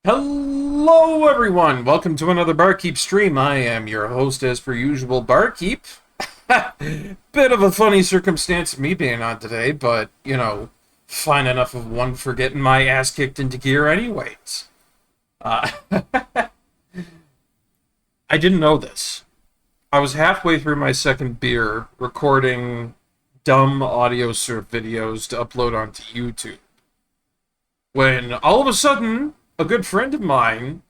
Hello, everyone. Welcome to another Barkeep stream. I am your host, as per usual, Barkeep. Bit of a funny circumstance me being on today, but, fine enough of one for getting my ass kicked into gear anyways. Uh, I didn't know this. I was halfway through my second beer recording dumb audio surf videos to upload onto YouTube, when all of a sudden, a good friend of mine,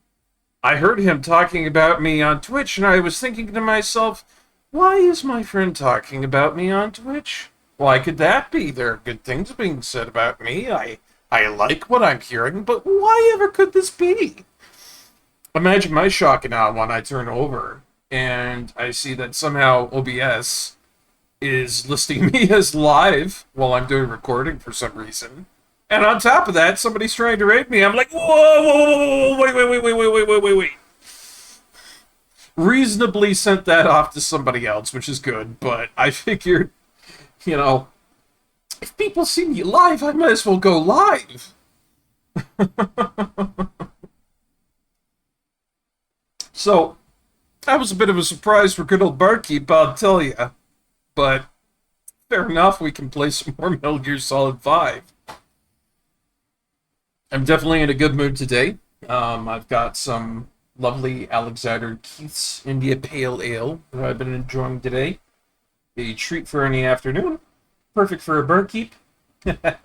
I heard him talking about me on Twitch, and I was thinking to myself, why is my friend talking about me on Twitch? Why could that be? There are good things being said about me. I like what I'm hearing, but why ever could this be? Imagine my shock and awe when I turn over and I see that somehow OBS is listing me as live while I'm doing recording for some reason. And on top of that, somebody's trying to rape me. I'm like, whoa, whoa, whoa, wait. Reasonably sent that off to somebody else, which is good. But I figured, if people see me live, I might as well go live. So, that was a bit of a surprise for good old Barkeep, I'll tell you. But, fair enough, we can play some more Metal Gear Solid 5. I'm definitely in a good mood today. I've got some lovely Alexander Keith's India Pale Ale that I've been enjoying today. A treat for any afternoon. Perfect for a Barkeep. But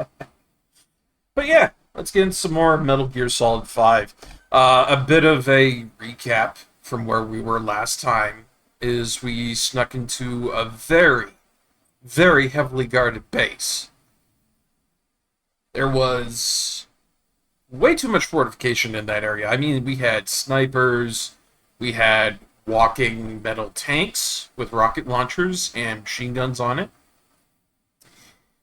yeah, let's get into some more Metal Gear Solid 5. A bit of a recap from where we were last time is we snuck into a very, very heavily guarded base. There was way too much fortification in that area. I mean, we had snipers, we had walking metal tanks with rocket launchers and machine guns on it.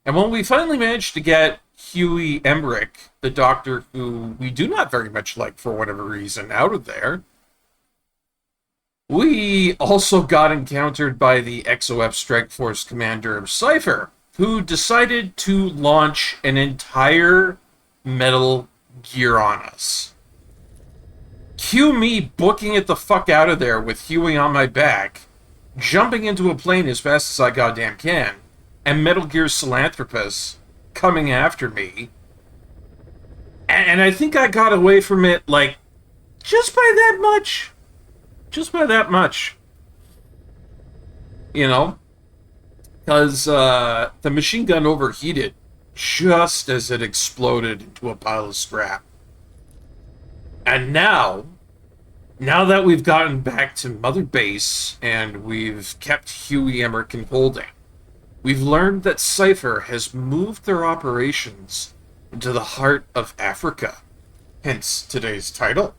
And when we finally managed to get Huey Emmerich, the doctor who we do not very much like for whatever reason, out of there, we also got encountered by the XOF Strike Force commander Cypher, who decided to launch an entire Metal Gear on us. Cue me booking it the fuck out of there with Huey on my back, jumping into a plane as fast as I goddamn can, and Metal Gear Philanthropist coming after me. And I think I got away from it, just by that much. Just by that much. Because the machine gun overheated just as it exploded into a pile of scrap. And now that we've gotten back to Mother Base and we've kept Huey Emmerich in holding, we've learned that Cypher has moved their operations into the heart of Africa. Hence today's title.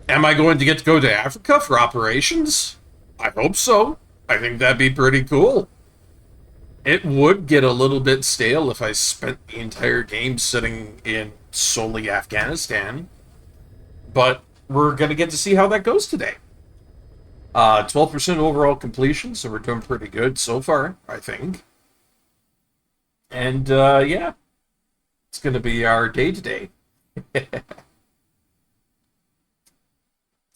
Am I going to get to go to Africa for operations? I hope so. I think that'd be pretty cool. It would get a little bit stale if I spent the entire game sitting in solely Afghanistan. But we're going to get to see how that goes today. 12% overall completion, so we're doing pretty good so far, I think. And, yeah. It's going to be our day today.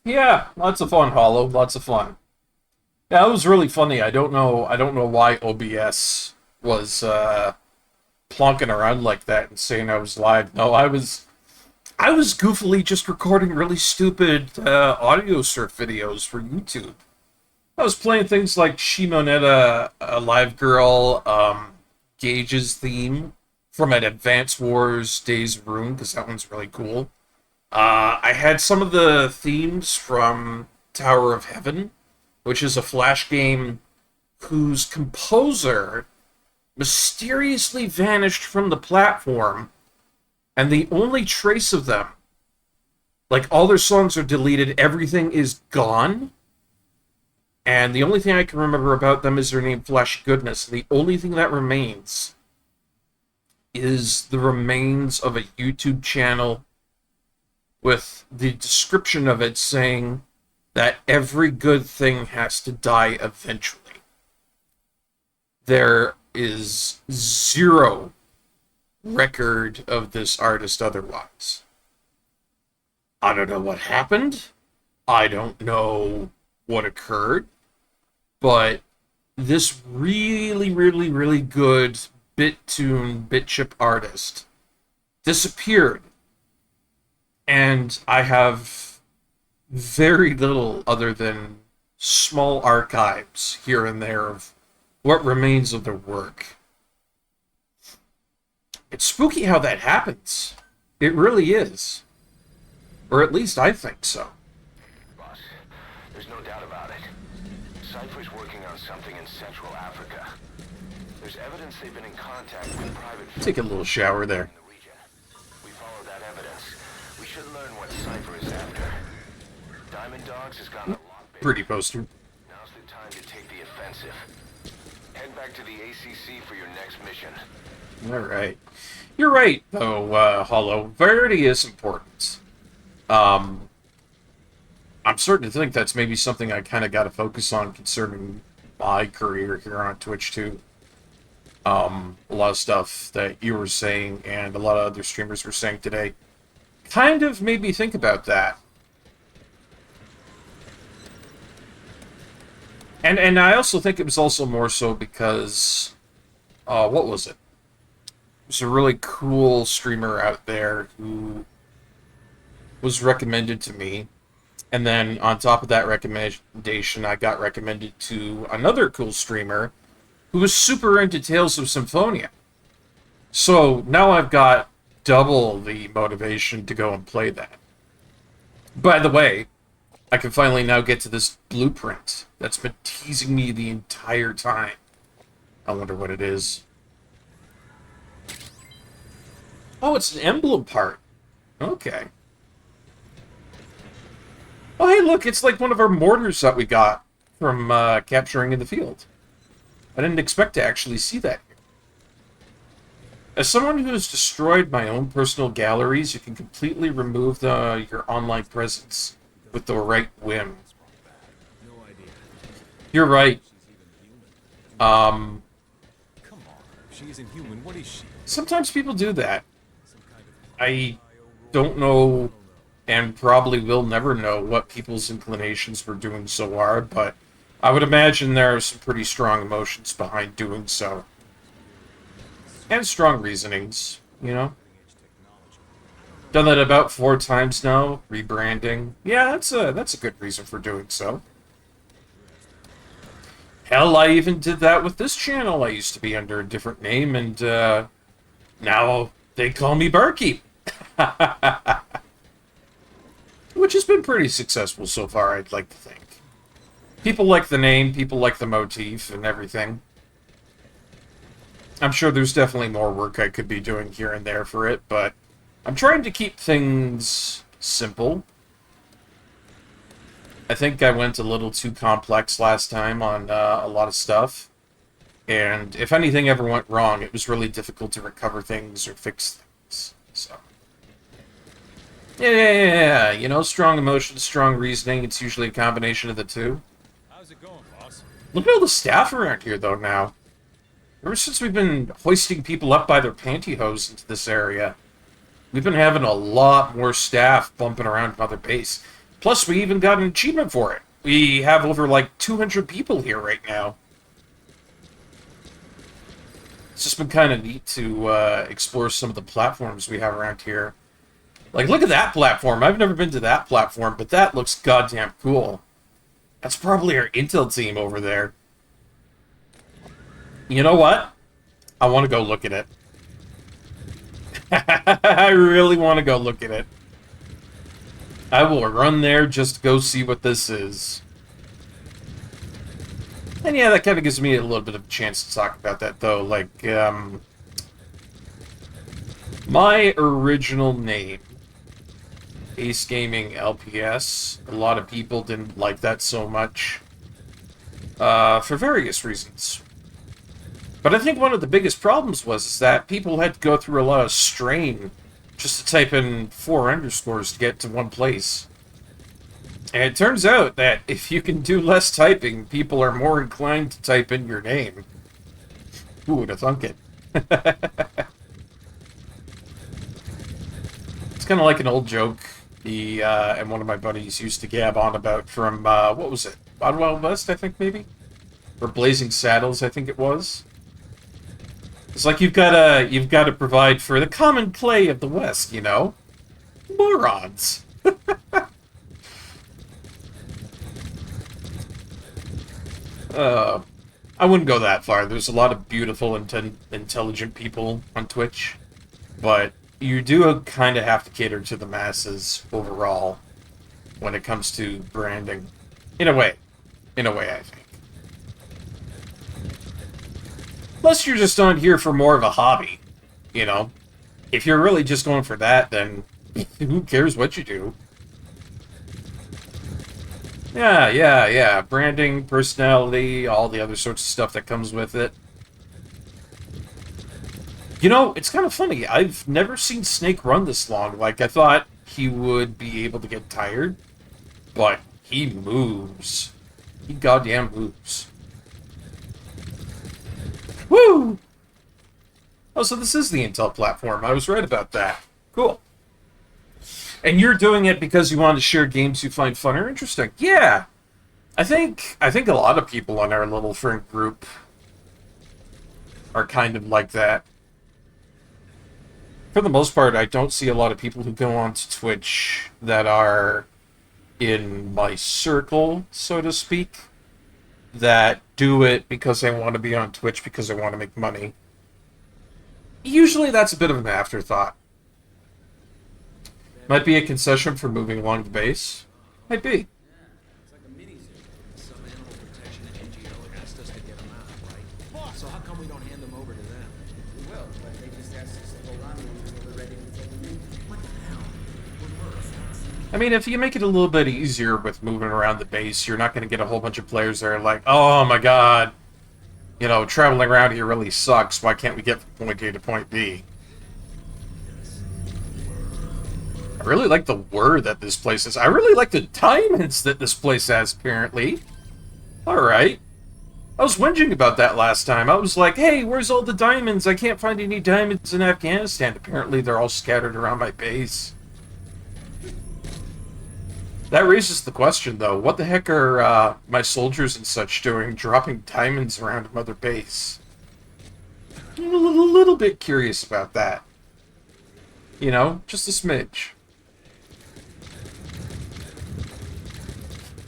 Yeah, lots of fun, Hollow. Lots of fun. Yeah, it was really funny. I don't know why OBS was plonking around like that and saying I was live. No, I was goofily just recording really stupid audio surf videos for YouTube. I was playing things like Shimonetta, a Live Girl, Gage's theme from an Advance Wars Days of Ruin, because that one's really cool. I had some of the themes from Tower of Heaven, which is a Flash game whose composer mysteriously vanished from the platform, and the only trace of them, all their songs are deleted, everything is gone, and the only thing I can remember about them is their name, Flash Goodness, and the only thing that remains is the remains of a YouTube channel with the description of it saying that every good thing has to die eventually. There is zero record of this artist otherwise. I don't know what happened. I don't know what occurred. But this really, really, really good bit chip artist disappeared. And I have very little other than small archives here and there of what remains of their work. It's spooky how that happens. It really is. Or at least I think so. Boss, there's no doubt about it. Cypher's working on something in Central Africa. There's evidence they've been in contact with private... Take a little shower there. ...in the region. We follow that evidence. We should learn what Cypher is after. Diamond Dogs has gotten a lot bigger. Pretty poster. Now's the time to take the offensive. Head back to the ACC for your next mission. Alright. You're right, though, Hollow. Variety is important. I'm starting to think that's maybe something I kind of got to focus on concerning my career here on Twitch, too. A lot of stuff that you were saying and a lot of other streamers were saying today kind of made me think about that. And I also think it was also more so because, what was it? There's a really cool streamer out there who was recommended to me. And then on top of that recommendation, I got recommended to another cool streamer who was super into Tales of Symphonia. So now I've got double the motivation to go and play that. By the way, I can finally now get to this blueprint that's been teasing me the entire time. I wonder what it is. Oh, it's an emblem part. Okay. Oh, hey, look, it's like one of our mortars that we got from capturing in the field. I didn't expect to actually see that here. As someone who has destroyed my own personal galleries, you can completely remove your online presence with the right whim. You're right. Come on. She isn't human. What is she? Sometimes people do that. I don't know, and probably will never know, what people's inclinations for doing so are, but I would imagine there are some pretty strong emotions behind doing so. And strong reasonings, you know? Done that about 4 times now, rebranding. Yeah, that's a good reason for doing so. Hell, I even did that with this channel. I used to be under a different name, and now they call me Barkeep. Which has been pretty successful so far, I'd like to think. People like the name, people like the motif, and everything. I'm sure there's definitely more work I could be doing here and there for it, but I'm trying to keep things simple. I think I went a little too complex last time on a lot of stuff. And if anything ever went wrong, it was really difficult to recover things or fix things. So, yeah, you know, strong emotions, strong reasoning. It's usually a combination of the two. How's it going, boss? Look at all the staff around here, though, now. Ever since we've been hoisting people up by their pantyhose into this area, we've been having a lot more staff bumping around Mother Base. Plus, we even got an achievement for it. We have over, like, 200 people here right now. It's just been kind of neat to explore some of the platforms we have around here. Like, look at that platform. I've never been to that platform, but that looks goddamn cool. That's probably our intel team over there. You know what? I want to go look at it. I really want to go look at it. I will run there just to go see what this is. And yeah, that kind of gives me a little bit of a chance to talk about that, though. Like, my original name, Ace Gaming LPS, a lot of people didn't like that so much, for various reasons. But I think one of the biggest problems was that people had to go through a lot of strain just to type in 4 underscores to get to one place. And it turns out that if you can do less typing, people are more inclined to type in your name. Who would have thunk it? It's kind of like an old joke The and one of my buddies used to gab on about from what was it? Wild Wild West, I think maybe, or Blazing Saddles, I think it was. It's like you've gotta provide for the common play of the West, you know, morons. I wouldn't go that far. There's a lot of beautiful, intelligent people on Twitch, but you do kind of have to cater to the masses overall when it comes to branding. In a way. In a way, I think. Unless you're just on here for more of a hobby, you know? If you're really just going for that, then who cares what you do? Yeah. Branding, personality, all the other sorts of stuff that comes with it. You know, it's kind of funny. I've never seen Snake run this long. Like, I thought he would be able to get tired, but he moves. He goddamn moves. Woo! Oh, so this is the Intel platform. I was right about that. Cool. And you're doing it because you want to share games you find fun or interesting. Yeah. I think a lot of people on our little friend group are kind of like that. For the most part, I don't see a lot of people who go onto Twitch that are in my circle, so to speak, that do it because they want to be on Twitch because they want to make money. Usually that's a bit of an afterthought. Might be a concession for moving along the base. Might be. It's like a mini zoo. Some animal protection NGO asked us to get them out, right? So how come we don't hand them over to them? We will, but they just asked us to hold on to them until they're ready to take them in. What the hell? We're mercs. I mean, if you make it a little bit easier with moving around the base, you're not going to get a whole bunch of players that are like, oh my god, you know, traveling around here really sucks. Why can't we get from point A to point B? I really like the word that this place is. I really like the diamonds that this place has, apparently. Alright. I was whinging about that last time. I was like, hey, where's all the diamonds? I can't find any diamonds in Afghanistan. Apparently they're all scattered around my base. That raises the question, though. What the heck are my soldiers and such doing, dropping diamonds around Mother Base? I'm a little bit curious about that. You know, just a smidge.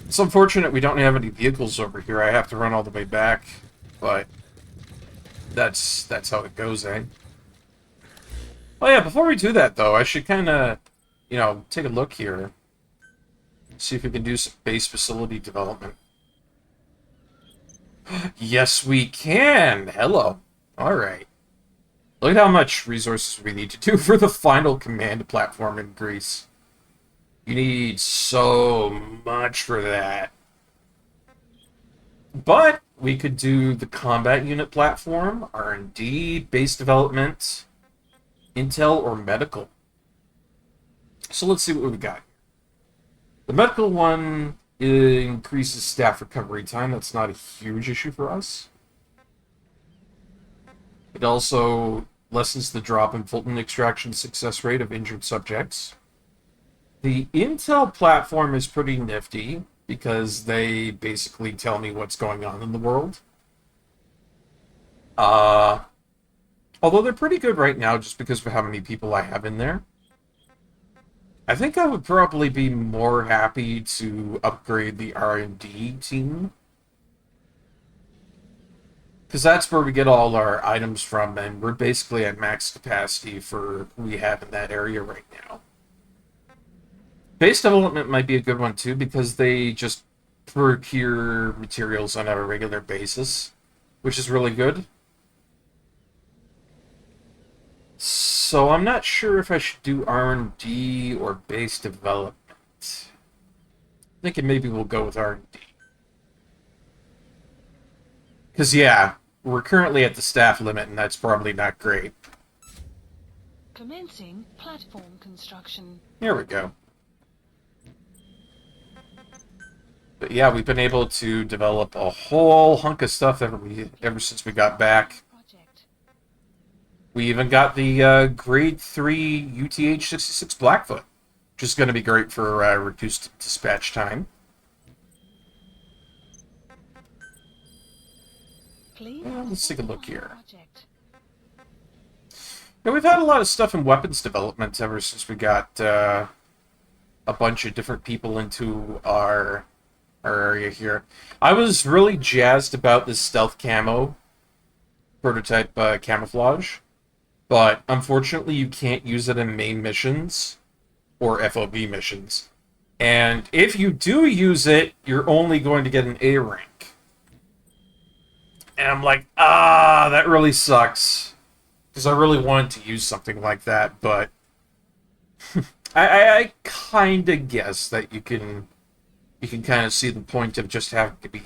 It's unfortunate we don't have any vehicles over here. I have to run all the way back, but that's how it goes, eh? Oh yeah, before we do that, though, I should kind of, you know, take a look here. See if we can do some base facility development. Yes, we can! Hello. Alright. Look at how much resources we need to do for the final command platform in Greece. You need so much for that. But we could do the combat unit platform, R&D, base development, intel, or medical. So let's see what we got. The medical one increases staff recovery time. That's not a huge issue for us. It also lessens the drop in Fulton extraction success rate of injured subjects. The Intel platform is pretty nifty because they basically tell me what's going on in the world. Although they're pretty good right now just because of how many people I have in there. I think I would probably be more happy to upgrade the R&D team. Because that's where we get all our items from, and we're basically at max capacity for who we have in that area right now. Base development might be a good one too, because they just procure materials on a regular basis, which is really good. So I'm not sure if I should do R&D or base development. Thinking maybe we'll go with R&D. Because, yeah, we're currently at the staff limit, and that's probably not great. Commencing platform construction. Here we go. But yeah, we've been able to develop a whole hunk of stuff ever since we got back. Project. We even got the grade 3 UTH-66 Blackfoot. which is going to be great for reduced dispatch time. Please Let's take a look identify here. project. Yeah, we've had a lot of stuff in weapons development ever since we got a bunch of different people into our area here. I was really jazzed about this stealth camo prototype camouflage, but unfortunately you can't use it in main missions or FOB missions. And if you do use it, you're only going to get an A rank. And I'm like, that really sucks. Because I really wanted to use something like that, but I kind of guess that you can kind of see the point of just having to be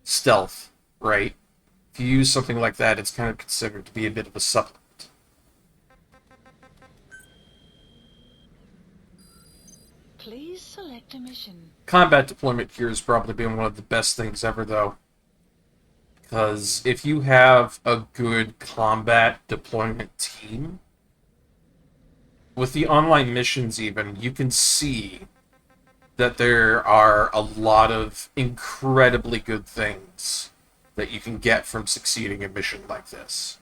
stealth, right? If you use something like that, it's kind of considered to be a bit of a supplement. Please select a mission. Combat deployment here has probably been one of the best things ever, though. Because if you have a good combat deployment team, with the online missions even, you can see that there are a lot of incredibly good things that you can get from succeeding a mission like this.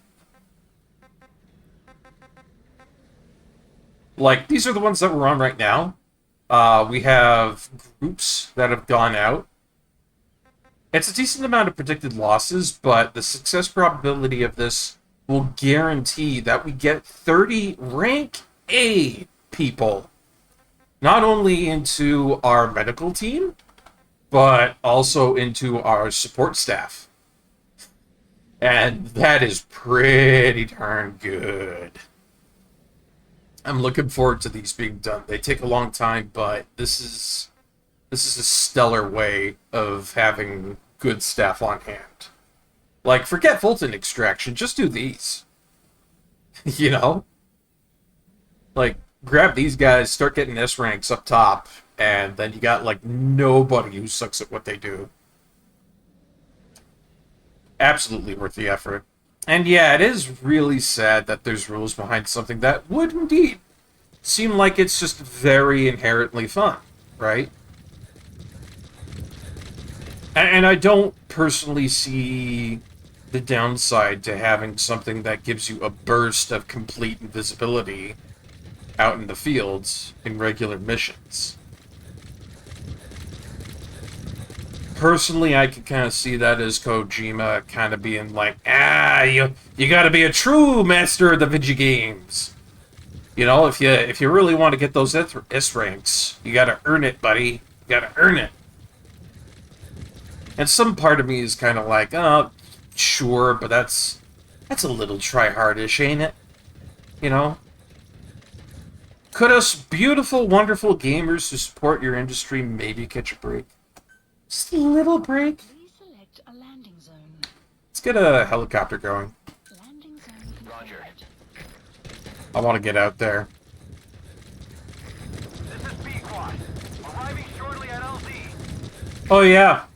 Like, these are the ones that we're on right now. We have groups that have gone out. It's a decent amount of predicted losses, but the success probability of this will guarantee that we get 30 rank A people, not only into our medical team, but also into our support staff. And that is pretty darn good. I'm looking forward to these being done. They take a long time, but this is a stellar way of having good staff on hand. Like, forget Fulton extraction, just do these. You know? Like, grab these guys, start getting S ranks up top, and then you got, like, nobody who sucks at what they do. Absolutely worth the effort. And yeah, it is really sad that there's rules behind something that would indeed seem like it's just very inherently fun, right? And I don't personally see the downside to having something that gives you a burst of complete invisibility out in the fields in regular missions. Personally, I can kind of see that as Kojima kind of being like, you gotta be a true master of the video games. You know, if you really want to get those S ranks, you gotta earn it, buddy. You gotta earn it. And some part of me is kind of like, oh, sure, but that's a little try-hardish, ain't it? You know? Could us beautiful, wonderful gamers who support your industry maybe catch a break? Just a little break? Please select a landing zone. Let's get a helicopter going. Landing zone Roger. confirmed. I want to get out there. This is B-Quad. Arriving shortly at LZ. Oh, yeah.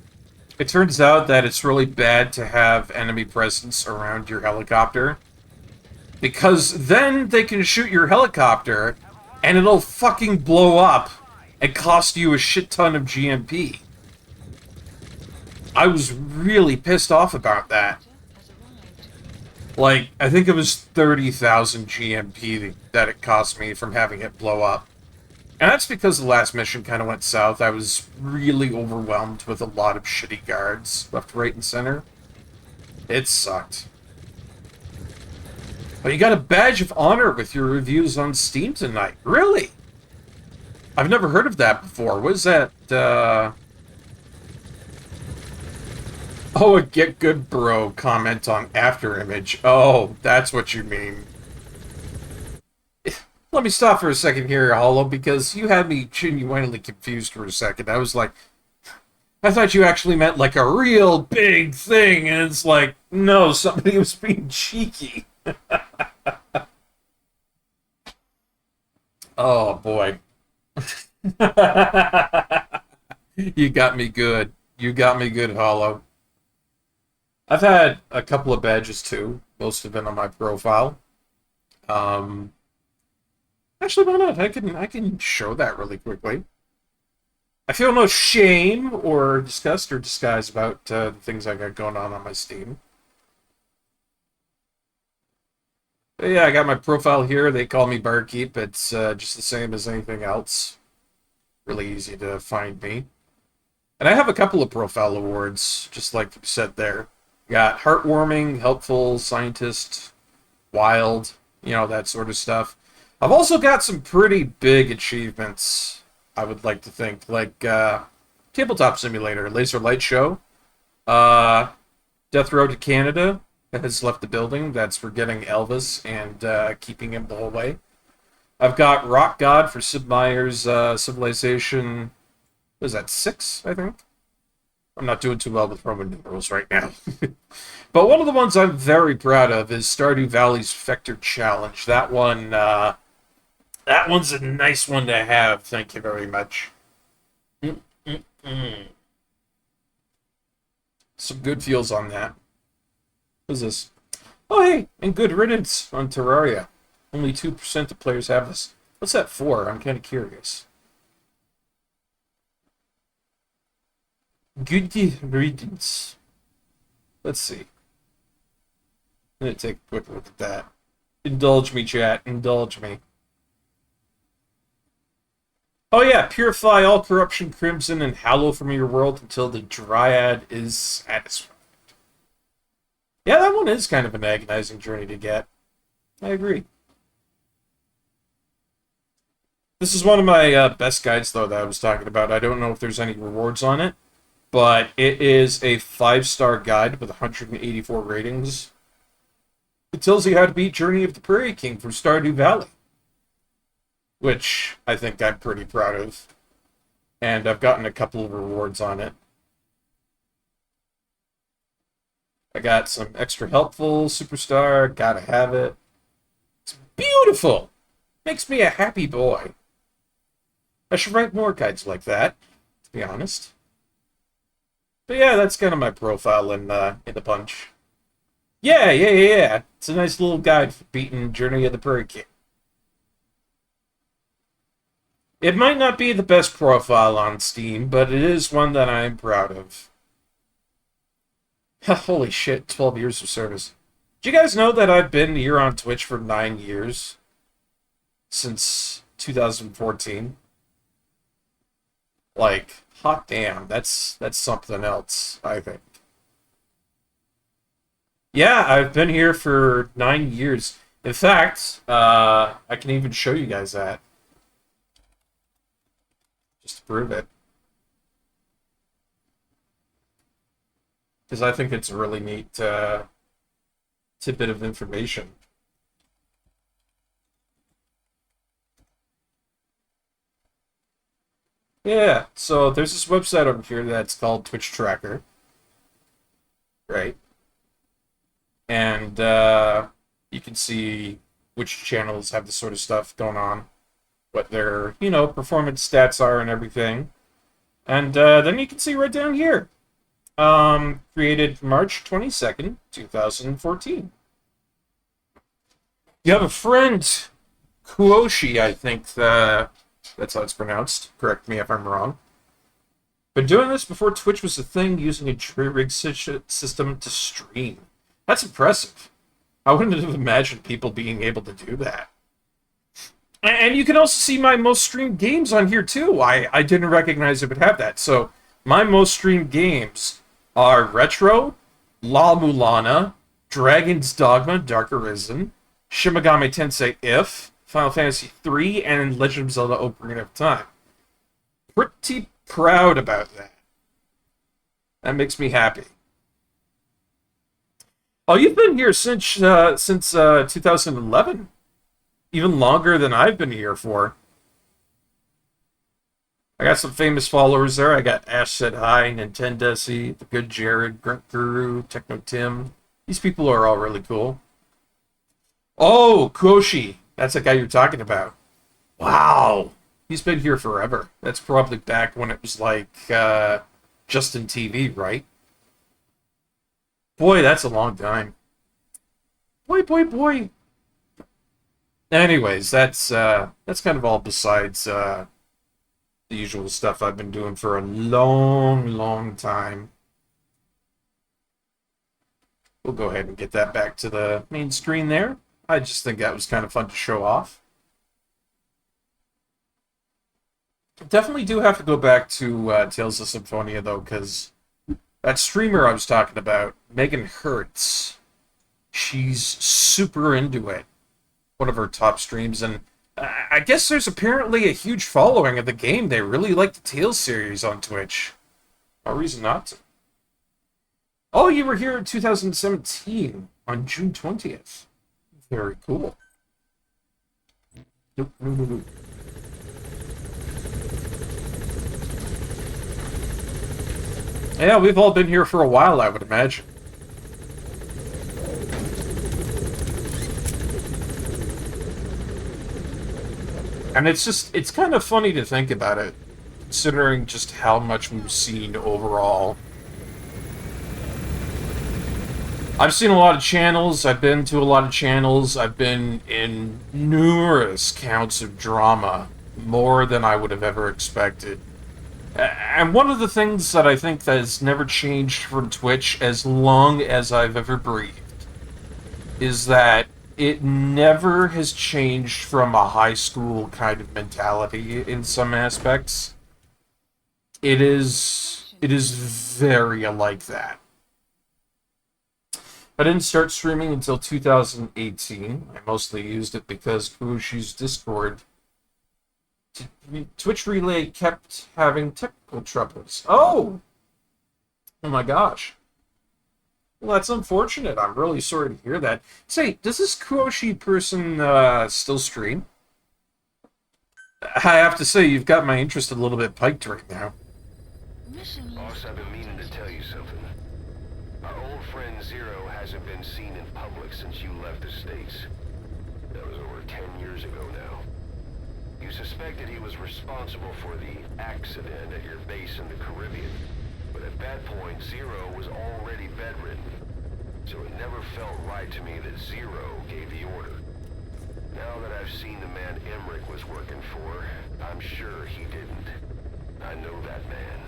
It turns out that it's really bad to have enemy presence around your helicopter, because then they can shoot your helicopter and it'll fucking blow up and cost you a shit ton of GMP. I was really pissed off about that. Has arrived. Like, I think it was 30,000 GMP that it cost me from having it blow up. And that's because the last mission kind of went south. I was really overwhelmed with a lot of shitty guards left, right, and center. It sucked. But you got a badge of honor with your reviews on Steam tonight. Really? I've never heard of that before. What is that, Oh, a get good bro comment on Afterimage. Oh, that's what you mean. Let me stop for a second here, Hollow, because you had me genuinely confused for a second. I was like, I thought you actually meant like a real big thing, and it's like, no, somebody was being cheeky. Oh, boy. You got me good. You got me good, Hollow. I've had a couple of badges, too. Most of them on my profile. Actually, why not? I can show that really quickly. I feel no shame or disgust or disguise about the things I got going on my Steam. But yeah, I got my profile here. They call me Barkeep. It's just the same as anything else. Really easy to find me. And I have a couple of profile awards, just like you said there. Got heartwarming, helpful, scientist, wild, that sort of stuff. I've also got some pretty big achievements, I would like to think, like Tabletop Simulator, Laser Light Show, uh, Death Road to Canada has left the building. That's for getting Elvis and keeping him the whole way. I've got Rock God for Sid Meier's Civilization, what is that, 6, I think? I'm not doing too well with Roman numerals right now. But one of the ones I'm very proud of is Stardew Valley's Vector Challenge. That one's a nice one to have. Thank you very much. Mm-mm-mm. Some good feels on that. What's this? Oh, hey, and good riddance on Terraria. Only 2% of players have this. What's that for? I'm kind of curious. Good riddance. Let's see. I'm going to take a quick look at that. Indulge me, chat. Indulge me. Oh yeah, purify all corruption, crimson, and hallow from your world until the Dryad is satisfied. Yeah, that one is kind of an agonizing journey to get. I agree. This is one of my best guides, though, that I was talking about. I don't know if there's any rewards on it, but it is a 5-star guide with 184 ratings. It tells you how to beat Journey of the Prairie King from Stardew Valley, which I think I'm pretty proud of. And I've gotten a couple of rewards on it. I got some extra helpful superstar, gotta have it. It's beautiful! Makes me a happy boy. I should write more guides like that, to be honest. But yeah, that's kind of my profile in the bunch. Yeah. It's a nice little guide for beating Journey of the Prairie King. It might not be the best profile on Steam, but it is one that I'm proud of. Holy shit, 12 years of service. Do you guys know that I've been here on Twitch for 9 years? Since 2014? Like, hot damn, that's something else, I think. Yeah, I've been here for 9 years. In fact, I can even show you guys that. Just to prove it. Because I think it's a really neat tidbit of information. Yeah, so there's this website over here that's called Twitch Tracker. Right? And you can see which channels have this sort of stuff going on, what their, performance stats are and everything. And then you can see right down here. Created March 22nd, 2014. You have a friend, Kuoshi, I think that's how it's pronounced. Correct me if I'm wrong. Been doing this before Twitch was a thing, using a jury-rig system to stream. That's impressive. I wouldn't have imagined people being able to do that. And you can also see my most streamed games on here, too. I didn't recognize it would have that. So, my most streamed games are Retro, La Mulana, Dragon's Dogma, Dark Arisen, Shin Megami Tensei If, Final Fantasy III, and Legend of Zelda Ocarina of Time. Pretty proud about that. That makes me happy. Oh, you've been here since 2011. Even longer than I've been here for. I got some famous followers there. I got Ash Said Hi, Nintendesi, The Good Jared, Grunt Guru, Techno Tim. These people are all really cool. Oh, Koshi. That's the guy you're talking about. Wow. He's been here forever. That's probably back when it was like Justin TV, right? Boy, that's a long time. Boy. Anyways, that's kind of all besides the usual stuff I've been doing for a long, long time. We'll go ahead and get that back to the main screen there. I just think that was kind of fun to show off. Definitely do have to go back to Tales of Symphonia, though, because that streamer I was talking about, Megan Hertz, she's super into it. One of her top streams, and I guess there's apparently a huge following of the game. They really like the Tales series on Twitch. No reason not to. Oh, you were here in 2017 on June 20th. Very cool. Nope. Yeah, we've all been here for a while, I would imagine. And it's kind of funny to think about it, considering just how much we've seen overall. I've seen a lot of channels, I've been to a lot of channels, I've been in numerous counts of drama, more than I would have ever expected. And one of the things that I think that has never changed from Twitch as long as I've ever breathed is that it never has changed from a high school kind of mentality in some aspects. It is very like that. I didn't start streaming until 2018. I mostly used it because Kuoshi's Discord Twitch Relay kept having technical troubles. Oh my gosh. Well, that's unfortunate. I'm really sorry to hear that. Say, does this Kuoshi person still stream? I have to say, you've got my interest a little bit piked right now. Mission Boss, I've been meaning to tell you something. Our old friend Zero hasn't been seen in public since you left the States. That was over 10 years ago now. You suspected he was responsible for the accident at your base in the Caribbean. But at that point, Zero was already bedridden. So it never felt right to me that Zero gave the order. Now that I've seen the man Emmerich was working for, I'm sure he didn't. I know that man.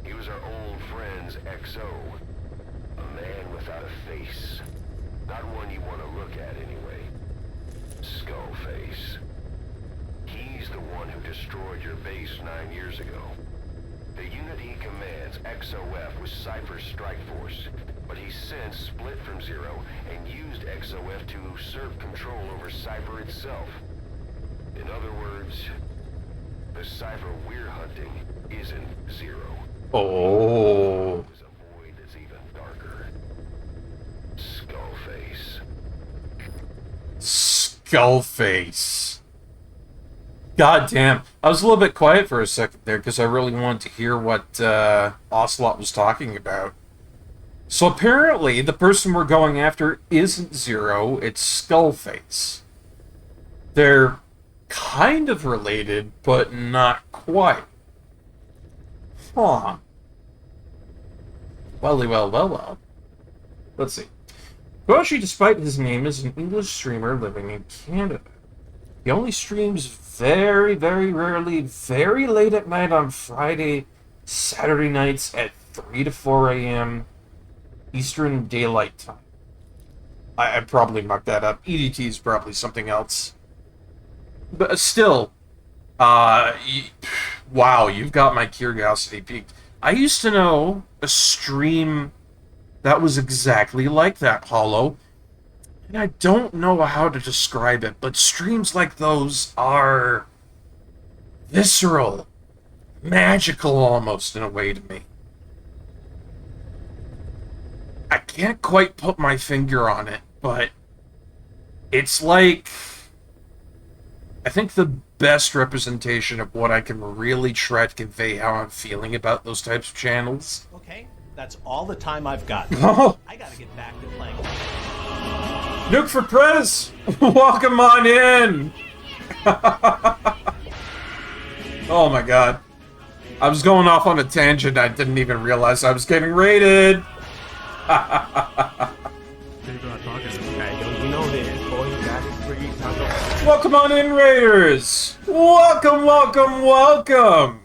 He was our old friend's XO. A man without a face. Not one you want to look at anyway. Skullface. He's the one who destroyed your base 9 years ago. The unit he commands, XOF, was Cypher's strike force, but he's since split from Zero and used XOF to serve control over Cypher itself. In other words, the Cypher we're hunting isn't Zero. Oh. There's a void that's even darker. Skullface. Skullface. God damn. I was a little bit quiet for a second there because I really wanted to hear what Ocelot was talking about. So apparently, the person we're going after isn't Zero, it's Skullface. They're kind of related, but not quite. Huh. Well. Let's see. Kuoshi, despite his name, is an English streamer living in Canada. He only streams very, very rarely, very late at night on Friday, Saturday nights at 3 to 4 a.m. Eastern Daylight Time. I probably mucked that up. EDT is probably something else. But still, wow, you've got my curiosity piqued. I used to know a stream that was exactly like that, Hollow. And I don't know how to describe it, but streams like those are visceral, magical almost in a way to me. I can't quite put my finger on it, but it's like, I think the best representation of what I can really try to convey how I'm feeling about those types of channels. Okay, that's all the time I've got. Oh, I gotta get back to playing. Nuke for Prez! Welcome on in! Oh my god. I was going off on a tangent, I didn't even realize I was getting raided! People are talking to this guy. Don't you know this, boy? You got it for Welcome on in, Raiders! Welcome, welcome, welcome!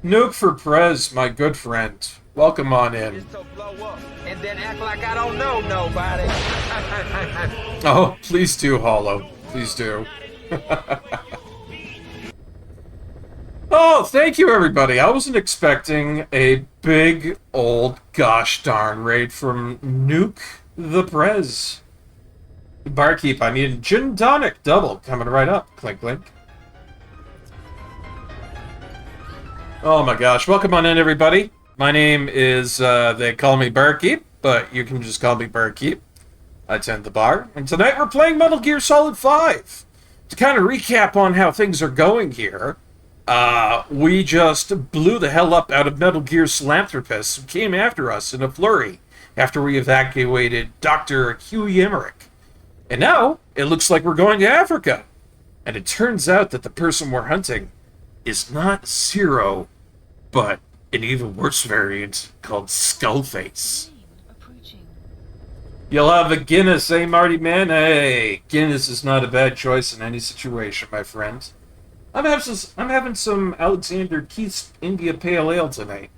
Nuke for Prez, my good friend. Welcome on in. Just to blow up and then act like I don't know nobody. Oh, please do, Hollow. Please do. Oh, thank you, everybody. I wasn't expecting a big old gosh darn raid from Nuke the Prez. Barkeep, I need a gin and tonic double coming right up. Clink, clink. Oh my gosh, welcome on in, everybody. My name is, they call me Barkeep, but you can just call me Barkeep. I tend the bar, and tonight we're playing Metal Gear Solid 5. To kind of recap on how things are going here, we just blew the hell up out of Metal Gear philanthropists who came after us in a flurry after we evacuated Dr. Huey Emmerich. And now, it looks like we're going to Africa. And it turns out that the person we're hunting is not Zero, but an even worse variant called Skullface. Approaching. You'll have a Guinness, eh, Marty man? Hey, Guinness is not a bad choice in any situation, my friend. I'm having some Alexander Keith's India Pale Ale tonight.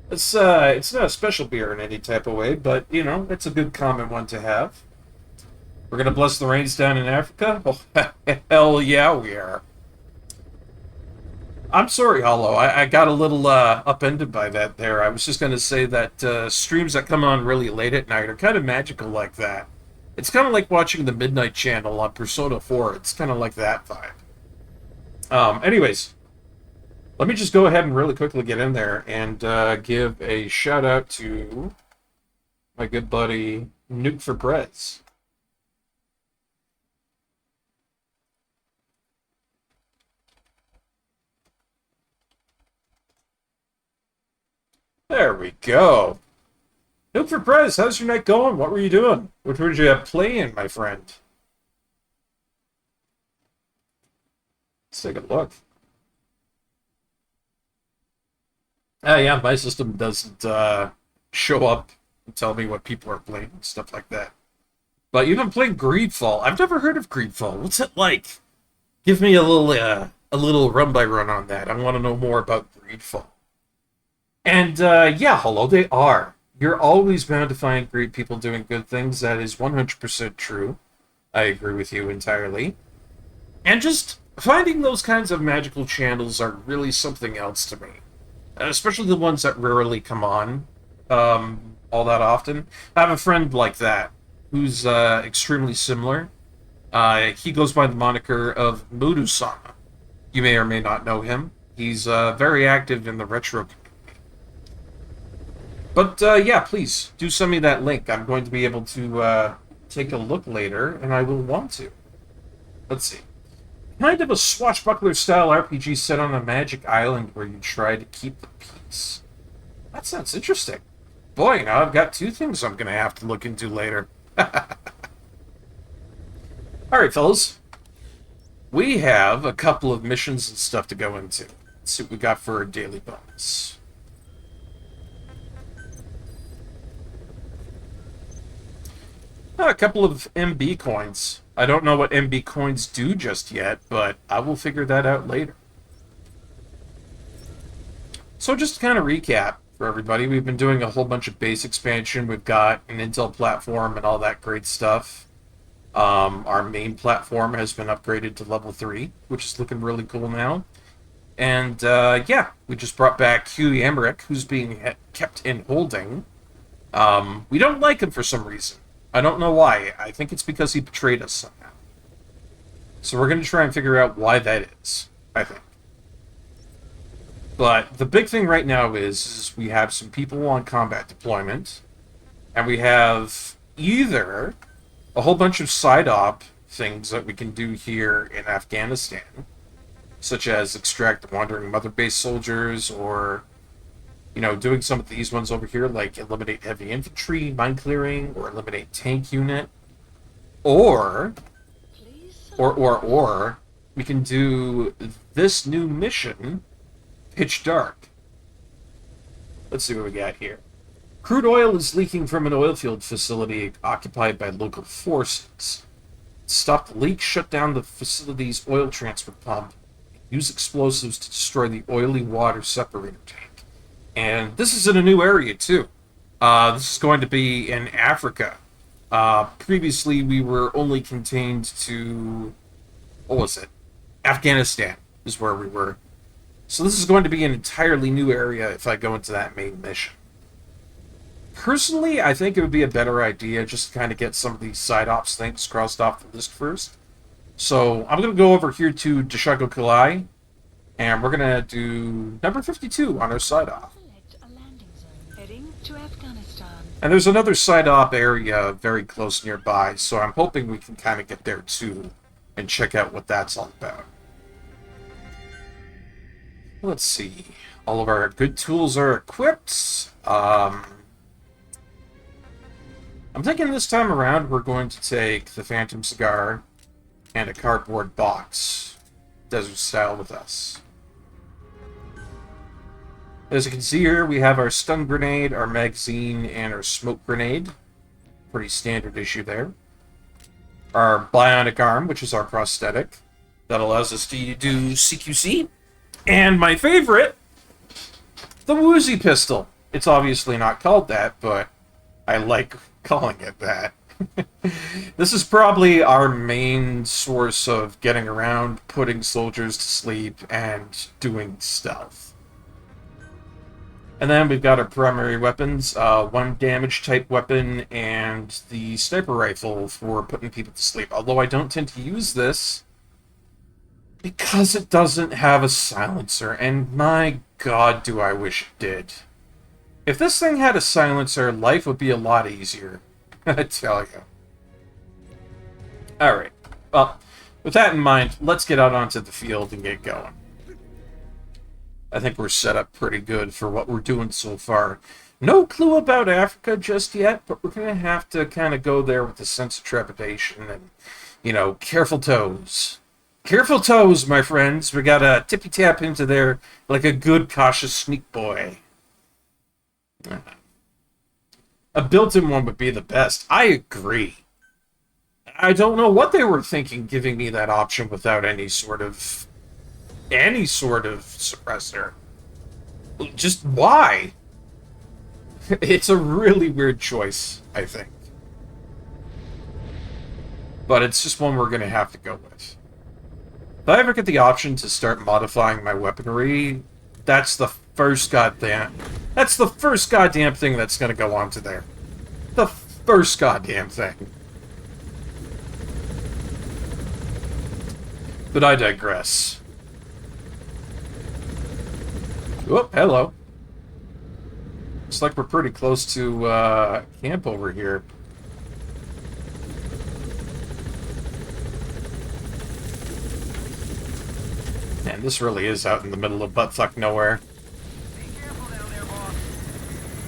It's not a special beer in any type of way, but, you know, it's a good common one to have. We're gonna bless the rains down in Africa? Oh, hell yeah, we are. I'm sorry, Hollow. I got a little upended by that there. I was just gonna say that streams that come on really late at night are kind of magical like that. It's kind of like watching the Midnight Channel on Persona 4. It's kind of like that vibe. Anyways, let me just go ahead and really quickly get in there and give a shout out to my good buddy Nuke for Prez. There we go. Nuke for Prez, how's your night going? What were you doing? What were you playing, my friend? Let's take a look. Yeah, my system doesn't show up and tell me what people are playing and stuff like that. But you've been playing Greedfall. I've never heard of Greedfall. What's it like? Give me a little run by run on that. I want to know more about Greedfall. And yeah, Hello, they are. You're always bound to find great people doing good things. That is 100% true. I agree with you entirely. And just finding those kinds of magical channels are really something else to me. Especially the ones that rarely come on all that often. I have a friend like that who's extremely similar. He goes by the moniker of Mudu-sama. You may or may not know him. He's very active in the retro community. But yeah, please, do send me that link. I'm going to be able to take a look later, and I will want to. Let's see. Kind of a swashbuckler-style RPG set on a magic island where you try to keep the peace. That sounds interesting. Boy, now I've got two things I'm going to have to look into later. Alright, fellas. We have a couple of missions and stuff to go into. Let's see what we got for a daily bonus. A couple of MB coins. I don't know what MB coins do just yet, but I will figure that out later. So just to kind of recap for everybody, we've been doing a whole bunch of base expansion. We've got an Intel platform and all that great stuff. Our main platform has been upgraded to level 3, which is looking really cool now. And yeah, we just brought back Huey Emmerich, who's being kept in holding. We don't like him for some reason. I don't know why. I think it's because he betrayed us somehow. So we're going to try and figure out why that is, I think. But the big thing right now is we have some people on combat deployment, and we have either a whole bunch of side-op things that we can do here in Afghanistan, such as extract the wandering mother base soldiers, or, you know, doing some of these ones over here, like eliminate heavy infantry, mine clearing, or eliminate tank unit, or we can do this new mission, Pitch Dark. Let's see what we got here. Crude oil is leaking from an oil field facility occupied by local forces. Stop the leak, shut down the facility's oil transfer pump, use explosives to destroy the oily water separator tank. And this is in a new area, too. This is going to be in Africa. Previously, we were only contained to... what was it? Afghanistan is where we were. So this is going to be an entirely new area if I go into that main mission. Personally, I think it would be a better idea just to kind of get some of these side ops things crossed off the list first. So I'm going to go over here to Deshago Kalai, and we're going to do number 52 on our side op. Select a landing zone. Heading to Afghanistan. And there's another side op area very close nearby, so I'm hoping we can kind of get there too and check out what that's all about. Let's see. All of our good tools are equipped. I'm thinking this time around we're going to take the Phantom Cigar and a cardboard box, desert style, with us. As you can see here, we have our stun grenade, our magazine, and our smoke grenade. Pretty standard issue there. Our bionic arm, which is our prosthetic. That allows us to do CQC. And my favorite, the Woozy pistol. It's obviously not called that, but I like calling it that. This is probably our main source of getting around, putting soldiers to sleep, and doing stealth. And then we've got our primary weapons, one damage type weapon, and the sniper rifle for putting people to sleep. Although I don't tend to use this because it doesn't have a silencer, and my god do I wish it did. If this thing had a silencer, life would be a lot easier, I tell you. Alright, well, with that in mind, let's get out onto the field and get going. I think we're set up pretty good for what we're doing so far. No clue about Africa just yet, but we're going to have to kind of go there with a sense of trepidation and, you know, careful toes. Careful toes, my friends. We gotta tippy-tap into there like a good, cautious sneak boy. A built-in one would be the best. I agree. I don't know what they were thinking giving me that option without any sort of suppressor. Just why? It's a really weird choice, I think. But it's just one we're gonna have to go with. If I ever get the option to start modifying my weaponry, that's the first goddamn thing that's gonna go onto there. The first goddamn thing. But I digress. Oh, hello. Looks like we're pretty close to camp over here. Man, this really is out in the middle of buttfuck nowhere.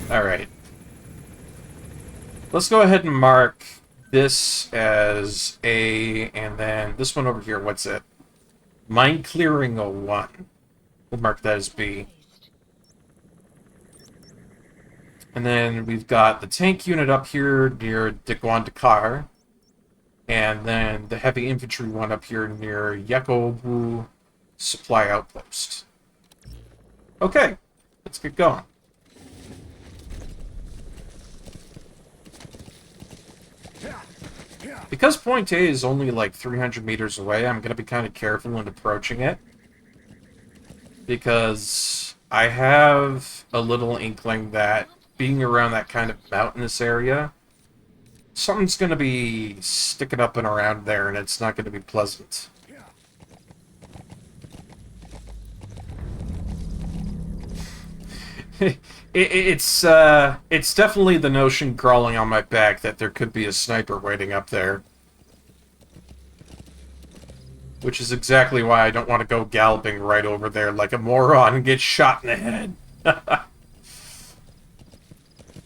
Alright. Let's go ahead and mark this as A, and then this one over here, what's it? Mine Clearing 01. We'll mark that as B. And then we've got the tank unit up here near Dikwan Dakar. And then the heavy infantry one up here near Yakobu Supply Outpost. Okay, let's get going. Because Point A is only like 300 meters away, I'm going to be kind of careful in approaching it. Because I have a little inkling that being around that kind of mountainous area, something's going to be sticking up and around there, and it's not going to be pleasant. It's definitely the notion crawling on my back that there could be a sniper waiting up there. Which is exactly why I don't want to go galloping right over there like a moron and get shot in the head.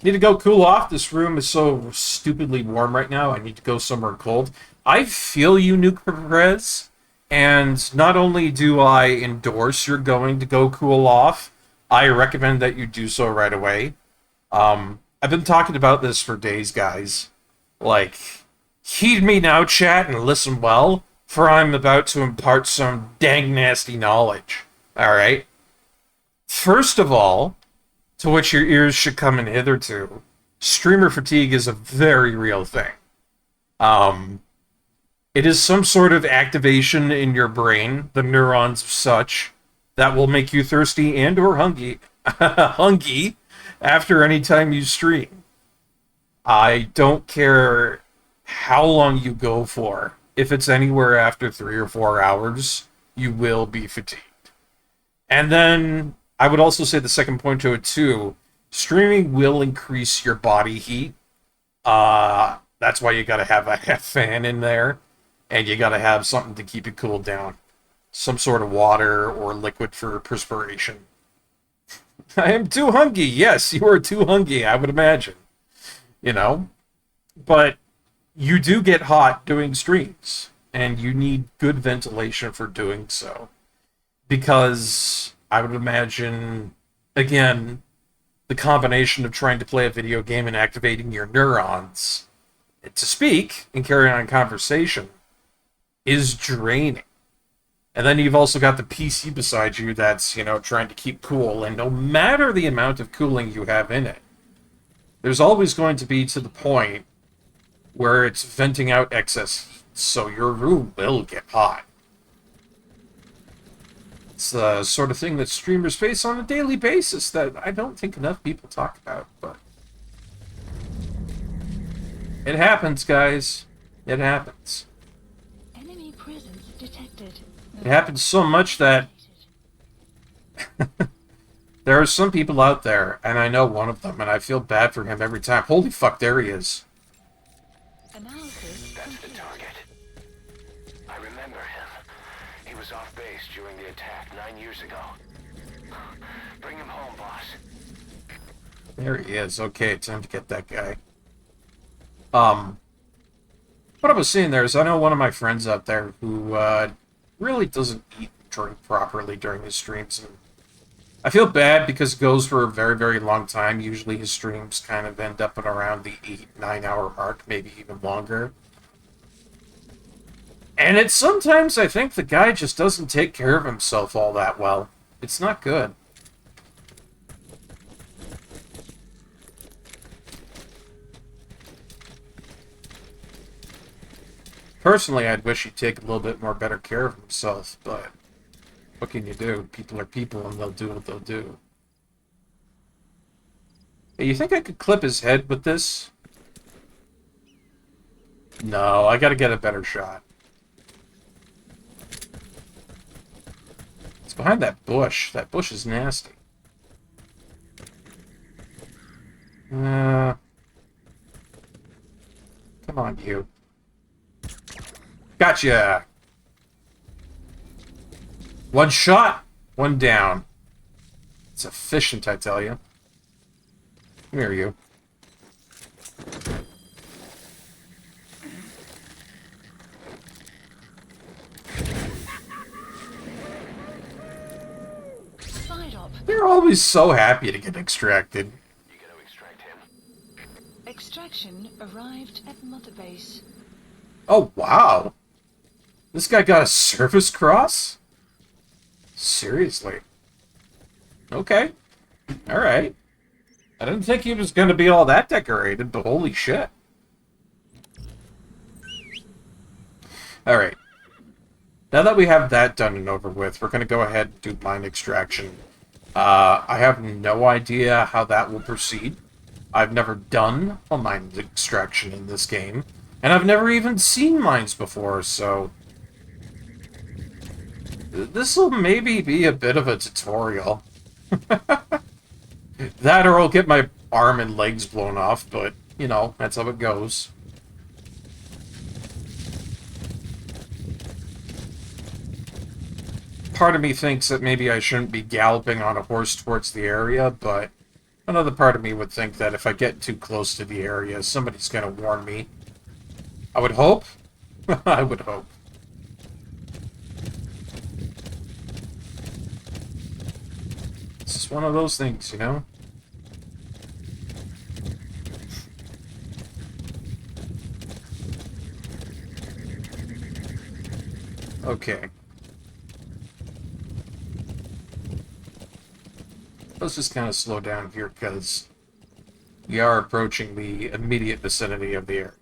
Need to go cool off. This room is so stupidly warm right now. I need to go somewhere cold. I feel you, Nuke Perez. And not only do I endorse your going to go cool off, I recommend that you do so right away. I've been talking about this for days, guys. Like, Heed me now, chat, and listen well, for I'm about to impart some dang nasty knowledge. Alright? First of all, to which your ears should come in hitherto, streamer fatigue is a very real thing. It is some sort of activation in your brain, the neurons of such, that will make you thirsty and or hungry, hungry after any time you stream. I don't care how long you go for. If it's anywhere after 3 or 4 hours, you will be fatigued. And then I would also say the second point to it too, streaming will increase your body heat. That's why you gotta have a fan in there, and you gotta have something to keep it cooled down. Some sort of water or liquid for perspiration. I am too hungry. Yes, you are too hungry, I would imagine. You know? But you do get hot doing streams, and you need good ventilation for doing so. Because I would imagine, again, the combination of trying to play a video game and activating your neurons to speak and carry on a conversation is draining. And then you've also got the PC beside you that's, trying to keep cool, and no matter the amount of cooling you have in it, there's always going to be to the point where it's venting out excess heat, so your room will get hot. It's the sort of thing that streamers face on a daily basis that I don't think enough people talk about, but it happens, guys. It happens. Enemy presence detected. It happens so much that there are some people out there, and I know one of them, and I feel bad for him every time. Holy fuck, there he is. Analysis That's the complete. target. I remember him. He was off base during the attack 9 years ago. Bring him home, boss. There he is. Okay, time to get that guy. What I was saying there is I know one of my friends out there who really doesn't eat and drink properly during his streams, and I feel bad because it goes for a very, very long time. Usually his streams kind of end up at around the 8-9 hour mark, maybe even longer. And it's sometimes I think the guy just doesn't take care of himself all that well. It's not good. Personally, I'd wish he'd take a little bit more better care of himself, but what can you do? People are people, and they'll do what they'll do. Hey, you think I could clip his head with this? No, I gotta get a better shot. It's behind that bush. That bush is nasty. Come on, you. Gotcha! One shot, one down. It's efficient, I tell you. Come here, you. Side op. They're always so happy to get extracted. You gonna extract him? Extraction arrived at Mother Base. Oh, wow. This guy got a service cross? Seriously. Okay. Alright. I didn't think he was going to be all that decorated, but holy shit. Alright. Now that we have that done and over with, we're going to go ahead and do mine extraction. I have no idea how that will proceed. I've never done a mine extraction in this game, and I've never even seen mines before, so this'll maybe be a bit of a tutorial. That or I'll get my arm and legs blown off, but, that's how it goes. Part of me thinks that maybe I shouldn't be galloping on a horse towards the area, but another part of me would think that if I get too close to the area, somebody's gonna warn me. I would hope. I would hope. It's just one of those things, Okay. Let's just kind of slow down here, because we are approaching the immediate vicinity of the air.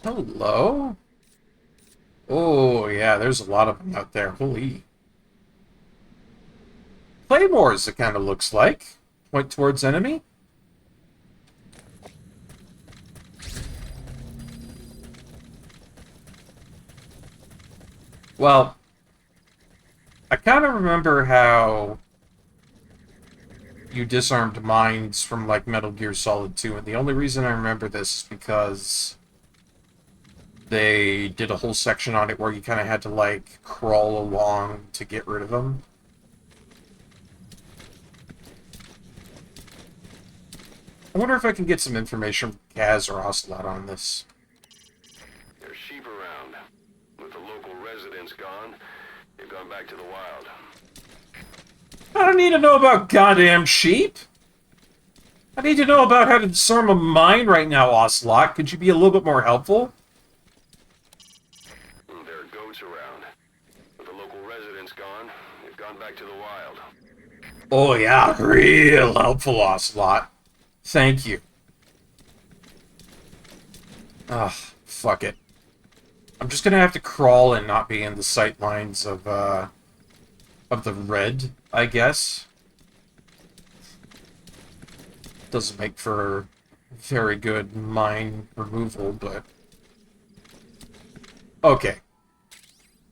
Hello? Oh, yeah, there's a lot of them out there. Holy. Claymores, it kind of looks like. Point towards enemy. Well, I kind of remember how you disarmed mines from, like, Metal Gear Solid 2, and the only reason I remember this is because they did a whole section on it where you kind of had to, like, crawl along to get rid of them. I wonder if I can get some information from Kaz or Ocelot on this. There's sheep around. With the local residents gone, they've gone back to the wild. I don't need to know about goddamn sheep. I need to know about how to disarm a mine right now, Ocelot. Could you be a little bit more helpful? There are goats around. With the local residents gone, they've gone back to the wild. Oh yeah, real helpful, Ocelot. Thank you. Ugh, fuck it. I'm just gonna have to crawl and not be in the sight lines of the red, I guess. Doesn't make for very good mine removal, but... Okay.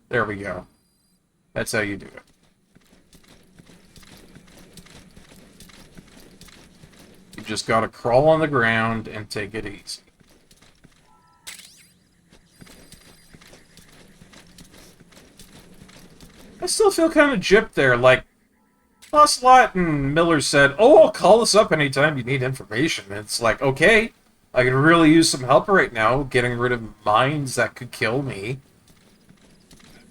There we go. That's how you do it. You just gotta crawl on the ground and take it easy. I still feel kind of gypped there, like, Ocelot and Miller said, oh, call us up anytime you need information. And it's like, okay, I could really use some help right now, getting rid of mines that could kill me.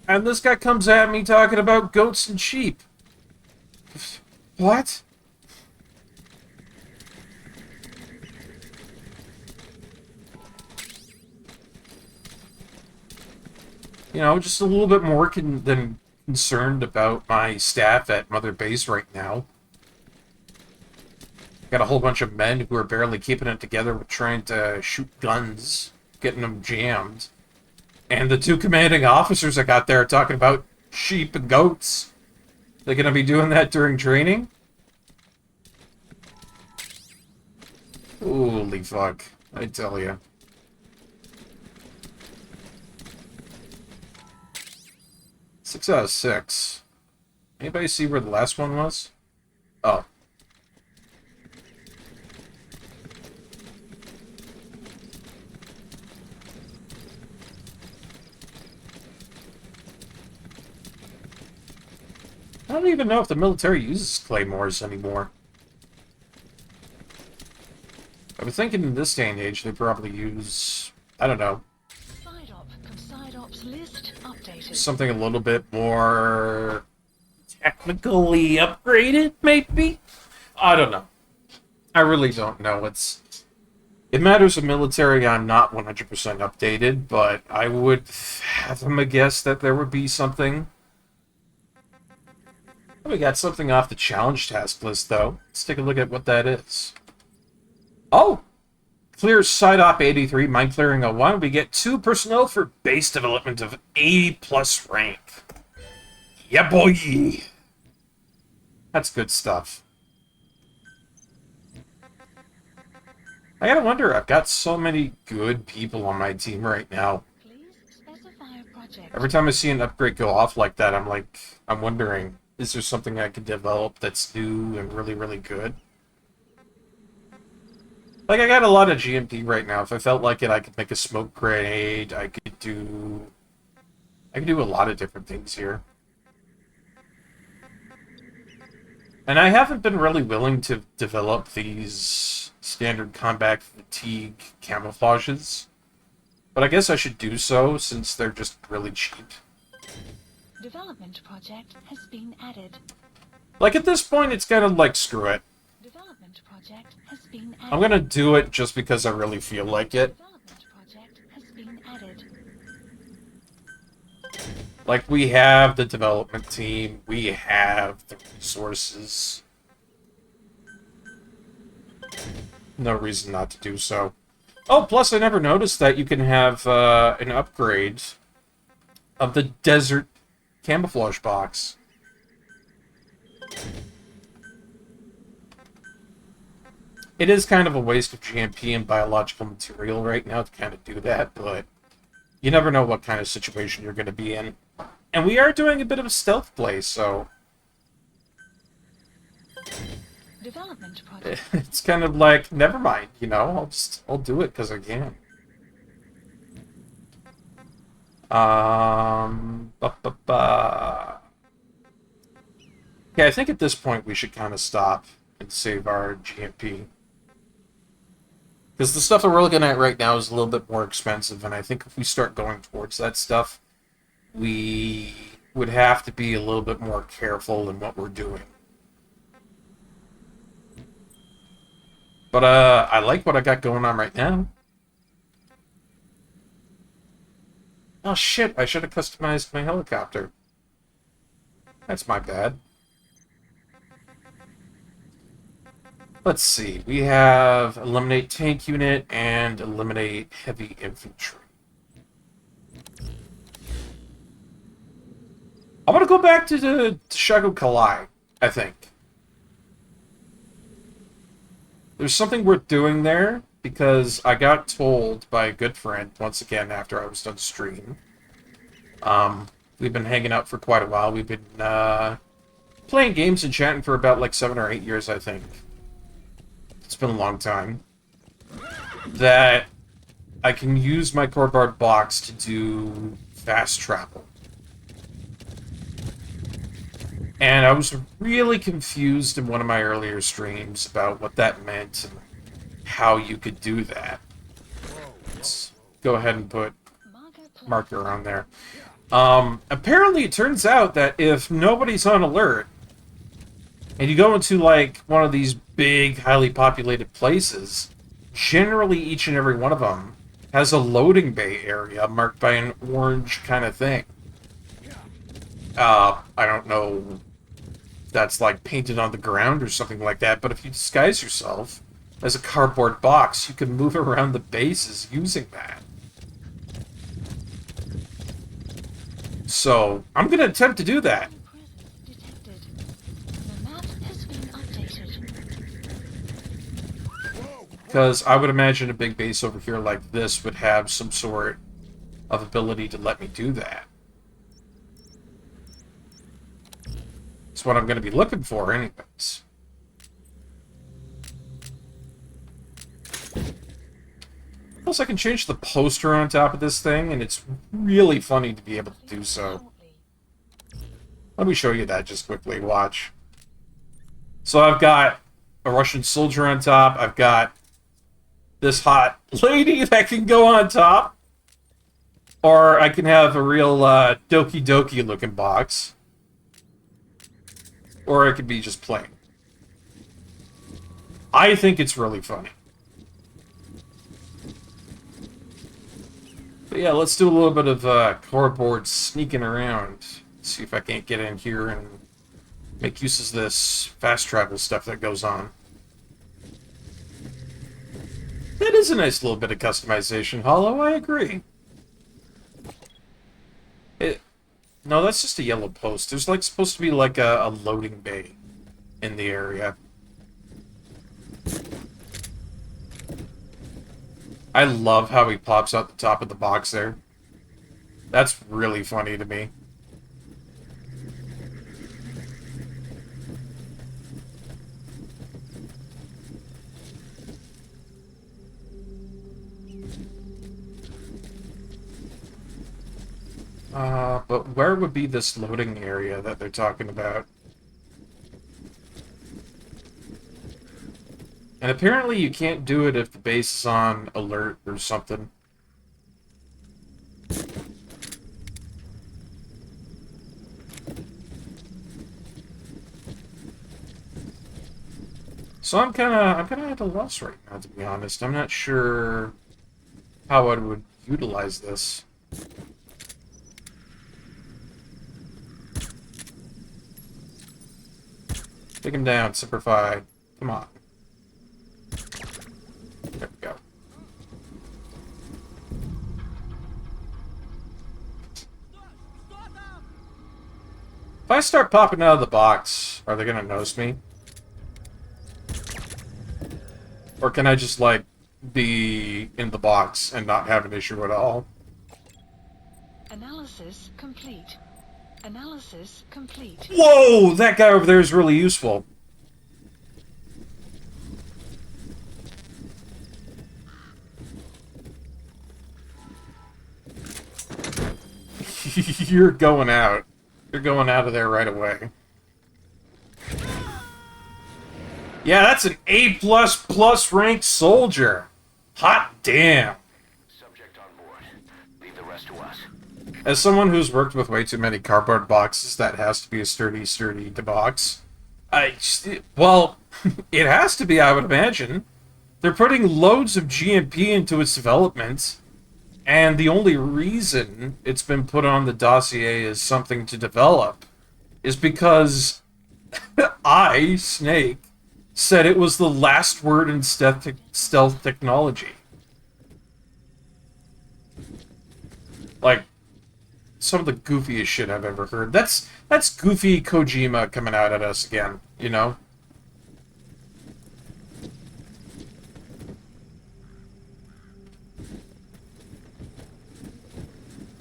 And this guy comes at me talking about goats and sheep. What? You know, just a little bit more than concerned about my staff at Mother Base right now. Got a whole bunch of men who are barely keeping it together with trying to shoot guns, getting them jammed. And the two commanding officers I got there talking about sheep and goats. They're gonna be doing that during training? Holy fuck, I tell ya. Six out of 6. Anybody see where the last one was? Oh. I don't even know if the military uses claymores anymore. I was thinking in this day and age they probably use, I don't know, List updated. something a little bit more technically upgraded, maybe? I don't know. I really don't know. It matters in military I'm not 100% updated, but I would fathom a guess that there would be something. We got something off the challenge task list, though. Let's take a look at what that is. Oh! Clear Side Op 83, Mine Clearing 01. We get 2 personnel for base development of 80+ rank. Yeah, boy! That's good stuff. I gotta wonder, I've got so many good people on my team right now. Please specify a project. Every time I see an upgrade go off like that, I'm wondering, is there something I could develop that's new and really, really good? Like, I got a lot of GMP right now. If I felt like it, I could make a smoke grenade. I could do a lot of different things here. And I haven't been really willing to develop these standard combat fatigue camouflages. But I guess I should do so, since they're just really cheap. Development project has been added. Like, at this point, it's kind of like, screw it. Development project has been added. I'm gonna do it just because I really feel like it. Development project has been added. Like, we have the development team, we have the resources. No reason not to do so. Oh, plus I never noticed that you can have an upgrade of the desert camouflage box. It is kind of a waste of GMP and biological material right now to kind of do that, but you never know what kind of situation you're going to be in. And we are doing a bit of a stealth play, so Development project. it's kind of like, never mind, you know, I'll do it because I can. Yeah, I think at this point we should kind of stop and save our GMP. Because the stuff that we're looking at right now is a little bit more expensive, and I think if we start going towards that stuff, we would have to be a little bit more careful in what we're doing. But I like what I got going on right now. Oh shit, I should have customized my helicopter. That's my bad. Let's see, we have eliminate tank unit and eliminate heavy infantry. I want to go back to the Shago Kalai, I think. There's something worth doing there, because I got told by a good friend, once again, after I was done stream. We've been hanging out for quite a while. We've been playing games and chatting for about like 7 or 8 years, I think. It's been a long time. That I can use my cardboard box to do fast travel. And I was really confused in one of my earlier streams about what that meant and how you could do that. Let's go ahead and put marker on there. Apparently it turns out that if nobody's on alert, and you go into like one of these big, highly populated places, generally each and every one of them has a loading bay area marked by an orange kind of thing. I don't know if that's like painted on the ground or something like that, but if you disguise yourself as a cardboard box, you can move around the bases using that. So, I'm going to attempt to do that. Detected. The map has been updated. Because I would imagine a big base over here like this would have some sort of ability to let me do that. That's what I'm going to be looking for anyways. Plus, I can change the poster on top of this thing, and it's really funny to be able to do so. Let me show you that just quickly. Watch. So I've got a Russian soldier on top. I've got this hot lady that can go on top. Or I can have a real Doki Doki looking box. Or it could be just plain. I think it's really funny. But yeah, let's do a little bit of cardboard sneaking around. See if I can't get in here and make use of this fast travel stuff that goes on. That is a nice little bit of customization, Hollow, I agree. No, that's just a yellow post. There's like supposed to be like a loading bay in the area. I love how he pops out the top of the box there. That's really funny to me. But where would be this loading area that they're talking about? And apparently you can't do it if the base is on alert or something. So I'm kind of at a loss right now, to be honest. I'm not sure how I would utilize this. Take him down, Simplify. Come on. There we go. If I start popping out of the box, are they gonna notice me? Or can I just, like, be in the box and not have an issue at all? Analysis complete. Analysis complete. Whoa! That guy over there is really useful. You're going out. You're going out of there right away. Yeah, that's an A++ ranked soldier. Hot damn. Subject on board. Leave the rest to us. As someone who's worked with way too many cardboard boxes, that has to be a sturdy box. Well, it has to be, I would imagine. They're putting loads of GMP into its development, and the only reason it's been put on the dossier as something to develop is because I, Snake, said it was the last word in stealth technology. Like, some of the goofiest shit I've ever heard. That's goofy Kojima coming out at us again, you know?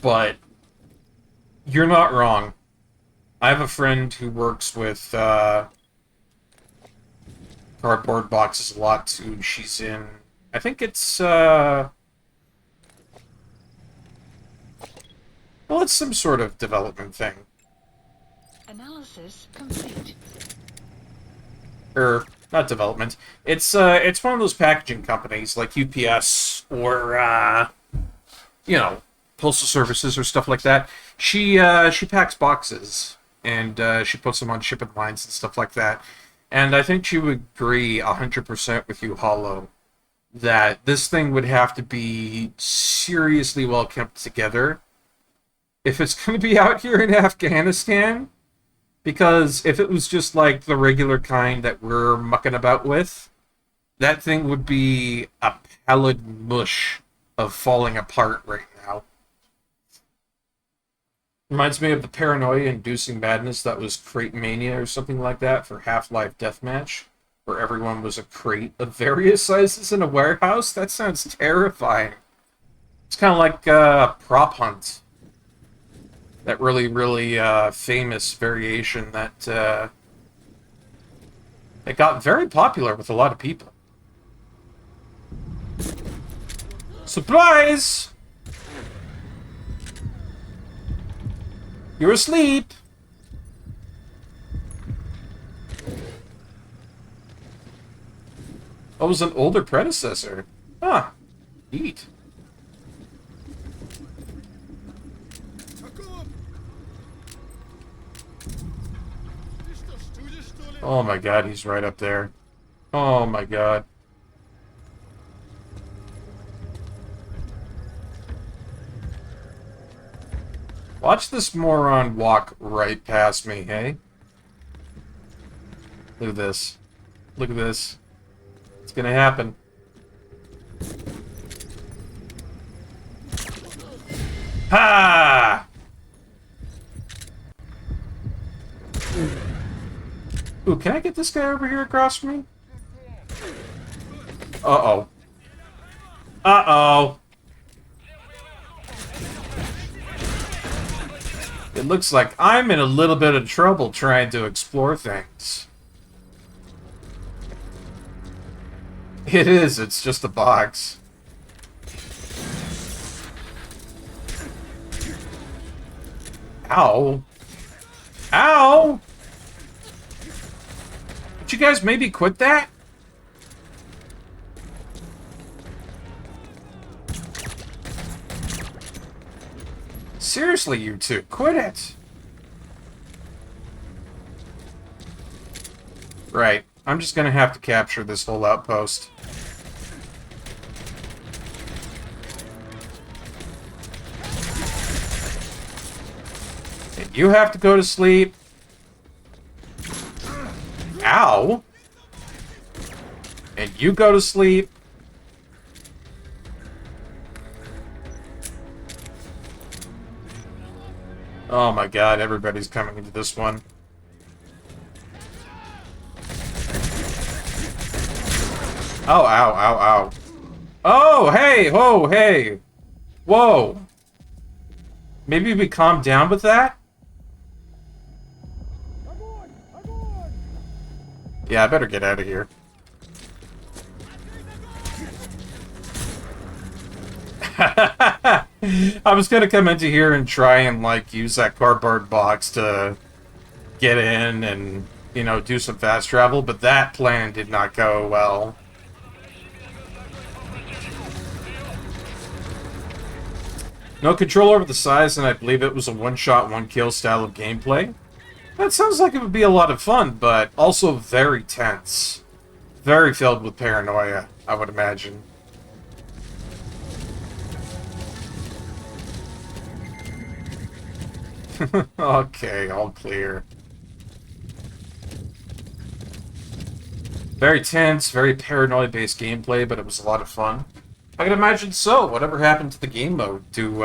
But you're not wrong. I have a friend who works with cardboard boxes a lot too. She's in, I think it's well, it's some sort of development thing. Analysis complete. Or not development. It's one of those packaging companies like UPS or you know, postal services or stuff like that. She packs boxes and she puts them on shipping lines and stuff like that. And I think she would agree 100% with you, Hollow, that this thing would have to be seriously well kept together if it's going to be out here in Afghanistan. Because if it was just like the regular kind that we're mucking about with, that thing would be a pallid mush of falling apart right now. Reminds me of the paranoia-inducing madness that was Crate Mania or something like that for Half-Life Deathmatch, where everyone was a crate of various sizes in a warehouse. That sounds terrifying. It's kind of like Prop Hunt. That really, really famous variation that it got very popular with a lot of people. Surprise! You're asleep! Oh, it was an older predecessor. Huh. Neat. Oh my god, he's right up there. Oh my god. Watch this moron walk right past me, hey? Look at this. Look at this. It's gonna happen. Ha! Ooh, can I get this guy over here across from me? Uh-oh. Uh-oh. It looks like I'm in a little bit of trouble trying to explore things. It is, it's just a box. Ow. Ow! Would you guys maybe quit that? Seriously, you two, quit it! Right, I'm just gonna have to capture this whole outpost. And you have to go to sleep. Ow! And you go to sleep. Oh my god, everybody's coming into this one. Oh, ow, ow, ow. Oh, hey, whoa, hey. Whoa. Maybe we calm down with that? Yeah, I better get out of here. I was gonna come into here and try and, like, use that cardboard box to get in and, you know, do some fast travel, but that plan did not go well. No control over the size, and I believe it was a one-shot, one-kill style of gameplay. That sounds like it would be a lot of fun, but also very tense. Very filled with paranoia, I would imagine. Okay, all clear. Very tense, very paranoia-based gameplay, but it was a lot of fun. I can imagine so. Whatever happened to the game mode? Do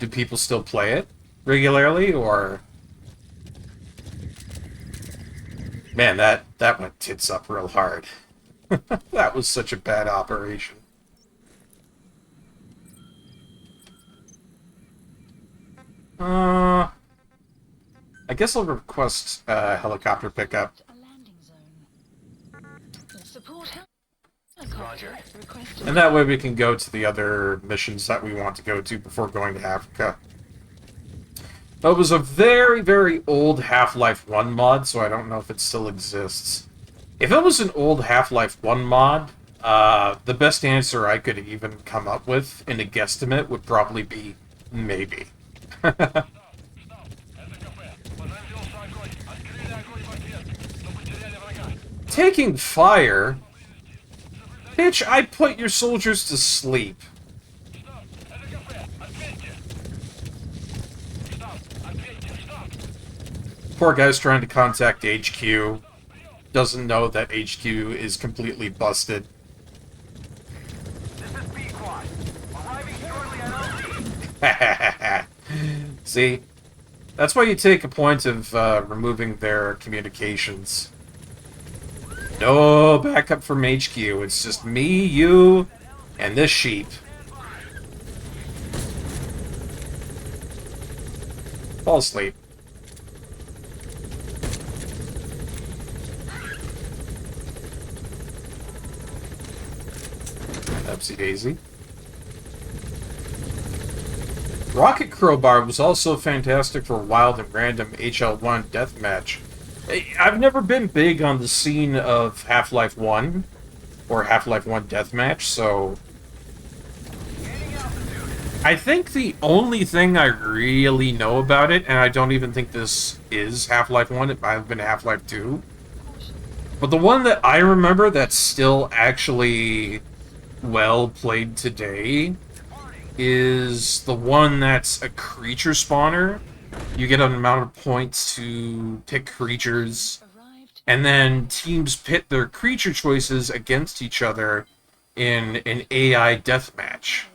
people still play it regularly, or... Man, that went tits up real hard. That was such a bad operation. I guess I'll request helicopter pickup. A landing zone. Support helicopter. Roger. Requested. And that way we can go to the other missions that we want to go to before going to Africa. But it was a very, very old Half-Life 1 mod, so I don't know if it still exists. If it was an old Half-Life 1 mod, the best answer I could even come up with in a guesstimate would probably be maybe. Taking fire? Bitch, I put your soldiers to sleep. Poor guy's trying to contact HQ. Doesn't know that HQ is completely busted. This is B-Quad. Arriving shortly at LZ. See? That's why you take a point of removing their communications. No backup from HQ. It's just me, you, and this sheep. Fall asleep. Upsy daisy. Rocket Crowbar was also fantastic for wild and random HL1 deathmatch. I've never been big on the scene of Half-Life 1 or Half-Life 1 deathmatch, so I think the only thing I really know about it, and I don't even think this is Half-Life 1, it might have been Half-Life 2, but the one that I remember that's still actually well played today is the one that's a creature spawner. You get an amount of points to pick creatures, and then teams pit their creature choices against each other in an AI deathmatch.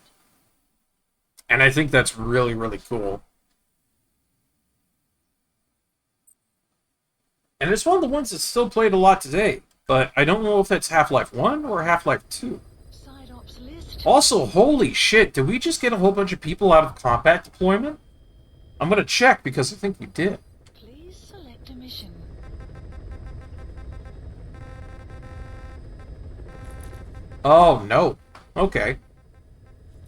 And I think that's really, really cool. And it's one of the ones that's still played a lot today, but I don't know if that's Half-Life 1 or Half-Life 2. Side ops list. Also, holy shit, did we just get a whole bunch of people out of combat deployment? I'm gonna check, because I think we did. Please select a mission. Oh, no. Okay.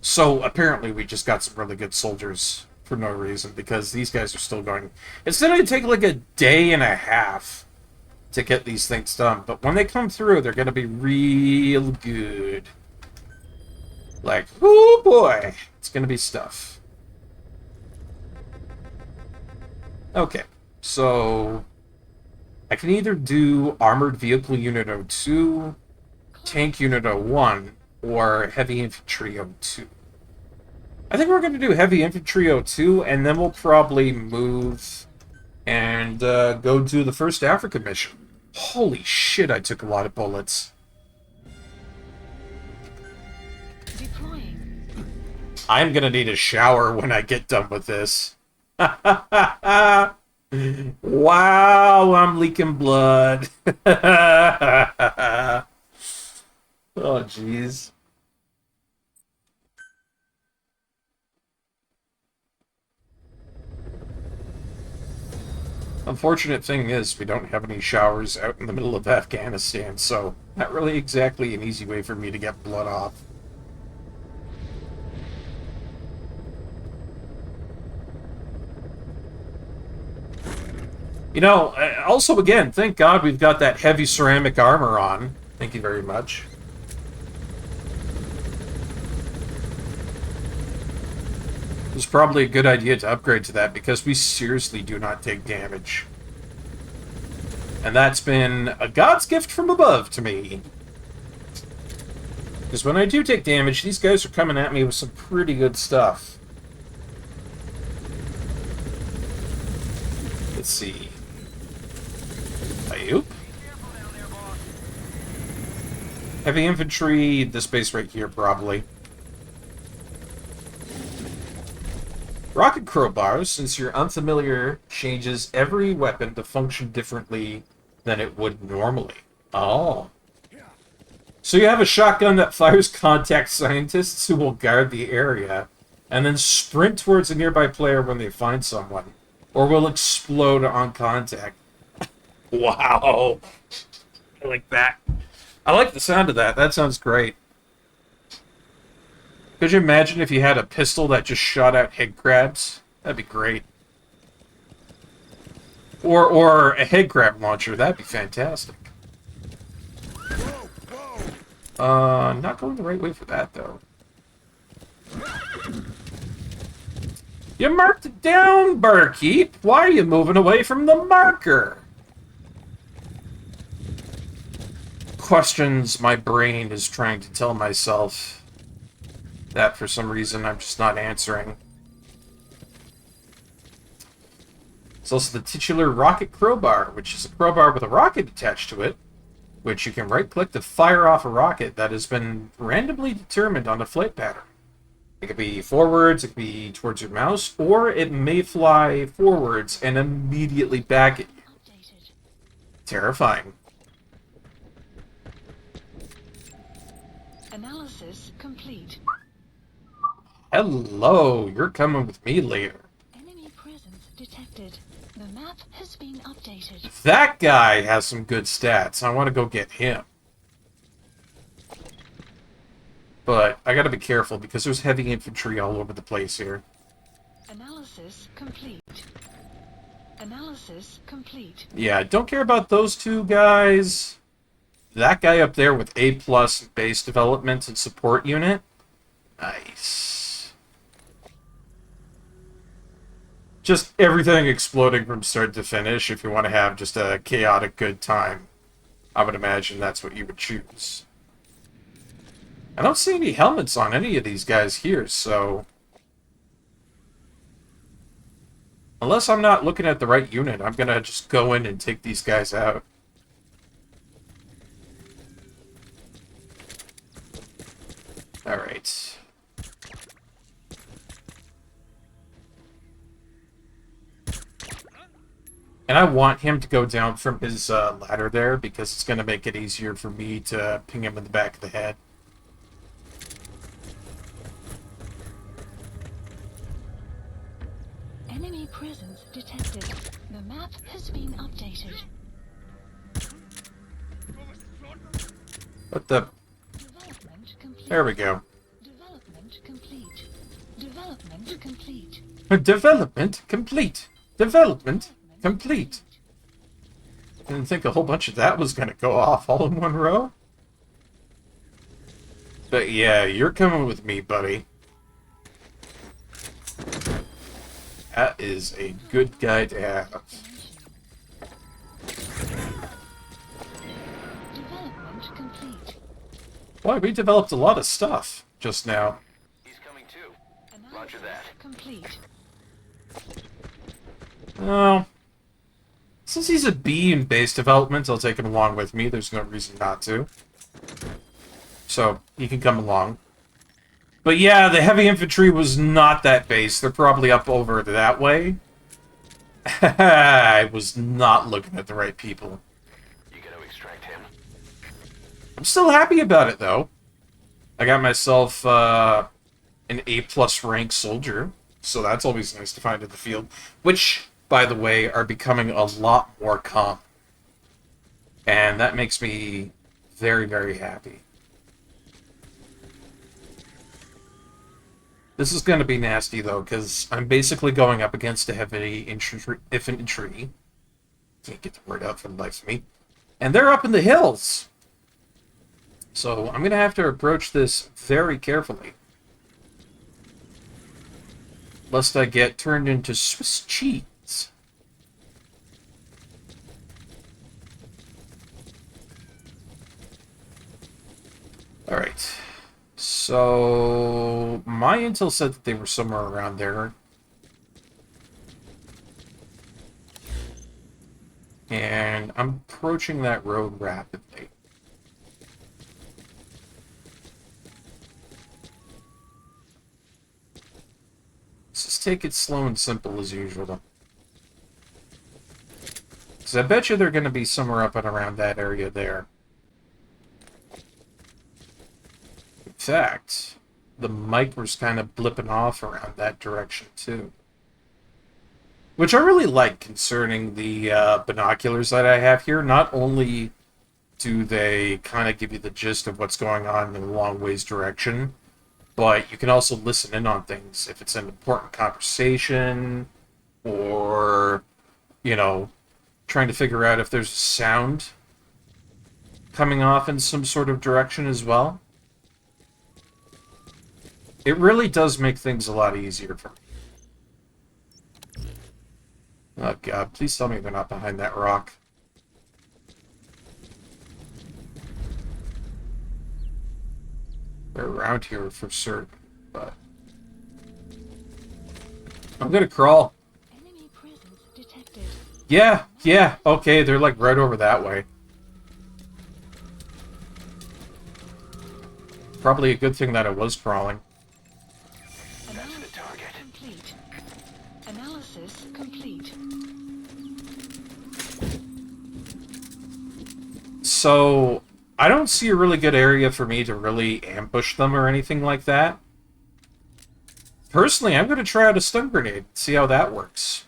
So, apparently we just got some really good soldiers for no reason, because these guys are still going... It's gonna take like a day and a half to get these things done, but when they come through, they're gonna be real good. Like, oh boy, it's gonna be stuff. Okay, so I can either do Armored Vehicle Unit 02, Tank Unit 01, or Heavy Infantry 02. I think we're going to do Heavy Infantry 02, and then we'll probably move and go do the first Africa mission. Holy shit, I took a lot of bullets. Deploying. I'm going to need a shower when I get done with this. Wow, I'm leaking blood. Oh, jeez. Unfortunate thing is, we don't have any showers out in the middle of Afghanistan, so not really exactly an easy way for me to get blood off. You know, also, again, thank God we've got that heavy ceramic armor on. Thank you very much. It's probably a good idea to upgrade to that because we seriously do not take damage. And that's been a God's gift from above to me. Because when I do take damage, these guys are coming at me with some pretty good stuff. Let's see. Ayup. Heavy infantry, this base right here, probably. Rocket crowbars, since you're unfamiliar, changes every weapon to function differently than it would normally. Oh. So you have a shotgun that fires contact scientists who will guard the area, and then sprint towards a nearby player when they find someone, or will explode on contact. Wow. I like that. I like the sound of that. That sounds great. Could you imagine if you had a pistol that just shot out head crabs? That'd be great. Or a head crab launcher. That'd be fantastic. Not going the right way for that, though. You marked it down, Barkeep. Why are you moving away from the marker? Questions my brain is trying to tell myself that for some reason I'm just not answering. It's also the titular rocket crowbar, which is a crowbar with a rocket attached to it, which you can right-click to fire off a rocket that has been randomly determined on the flight pattern. It could be forwards, it could be towards your mouse, or it may fly forwards and immediately back at you. Updated. Terrifying. Analysis complete. Hello, you're coming with me later. Enemy presence detected. The map has been updated. That guy has some good stats. I want to go get him. But I gotta be careful because there's heavy infantry all over the place here. Analysis complete. Analysis complete. Yeah, don't care about those two guys. That guy up there with A+ base development and support unit. Nice. Just everything exploding from start to finish if you want to have just a chaotic good time. I would imagine that's what you would choose. I don't see any helmets on any of these guys here, so... Unless I'm not looking at the right unit, I'm gonna just go in and take these guys out. Alright. And I want him to go down from his ladder there because it's going to make it easier for me to ping him in the back of the head. Enemy presence detected. The map has been updated. What the... Development complete. There we go. Development complete. Development complete. Development complete. Development complete. Didn't think a whole bunch of that was going to go off all in one row. But yeah, you're coming with me, buddy. That is a good guy to have. Tranq complete. Boy, we developed a lot of stuff just now. He's coming too. Roger that. Complete. Well, since he's a B in base development, I'll take him along with me. There's no reason not to. So, he can come along. But yeah, the heavy infantry was not that base. They're probably up over that way. I was not looking at the right people. You gotta extract him. I'm still happy about it, though. I got myself an A+ rank soldier, so that's always nice to find in the field. Which, by the way, are becoming a lot more common. And that makes me very, very happy. This is going to be nasty, though, because I'm basically going up against a heavy infantry. Can't get the word out for the life of me. And they're up in the hills. So I'm going to have to approach this very carefully. Lest I get turned into Swiss cheese. Alright. So, my intel said that they were somewhere around there. And I'm approaching that road rapidly. Let's just take it slow and simple as usual. Because I bet you they're going to be somewhere up and around that area there. In fact, the mic was kind of blipping off around that direction too. Which I really like concerning the binoculars that I have here. Not only do they kind of give you the gist of what's going on in a long ways direction, but you can also listen in on things if it's an important conversation or, you know, trying to figure out if there's a sound coming off in some sort of direction as well. It really does make things a lot easier for me. Oh god, please tell me they're not behind that rock. They're around here for certain, but... I'm gonna crawl. Enemy presence detected. Yeah, okay, they're like right over that way. Probably a good thing that I was crawling. Analysis complete. Analysis complete. So, I don't see a really good area for me to really ambush them or anything like that. Personally, I'm going to try out a stun grenade, see how that works.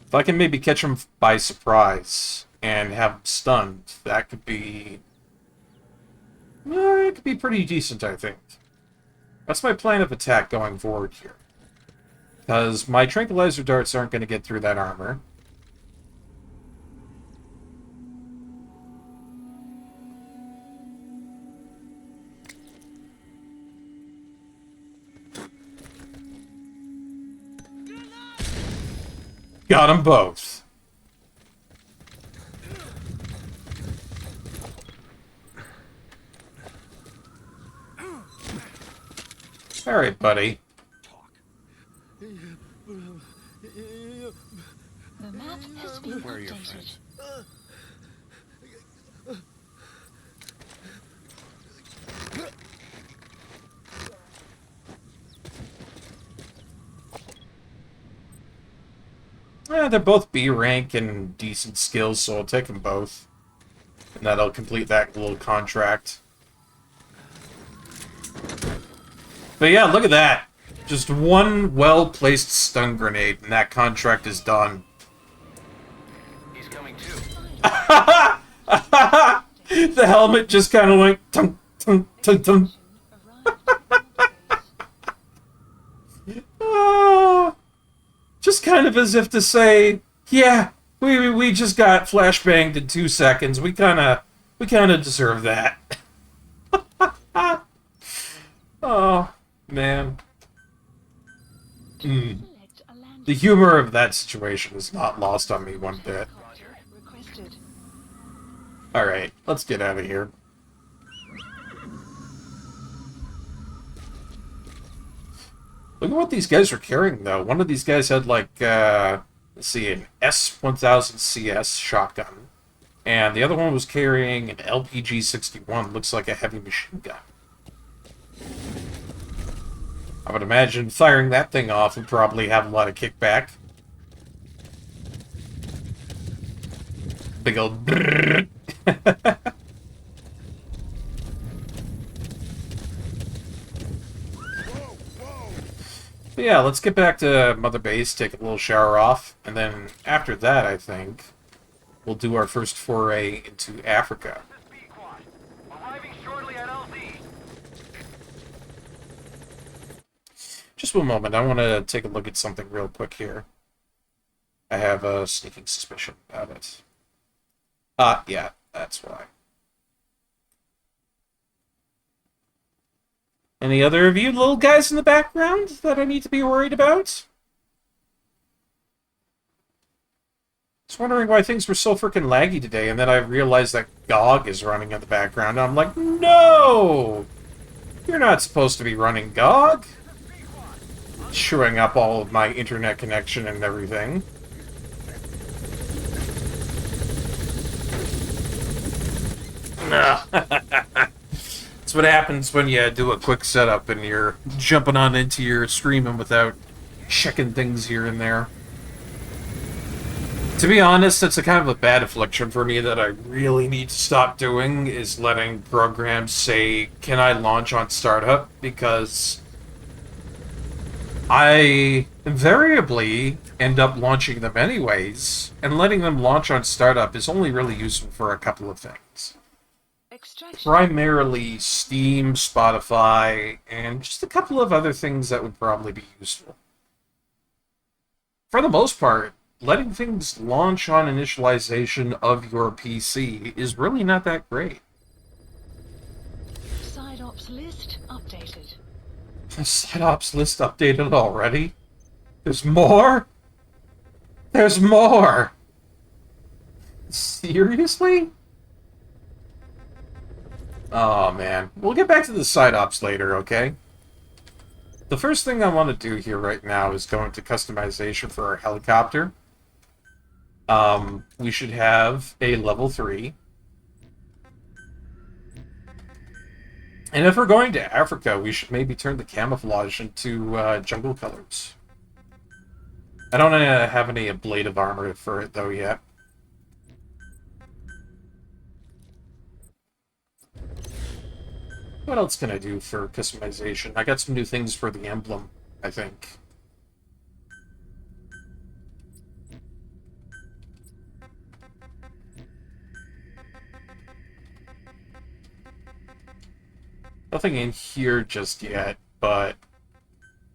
If I can maybe catch them by surprise and have them stunned, that could be... it could be pretty decent, I think. That's my plan of attack going forward here. Because my tranquilizer darts aren't going to get through that armor. Got them both. Alright, buddy. The map has been updated. They're both B rank and decent skills, so I'll take them both. And that'll complete that little contract. But yeah, look at that. Just one well-placed stun grenade, and that contract is done. He's coming too. The helmet just kind of went... tum, tum, tum, tum. Just kind of as if to say, yeah, we just got flashbanged in 2 seconds. We kind of deserve that. Oh, man. The humor of that situation is not lost on me one bit. Requested. Alright, let's get out of here. Look at what these guys are carrying, though. One of these guys had, like, let's see, an S1000CS shotgun. And the other one was carrying an LPG-61. Looks like a heavy machine gun. I would imagine firing that thing off would probably have a lot of kickback. Big old brrrr. But yeah, let's get back to Mother Base, take a little shower off, and then after that, I think, we'll do our first foray into Africa. Just one moment, I want to take a look at something real quick here. I have a sneaking suspicion about it. Yeah, that's why. Any other of you little guys in the background that I need to be worried about? Just wondering why things were so freaking laggy today, and then I realized that GOG is running in the background. I'm like, no! You're not supposed to be running GOG. Chewing up all of my internet connection and everything. That's what happens when you do a quick setup and you're jumping on into your streaming without checking things here and there. To be honest, that's a kind of a bad affliction for me that I really need to stop doing, is letting programs say, can I launch on startup? Because I invariably end up launching them anyways, and letting them launch on startup is only really useful for a couple of things. Primarily Steam, Spotify, and just a couple of other things that would probably be useful. For the most part, letting things launch on initialization of your PC is really not that great. Side ops list updated. The side ops list updated already? There's more? There's more! Seriously? Oh, man. We'll get back to the side ops later, okay? The first thing I want to do here right now is go into customization for our helicopter. We should have a level 3. And if we're going to Africa, we should maybe turn the camouflage into jungle colors. I don't have any ablative armor for it, though, yet. What else can I do for customization? I got some new things for the emblem, I think. Nothing in here just yet, but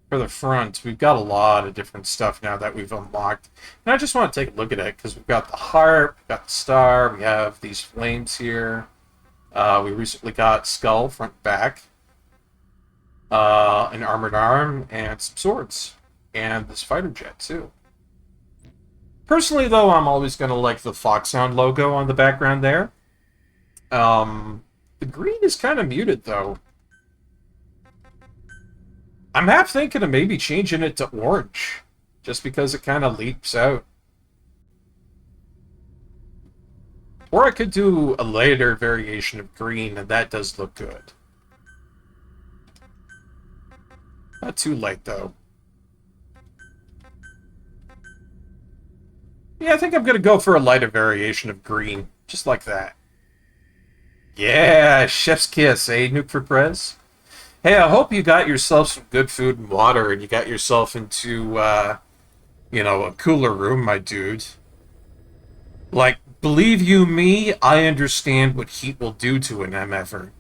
for the front, we've got a lot of different stuff now that we've unlocked. And I just want to take a look at it, because we've got the harp, we've got the star, we have these flames here. We recently got skull, front and back, an armored arm, and some swords. And this fighter jet, too. Personally, though, I'm always going to like the Foxhound logo on the background there. The green is kind of muted, though. I'm half thinking of maybe changing it to orange, just because it kind of leaps out. Or I could do a lighter variation of green, and that does look good. Not too light, though. Yeah, I think I'm going to go for a lighter variation of green, just like that. Yeah, chef's kiss, eh, Nuke for Prez? Hey, I hope you got yourself some good food and water, and you got yourself into, you know, a cooler room, my dude. Like, believe you me, I understand what heat will do to an MFer.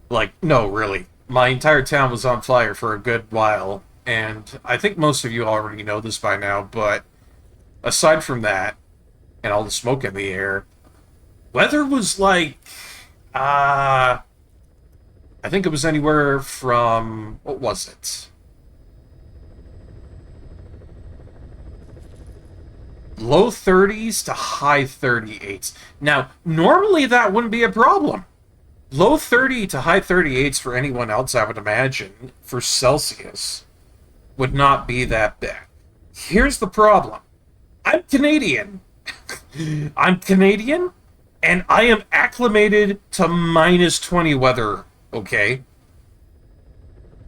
Like, no, really. My entire town was on fire for a good while, and I think most of you already know this by now, but aside from that, and all the smoke in the air, weather was like, I think it was anywhere from, what was it? low 30s to high 38s. Now, normally that wouldn't be a problem. Low 30 to high 38s for anyone else, I would imagine, for Celsius, would not be that bad. Here's the problem. I'm Canadian. I'm Canadian, and I am acclimated to minus 20 weather, okay?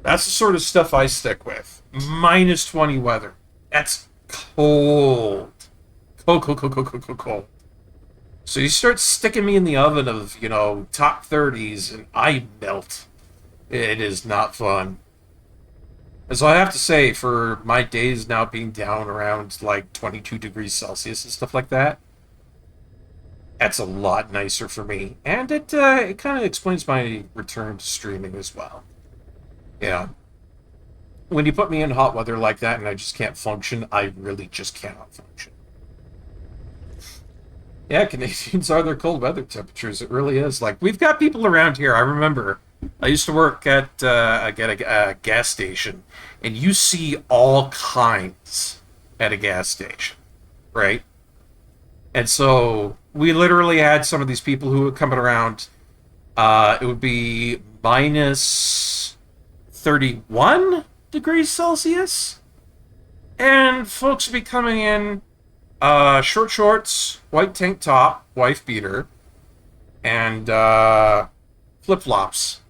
That's the sort of stuff I stick with. Minus 20 weather. That's cold. Cold. So you start sticking me in the oven of, you know, top 30s, and I melt. It is not fun. And so I have to say, for my days now being down around, like, 22 degrees Celsius and stuff like that, that's a lot nicer for me. And it kind of explains my return to streaming as well. Yeah. When you put me in hot weather like that and I just can't function, I really just cannot function. Yeah, Canadians are their cold weather temperatures. It really is. Like, we've got people around here. I remember I used to work at a gas station, and you see all kinds at a gas station, right? And so we literally had some of these people who were coming around. It would be minus 31 degrees Celsius, and folks would be coming in short shorts, white tank top, wife beater, and flip-flops.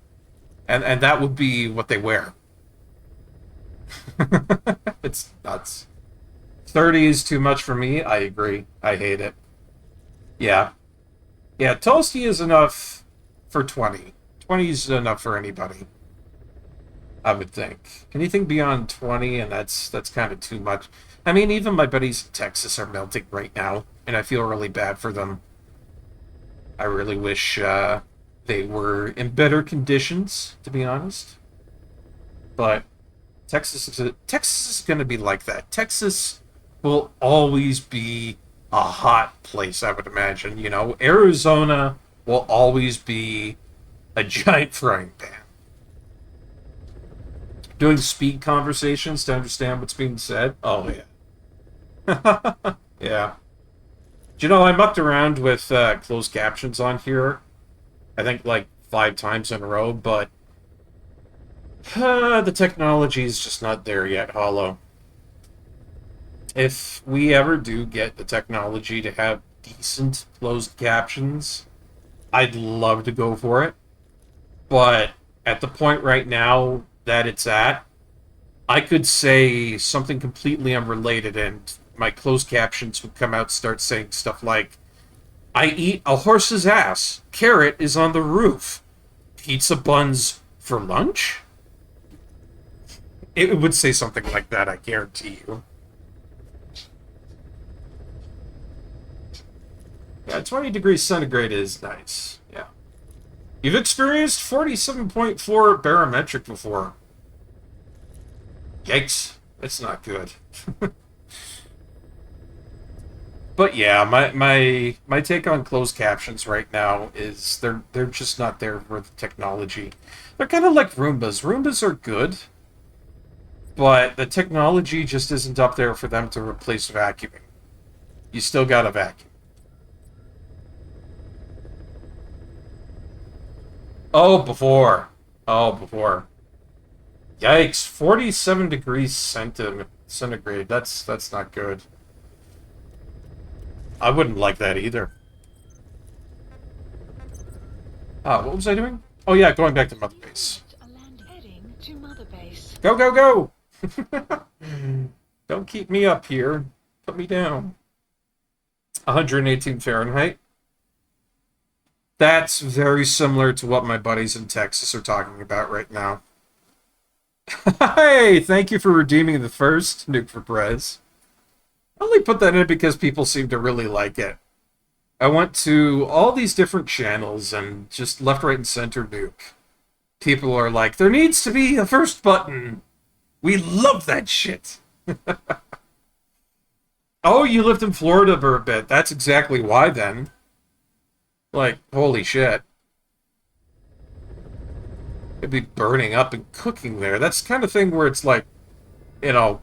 And that would be what they wear. It's nuts. 30 is too much for me. I agree. I hate it. Yeah. Yeah, toasty is enough for 20. 20 is enough for anybody, I would think. Anything beyond 20, and that's kind of too much. I mean, even my buddies in Texas are melting right now, and I feel really bad for them. I really wish they were in better conditions, to be honest. But Texas is going to be like that. Texas will always be a hot place, I would imagine. You know, Arizona will always be a giant frying pan. Doing speed conversations to understand what's being said? Oh, yeah. Yeah. Do you know, I mucked around with closed captions on here, I think like 5 times in a row, but the technology is just not there yet, Hollow. If we ever do get the technology to have decent closed captions, I'd love to go for it. But at the point right now that it's at, I could say something completely unrelated and my closed captions would come out and start saying stuff like, I eat a horse's ass. Carrot is on the roof. Pizza buns for lunch? It would say something like that, I guarantee you. Yeah, 20 degrees centigrade is nice. Yeah. You've experienced 47.4 barometric before. Yikes. That's not good. But yeah, my take on closed captions right now is they're just not there for the technology. They're kind of like Roombas. Roombas are good, but the technology just isn't up there for them to replace vacuuming. You still gotta vacuum. Oh, before. Oh, before. Yikes, 47 degrees centigrade. That's not good. I wouldn't like that either. What was I doing? Oh yeah, going back to Mother Base. Heading to Mother Base. Go, go, go! Don't keep me up here. Put me down. 118 Fahrenheit. That's very similar to what my buddies in Texas are talking about right now. Hey, thank you for redeeming the first Nuke for Prez. I only put that in because people seem to really like it. I went to all these different channels and just left, right, and center Nuke. People are like, there needs to be a first button. We love that shit. Oh, you lived in Florida for a bit. That's exactly why then. Like, holy shit. It'd be burning up and cooking there. That's the kind of thing where it's like, you know,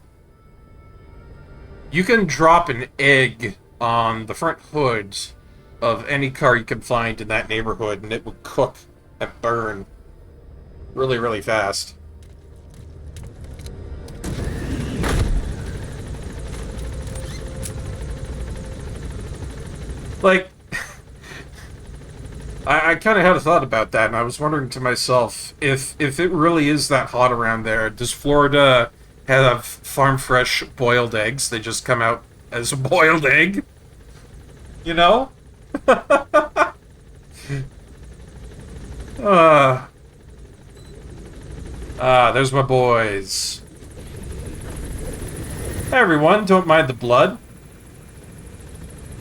You can drop an egg on the front hood of any car you can find in that neighborhood, and it will cook and burn really, really fast. Like, I kind of had a thought about that, and I was wondering to myself, if it really is that hot around there, does Florida have farm fresh boiled eggs? They just come out as a boiled egg? You know? There's my boys. Hey everyone, don't mind the blood.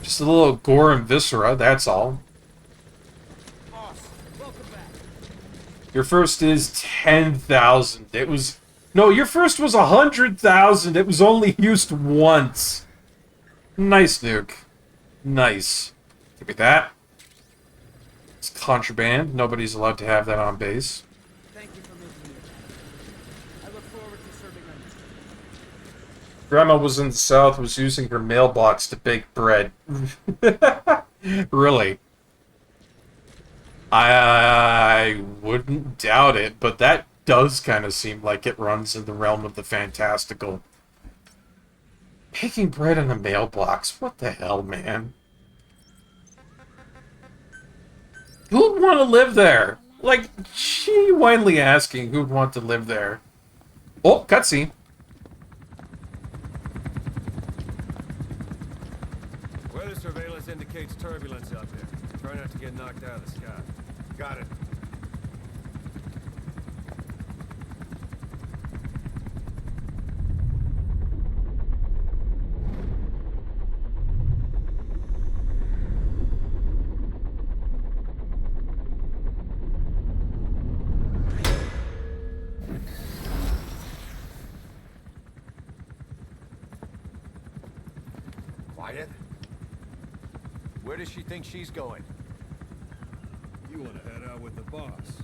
Just a little gore and viscera, that's all. Your first is 10,000. It was... No, your first was 100,000. It was only used once. Nice, Nuke. Nice. Give me that. It's contraband. Nobody's allowed to have that on base. Thank you for making me. I look forward to serving on this. Grandma was in the South, was using her mailbox to bake bread. Really? I wouldn't doubt it, but that does kind of seem like it runs in the realm of the fantastical. Baking bread in a mailbox? What the hell, man? Who'd want to live there? Like, genuinely asking who'd want to live there. Oh, cutscene. Weather surveillance indicates turbulence out there. Try not to get knocked out of the sky. Got it. Quiet. Where does she think she's going? You want to head out with the boss?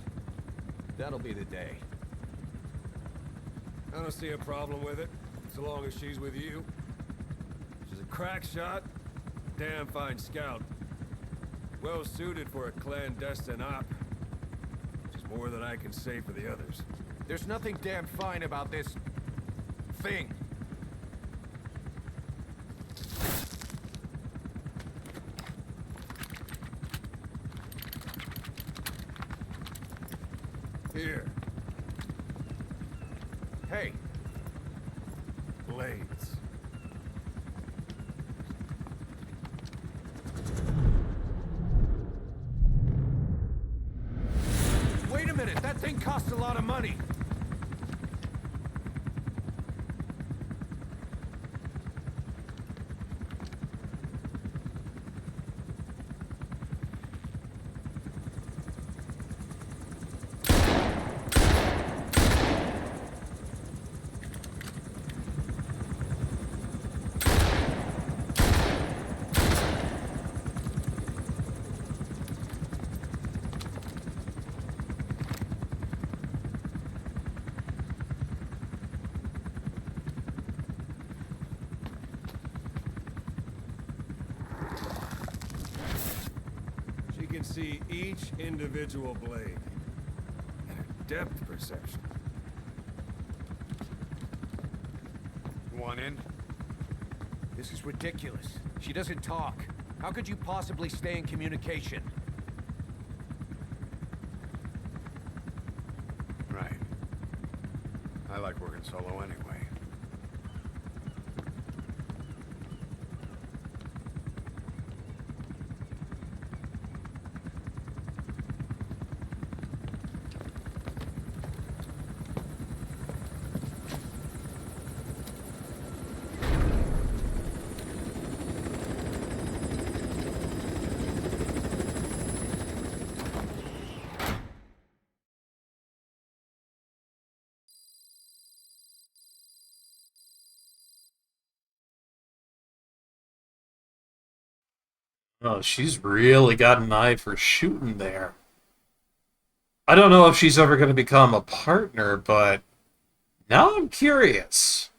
That'll be the day. I don't see a problem with it, so long as she's with you. She's a crack shot, damn fine scout. Well suited for a clandestine op. Which is more than I can say for the others. There's nothing damn fine about this... thing. Here. Hey, Blades. wait a minute, that thing costs a lot of money. She can see each individual blade. And her depth perception. Want in? This is ridiculous. She doesn't talk. How could you possibly stay in communication? Right. I like working solo anyway. Oh, she's really got an eye for shooting there. I don't know if she's ever going to become a partner, but now I'm curious.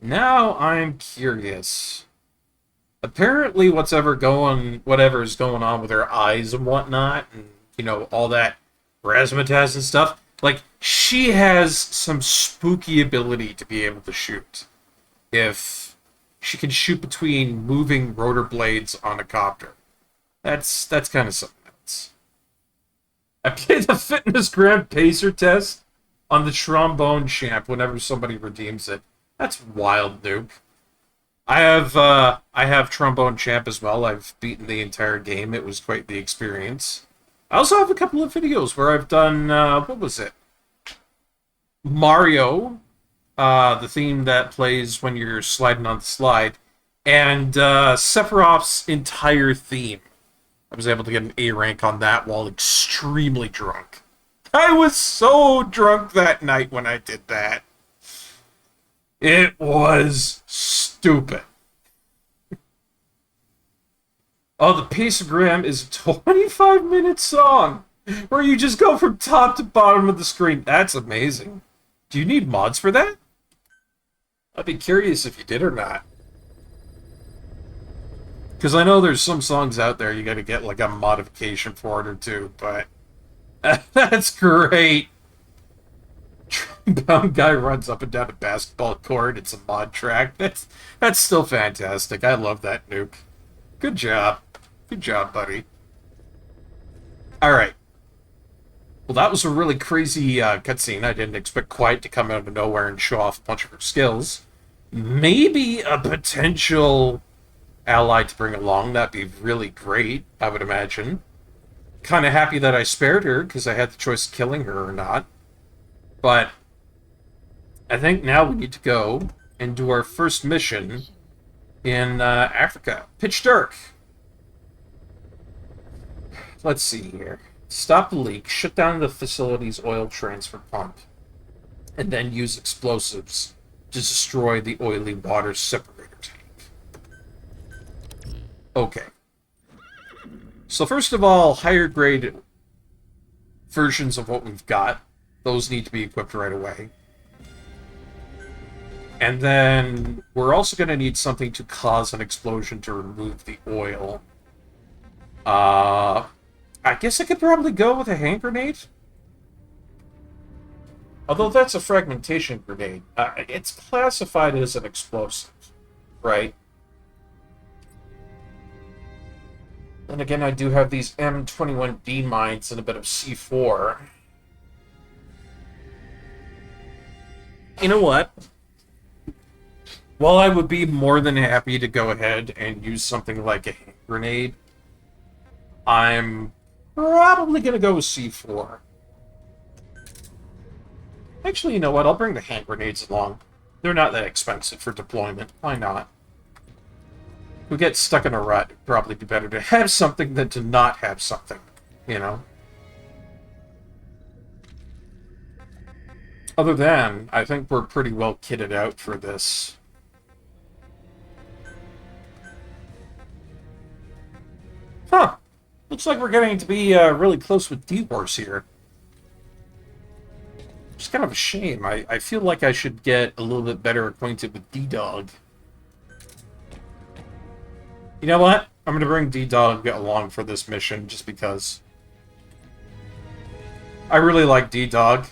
Now I'm curious. Apparently, whatever's going on with her eyes and whatnot, and all that razzmatazz and stuff. Like, she has some spooky ability to be able to shoot. If she can shoot between moving rotor blades on a copter, that's kind of something else. I played the fitness gram pacer test on the trombone champ whenever somebody redeems it. That's wild, Duke. I have trombone champ as well. I've beaten the entire game. It was quite the experience. I also have a couple of videos where I've done what was it? Mario, the theme that plays when you're sliding on the slide, and Sephiroth's entire theme. I was able to get an A rank on that while extremely drunk. I was so drunk that night when I did that. It was stupid. Oh, the Paceogram is a 25-minute song where you just go from top to bottom of the screen. That's amazing. Do you need mods for that? I'd be curious if you did or not. Because I know there's some songs out there you gotta get like a modification for it or two, but that's great. Trombone guy runs up and down a basketball court. It's a mod track. That's still fantastic. I love that, Nuke. Good job. Good job, buddy. Alright. Well, that was a really crazy cutscene. I didn't expect Quiet to come out of nowhere and show off a bunch of her skills. Maybe a potential ally to bring along. That'd be really great, I would imagine. Kind of happy that I spared her, because I had the choice of killing her or not. But I think now we need to go and do our first mission in Africa. Pitch dark. Let's see here. Stop the leak, shut down the facility's oil transfer pump, and then use explosives to destroy the oily water separator tank. Okay. So first of all, higher grade versions of what we've got. Those need to be equipped right away. And then we're also going to need something to cause an explosion to remove the oil. I guess I could probably go with a hand grenade. Although that's a fragmentation grenade. It's classified as an explosive, right? Then again, I do have these M21D mines and a bit of C4. You know what? While I would be more than happy to go ahead and use something like a hand grenade, I'm probably going to go with C4. Actually, you know what? I'll bring the hand grenades along. They're not that expensive for deployment. Why not? If we get stuck in a rut, it'd probably be better to have something than to not have something, you know? Other than, I think we're pretty well kitted out for this. Huh. Looks like we're getting to be really close with D-Horse here. It's kind of a shame. I feel like I should get a little bit better acquainted with D-Dog. You know what? I'm going to bring D-Dog along for this mission just because. I really like D-Dog,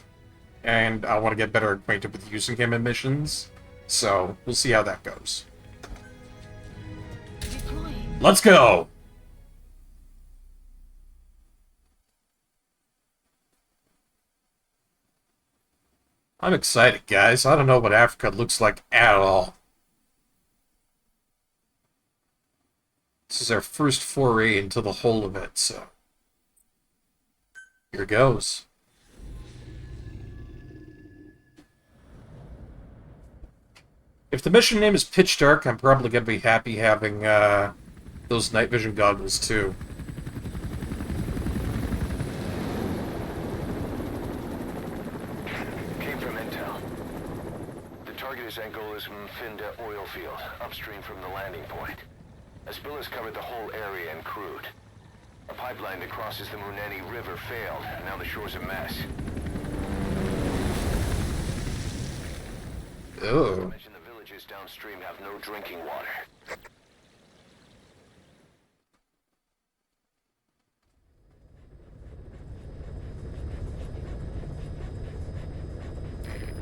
and I want to get better acquainted with using him in missions. So, we'll see how that goes. Let's go! I'm excited, guys. I don't know what Africa looks like at all. This is our first foray into the whole of it, so here goes. If the mission name is Pitch Dark, I'm probably going to be happy having those night vision goggles, too. Angola's Mfinda oil field, upstream from the landing point. A spill has covered the whole area and crude. A pipeline that crosses the Muneni River failed, and now the shore's a mess. Oh. The village villages downstream have no drinking water.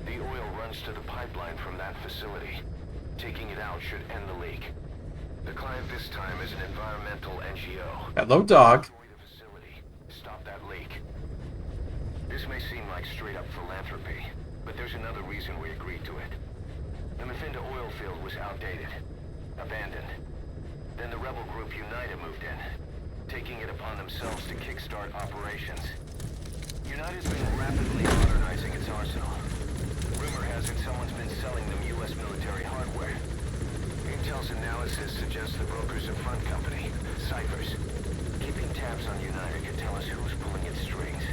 The oil runs to the pipeline from that facility. Taking it out should end the leak. The client this time is an environmental NGO. Hello, dog. Destroy the facility. Stop that leak. This may seem like straight-up philanthropy, but there's another reason we agreed to it. The Mephinda oil field was outdated, abandoned. Then the rebel group United moved in, taking it upon themselves to kickstart operations. United's been rapidly modernizing its arsenal. Rumor has it someone's been selling them U.S. military hardware. Intel's analysis suggests the broker's a front company, Cyphers. Keeping tabs on United can tell us who's pulling its strings.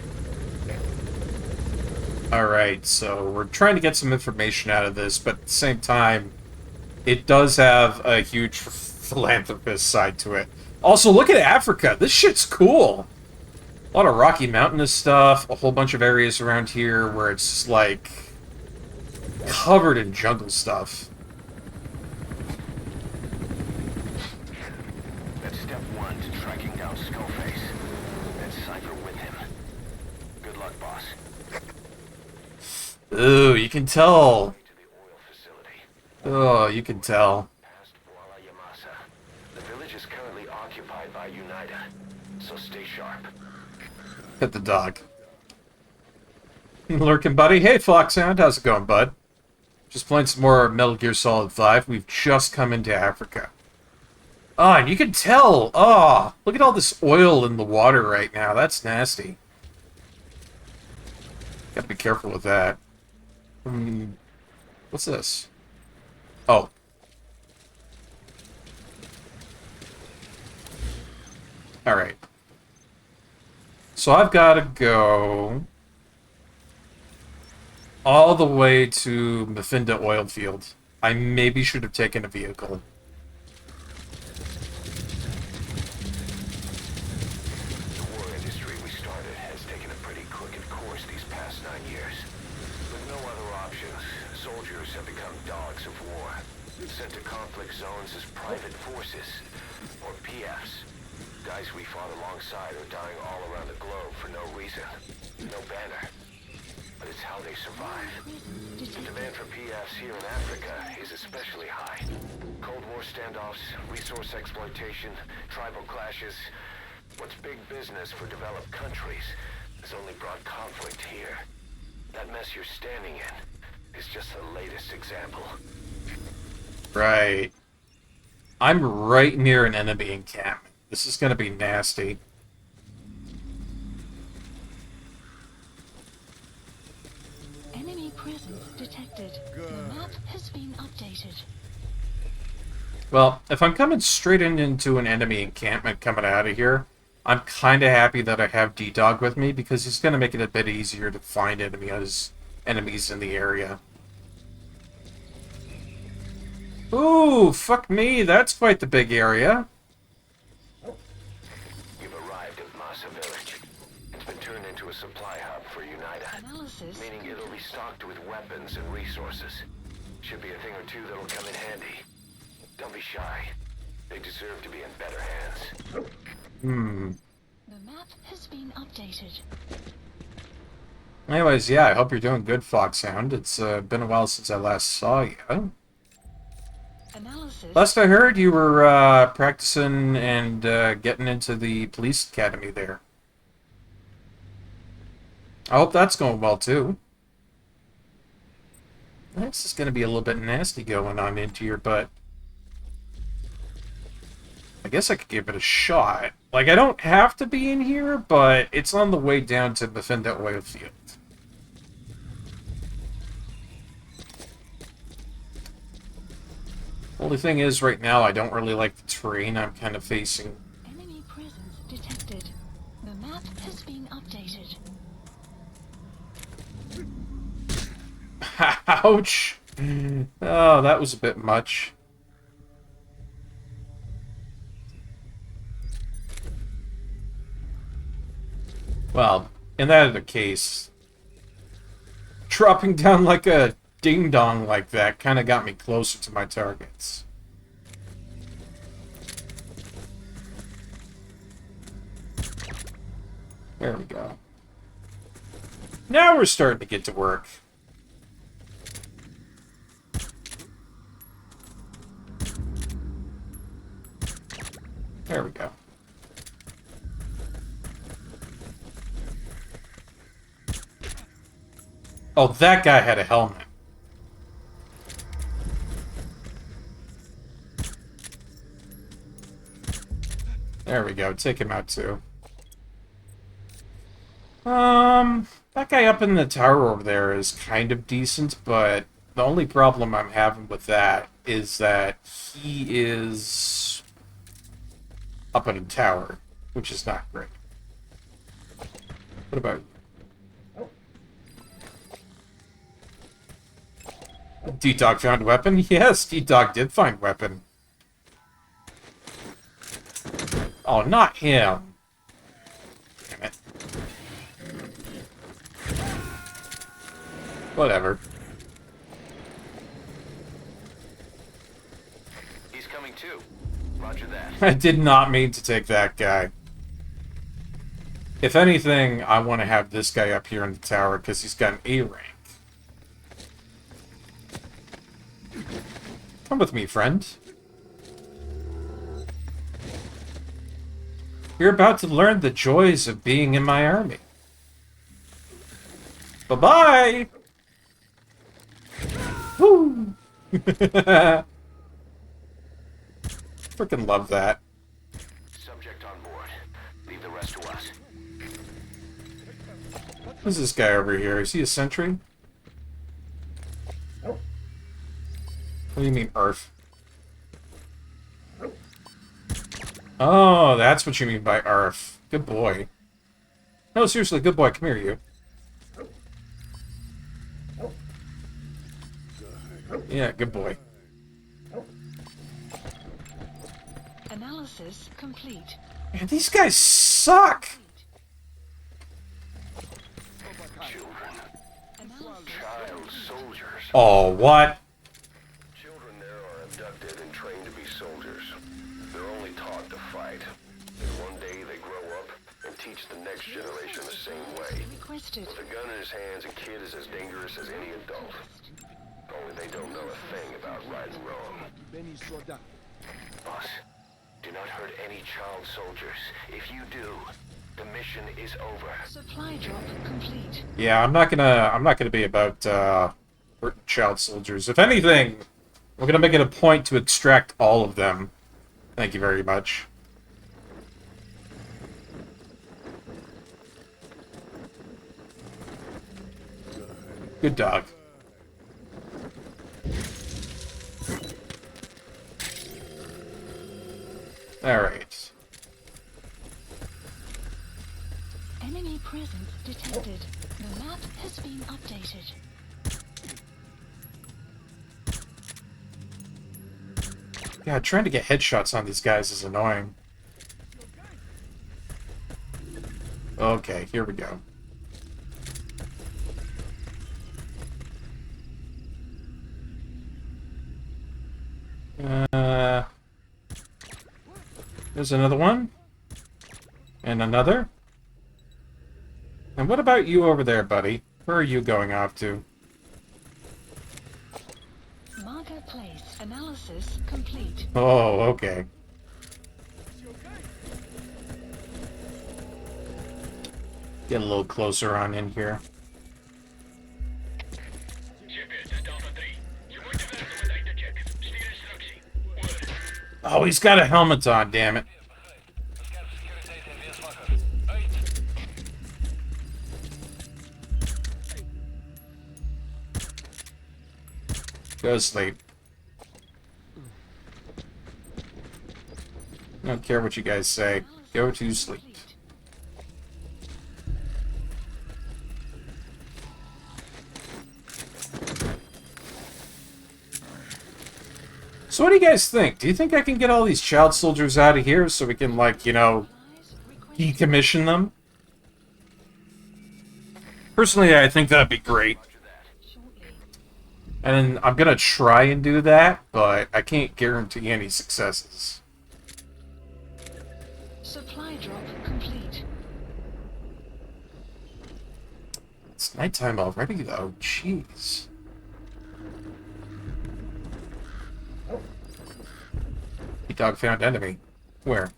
Alright, so we're trying to get some information out of this, but at the same time, it does have a huge philanthropist side to it. Also, look at Africa. This shit's cool. A lot of Rocky Mountainous stuff, a whole bunch of areas around here where it's just, like, covered in jungle stuff. That's step one to tracking down Skullface. And Cypher with him. Good luck, boss. Ooh, you can tell. To the oil facility. Oh, you can tell. Past Walla Yamasa. The village is currently occupied by United, so stay sharp. Hit the dog. Lurking buddy. Hey, Foxhound. How's it going, bud? Just playing some more Metal Gear Solid 5. We've just come into Africa. Ah, and you can tell. Ah, look at all this oil in the water right now. That's nasty. Gotta be careful with that. What's this? Oh. Alright. So I've got to go all the way to Mephinda oil field. I maybe should have taken a vehicle. The war industry we started has taken a pretty crooked course these past 9 years. With no other options, soldiers have become dogs of war, sent to conflict zones as private forces, or PFs. Guys we fought alongside are dying all around the globe for no reason. No banner. But it's how they survive. The demand for PFs here in Africa is especially high. Cold War standoffs, resource exploitation, tribal clashes. What's big business for developed countries has only brought conflict here. That mess you're standing in is just the latest example. Right. I'm right near an enemy encampment. This is gonna be nasty. Enemy presence detected. The map has been updated. Well, if I'm coming straight into an enemy encampment coming out of here, I'm kind of happy that I have D-Dog with me, because he's going to make it a bit easier to find enemies in the area. Ooh, fuck me, that's quite the big area. You've arrived at Masa Village. It's been turned into a supply hub for United, Analysis. meaning it'll be stocked with weapons and resources. Should be a thing or two that'll come in handy. Don't be shy. They deserve to be in better hands. The map has been updated. Anyways, yeah, I hope you're doing good, Foxhound. It's been a while since I last saw you. Analysis. Last I heard, you were practicing and getting into the police academy there. I hope that's going well, too. This is going to be a little bit nasty going on into your butt. I guess I could give it a shot. Like, I don't have to be in here, but it's on the way down to Mephinda oil field. Only thing is, right now, I don't really like the terrain I'm kind of facing. Enemy presence detected. The map has been updated. Ouch! Oh, that was a bit much. Well, in that other case, dropping down like a ding-dong like that kind of got me closer to my targets. There we go. Now we're starting to get to work. There we go. Oh, that guy had a helmet. There we go. Take him out, too. That guy up in the tower over there is kind of decent, but the only problem I'm having with that is that he is up in a tower, which is not great. What about D-Dog found a weapon? Yes, D-Dog did find weapon. Oh, not him. Damn it. Whatever. He's coming too. Roger that. I did not mean to take that guy. If anything, I want to have this guy up here in the tower because he's got an A rank. Come with me, friend. You're about to learn the joys of being in my army. Bye-bye! Woo! Freaking love that. Subject on board. Leave the rest to us. Who's this guy over here? Is he a sentry? What do you mean, Earth? Oh, that's what you mean by Earth. Good boy. No, seriously, good boy. Come here, you. Yeah, good boy. Analysis complete. Man, these guys suck! Child soldiers. Oh, what? Children there are abducted and trained to be soldiers. They're only taught to fight. And one day they grow up and teach the next generation the same way. Requested. With a gun in his hands, a kid is as dangerous as any adult. Only they don't know a thing about right and wrong. Boss, do not hurt any child soldiers. If you do, the mission is over. Supply drop complete. Yeah, I'm not gonna be about hurting child soldiers. If anything, we're gonna make it a point to extract all of them. Thank you very much. Good dog. Alright. Enemy presence detected. The map has been updated. Yeah, trying to get headshots on these guys is annoying. Okay, here we go. There's another one. And another. And what about you over there, buddy? Where are you going off to? Marker place. Analysis complete. Oh, okay. Get a little closer on in here. Oh, he's got a helmet on, damn it. Go to sleep. I don't care what you guys say. Go to sleep. So what do you guys think? Do you think I can get all these child soldiers out of here so we can, like, you know, decommission them? Personally, I think that'd be great. And I'm gonna try and do that, but I can't guarantee any successes. Supply drop complete. It's nighttime already, though. Jeez. Dog found enemy. Where?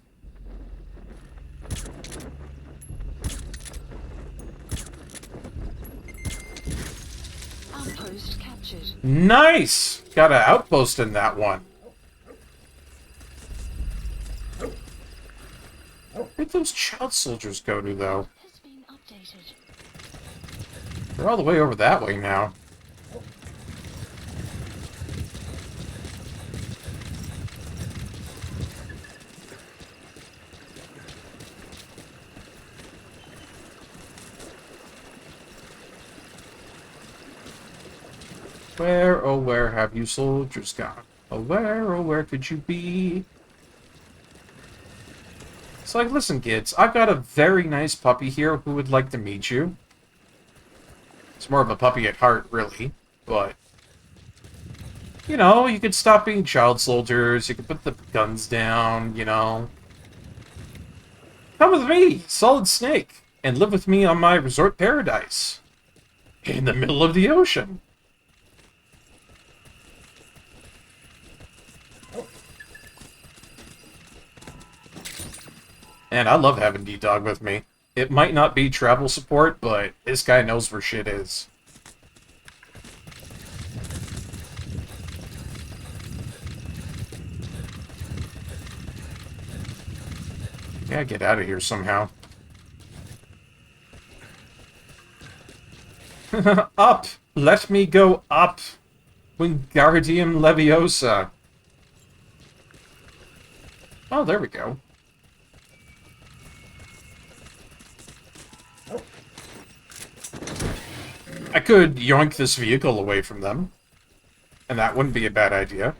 Outpost captured. Nice! Got an outpost in that one. Where'd those child soldiers go to, though? Has been updated. They're all the way over that way now. Where, oh where have you soldiers gone? Oh where could you be? It's like, listen kids, I've got a very nice puppy here who would like to meet you. It's more of a puppy at heart, really, but... You know, you could stop being child soldiers, you could put the guns down, you know. Come with me, Solid Snake, and live with me on my resort paradise. In the middle of the ocean. And I love having D-Dog with me. It might not be travel support, but this guy knows where shit is. Yeah, get out of here somehow. Up! Let me go up! Wingardium Leviosa. Oh, there we go. I could yoink this vehicle away from them. And that wouldn't be a bad idea.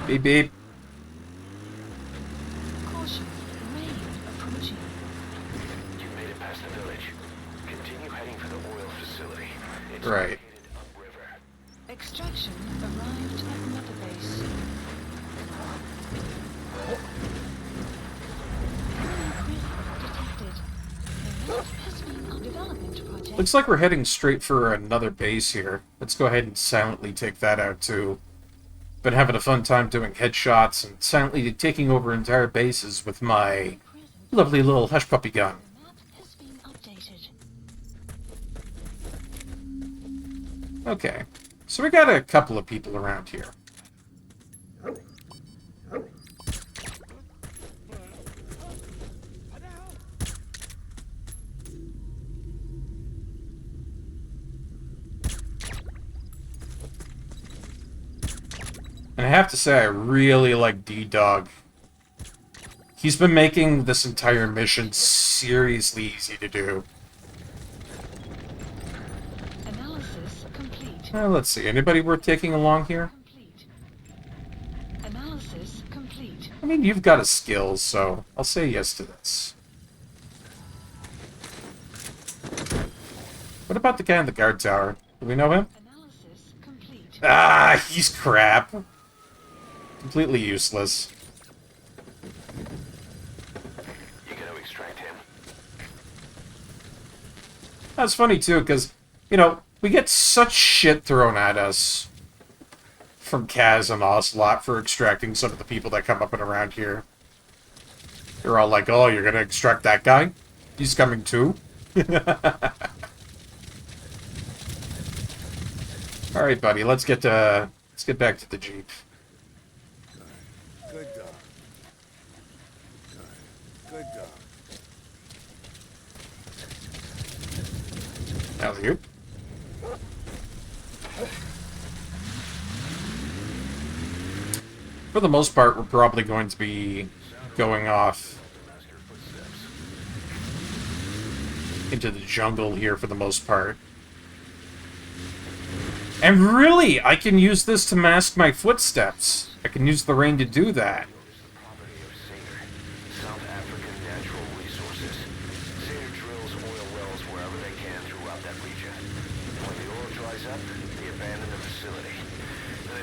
Beep beep. Caution, rain approaching. You made it past the village. Continue heading for the oil facility. It's Right. located upriver. Extraction arrived at Mother Base. Enemy presence detected. The map has been on development project. Looks like we're heading straight for another base here. Let's go ahead and silently take that out too. Been having a fun time doing headshots and silently taking over entire bases with my lovely little hush puppy gun. The map has been updated. Okay, so we got a couple of people around here. And I have to say, I really like D-Dog. He's been making this entire mission seriously easy to do. Analysis complete. Let's see, anybody worth taking along here? Complete. Analysis complete. I mean, you've got a skills, so I'll say yes to this. What about the guy in the guard tower? Do we know him? Analysis complete. Ah, he's crap. Completely useless. You gotta extract him. That's funny, too, because, you know, we get such shit thrown at us from Kaz and Ocelot for extracting some of the people that come up and around here. They're all like, oh, you're gonna extract that guy? He's coming too? Alright, buddy, let's get back to the Jeep. Good dog. Good dog. Alley-oop. For the most part, we're probably going to be going off into the jungle here for the most part. And really, I can use this to mask my footsteps. I can use the rain to do that. Property of Sater. South African natural resources. Sater drills oil wells wherever they can throughout that region. The point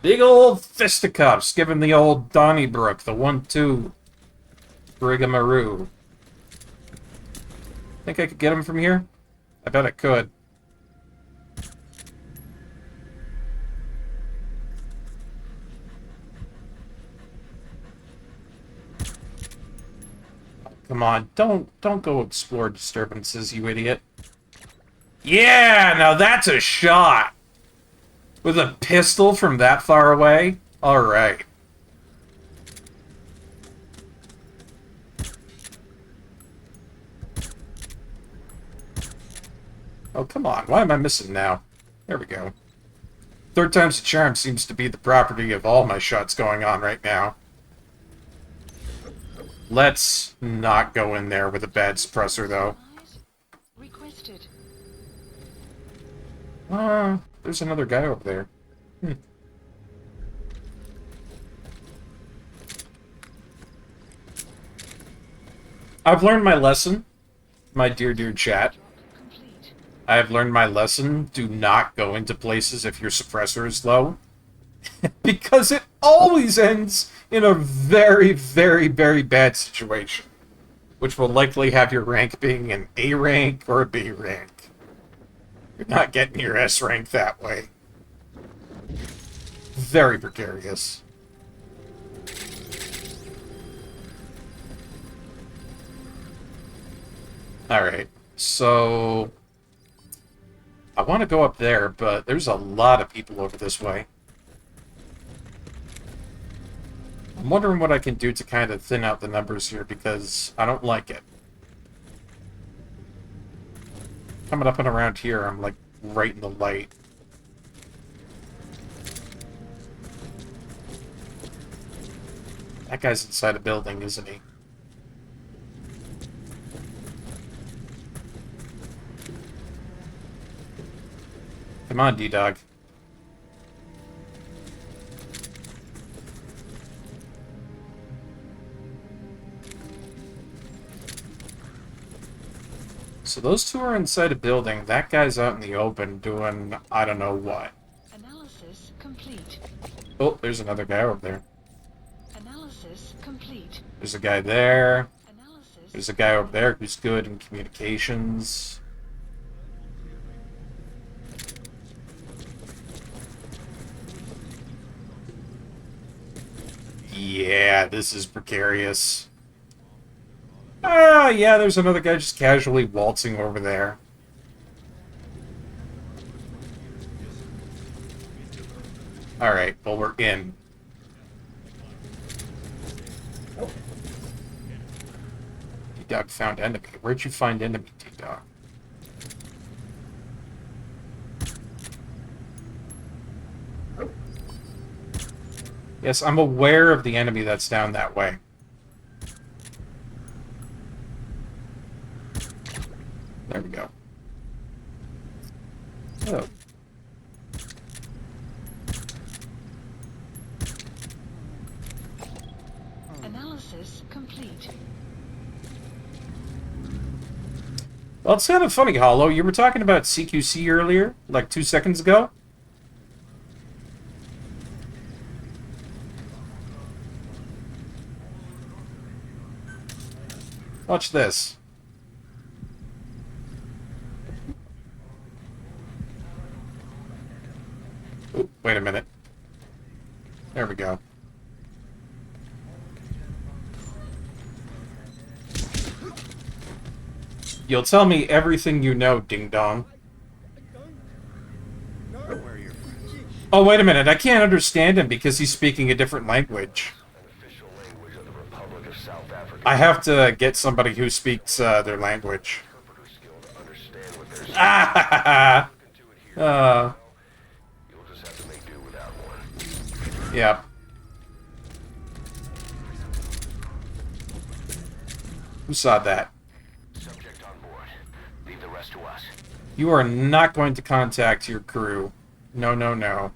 Big old fisticuffs, giving the old Donnybrook the 1-2 Brigamaroo. Think I could get him from here? I bet I could. Come on, don't go explore disturbances, you idiot. Yeah, now that's a shot! With a pistol from that far away? Alright. Oh, come on. Why am I missing now? There we go. Third time's the charm seems to be the property of all my shots going on right now. Let's not go in there with a bad suppressor, though. Requested. There's another guy over there. I've learned my lesson, my dear chat. I have learned my lesson. Do not go into places if your suppressor is low. Because it always ends in a very, very, very bad situation. Which will likely have your rank being an A rank or a B rank. You're not getting your S rank that way. Very precarious. Alright, so I want to go up there, but there's a lot of people over this way. I'm wondering what I can do to kind of thin out the numbers here, because I don't like it. Coming up and around here, I'm like right in the light. That guy's inside a building, isn't he? Come on, D-Dog. So those two are inside a building. That guy's out in the open doing I don't know what. Analysis complete. Oh, there's another guy over there. Analysis complete. There's a guy there. Analysis. There's a guy over there who's good in communications. Yeah, this is precarious. Ah, yeah, there's another guy just casually waltzing over there. Alright, well, we're in. T-Dog found enemy. Where'd you find enemy, T-Dog? Yes, I'm aware of the enemy that's down that way. There we go. Oh. Analysis complete. Well, it's kind of funny, Hollow. You were talking about CQC earlier, like 2 seconds ago. Watch this. Ooh, wait a minute. There we go. You'll tell me everything you know, Ding Dong. Oh, wait a minute. I can't understand him because he's speaking a different language. I have to get somebody who speaks their language. Ah! Yep. Who saw that? Subject on board. Leave the rest to us. You are not going to contact your crew. No, no, no.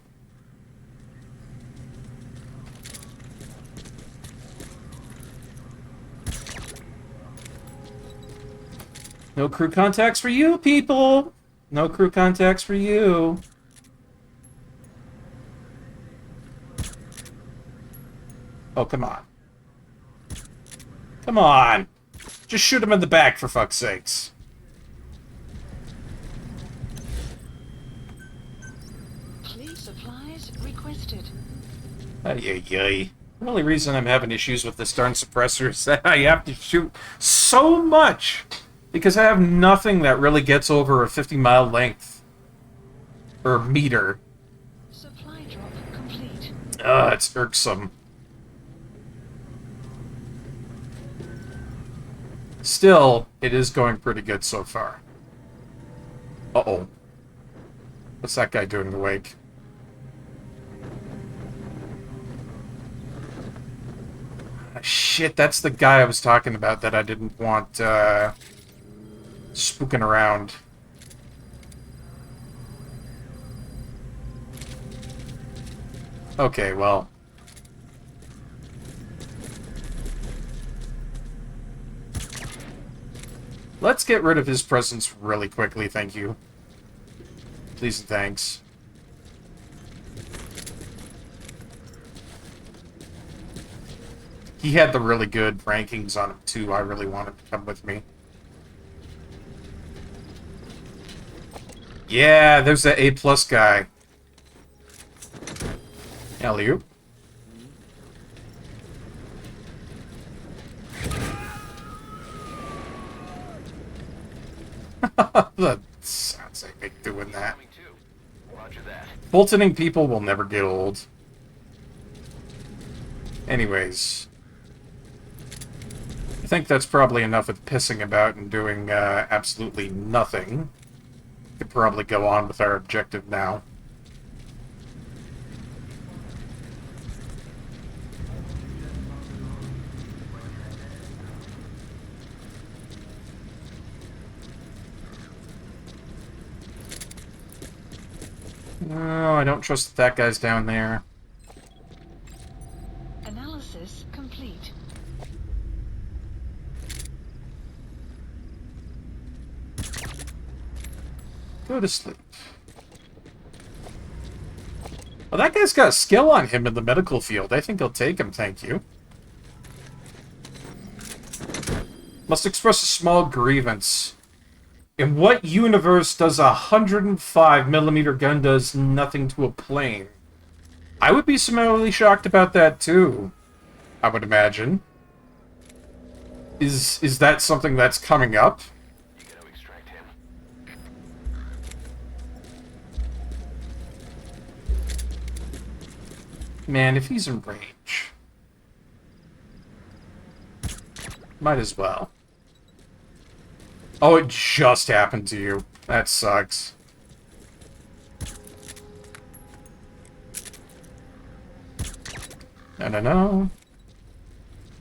No crew contacts for you, people! No crew contacts for you. Oh, come on. Come on! Just shoot him in the back, for fuck's sakes. Police supplies requested. Ay, ay, ay. The only reason I'm having issues with this darn suppressor is that I have to shoot so much because I have nothing that really gets over a 50-mile length. Or meter. Supply drop complete. It's irksome. Still, it is going pretty good so far. Uh-oh. What's that guy doing in the wake? Shit, that's the guy I was talking about that I didn't want, spooking around. Okay, well. Let's get rid of his presence really quickly, thank you. Please and thanks. He had the really good rankings on him, too. I really want him to come with me. Yeah, there's that A+ guy. Alley-oop. That sounds like me doing that. Boltoning people will never get old. Anyways. I think that's probably enough of pissing about and doing absolutely nothing. Could probably go on with our objective now. No, I don't trust that guy's down there. Analysis complete. Go to sleep. Well, that guy's got a skill on him in the medical field. I think I'll take him, thank you. Must express a small grievance. In what universe does a 105mm gun does nothing to a plane? I would be similarly shocked about that too, I would imagine. Is that something that's coming up? You gotta extract him. Man, if he's in range. Might as well. Oh, it just happened to you. That sucks. No, no, no.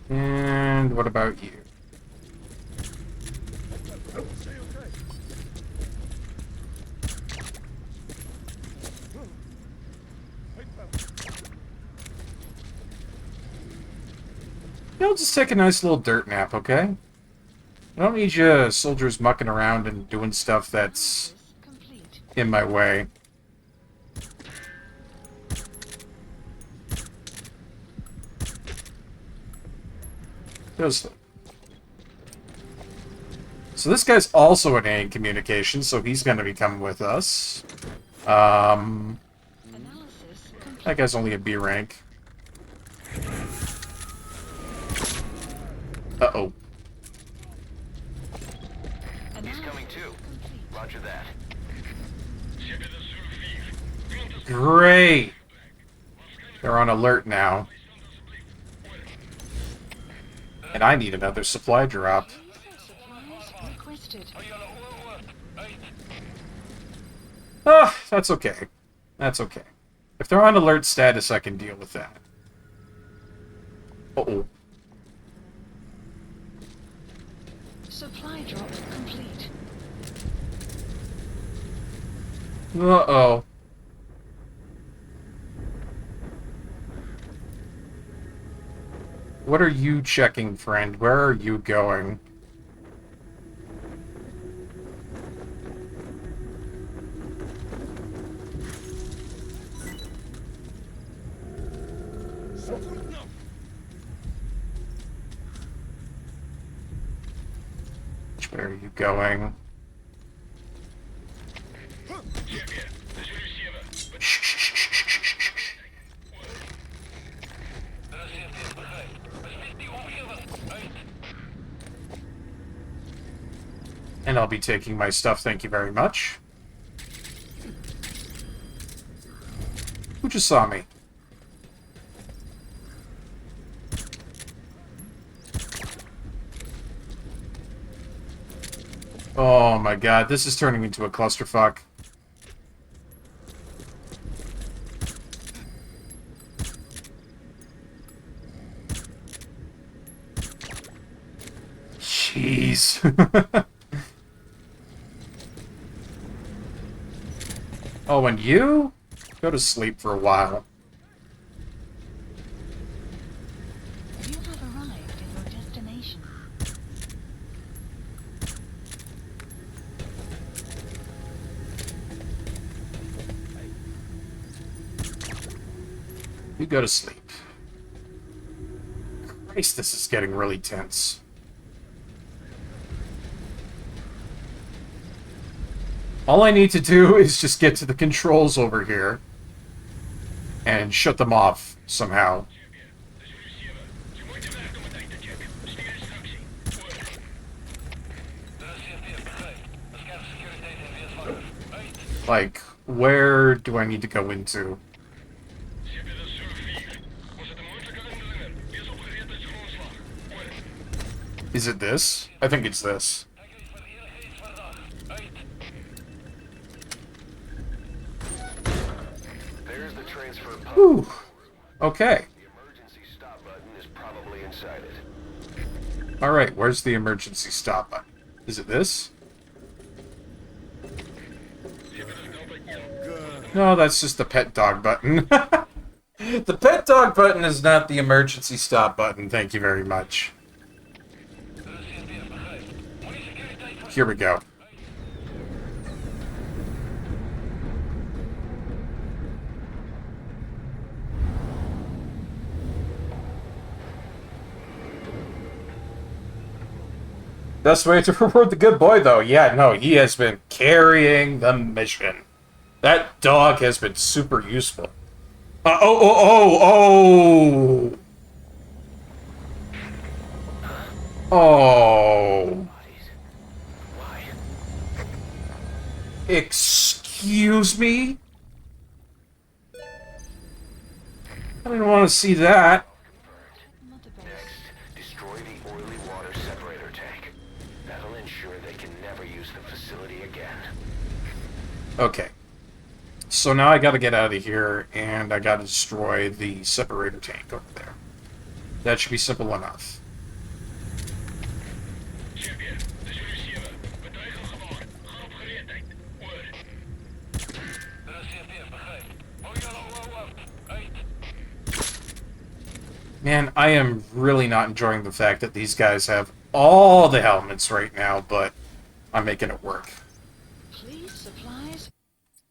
And what about you? I'll just take a nice little dirt nap, okay? I don't need you soldiers mucking around and doing stuff that's in my way. Go sleep. So this guy's also an A in communication, so he's going to be coming with us. That guy's only a B rank. Uh-oh. He's coming too. Roger that. Great! They're on alert now. And I need another supply drop. Ah, that's okay. That's okay. If they're on alert status, I can deal with that. Uh-oh. Supply drop complete. Uh-oh. What are you checking, friend? Where are you going? Where are you going? And I'll be taking my stuff, thank you very much. Who just saw me? Oh my god, this is turning into a clusterfuck. Jeez. Oh, and you? Go to sleep for a while. You have arrived at your destination. You go to sleep. Christ, this is getting really tense. All I need to do is just get to the controls over here and shut them off somehow. Like, where do I need to go into? Is it this? I think it's this. There's the transfer pump. Whew. Okay. The emergency stop button is probably inside it. Alright, where's the emergency stop button? Is it this? No, that's just the pet dog button. The pet dog button is not the emergency stop button, thank you very much. Here we go. Best way to reward the good boy, though. Yeah, no, he has been carrying the mission. That dog has been super useful. Oh! Oh. Excuse me? I didn't want to see that. Next, destroy the oily water separator tank. That'll ensure they can never use the facility again. Okay. So now I gotta get out of here, and I gotta destroy the separator tank over there. That should be simple enough. Man, I am really not enjoying the fact that these guys have all the helmets right now, but I'm making it work. Please, supplies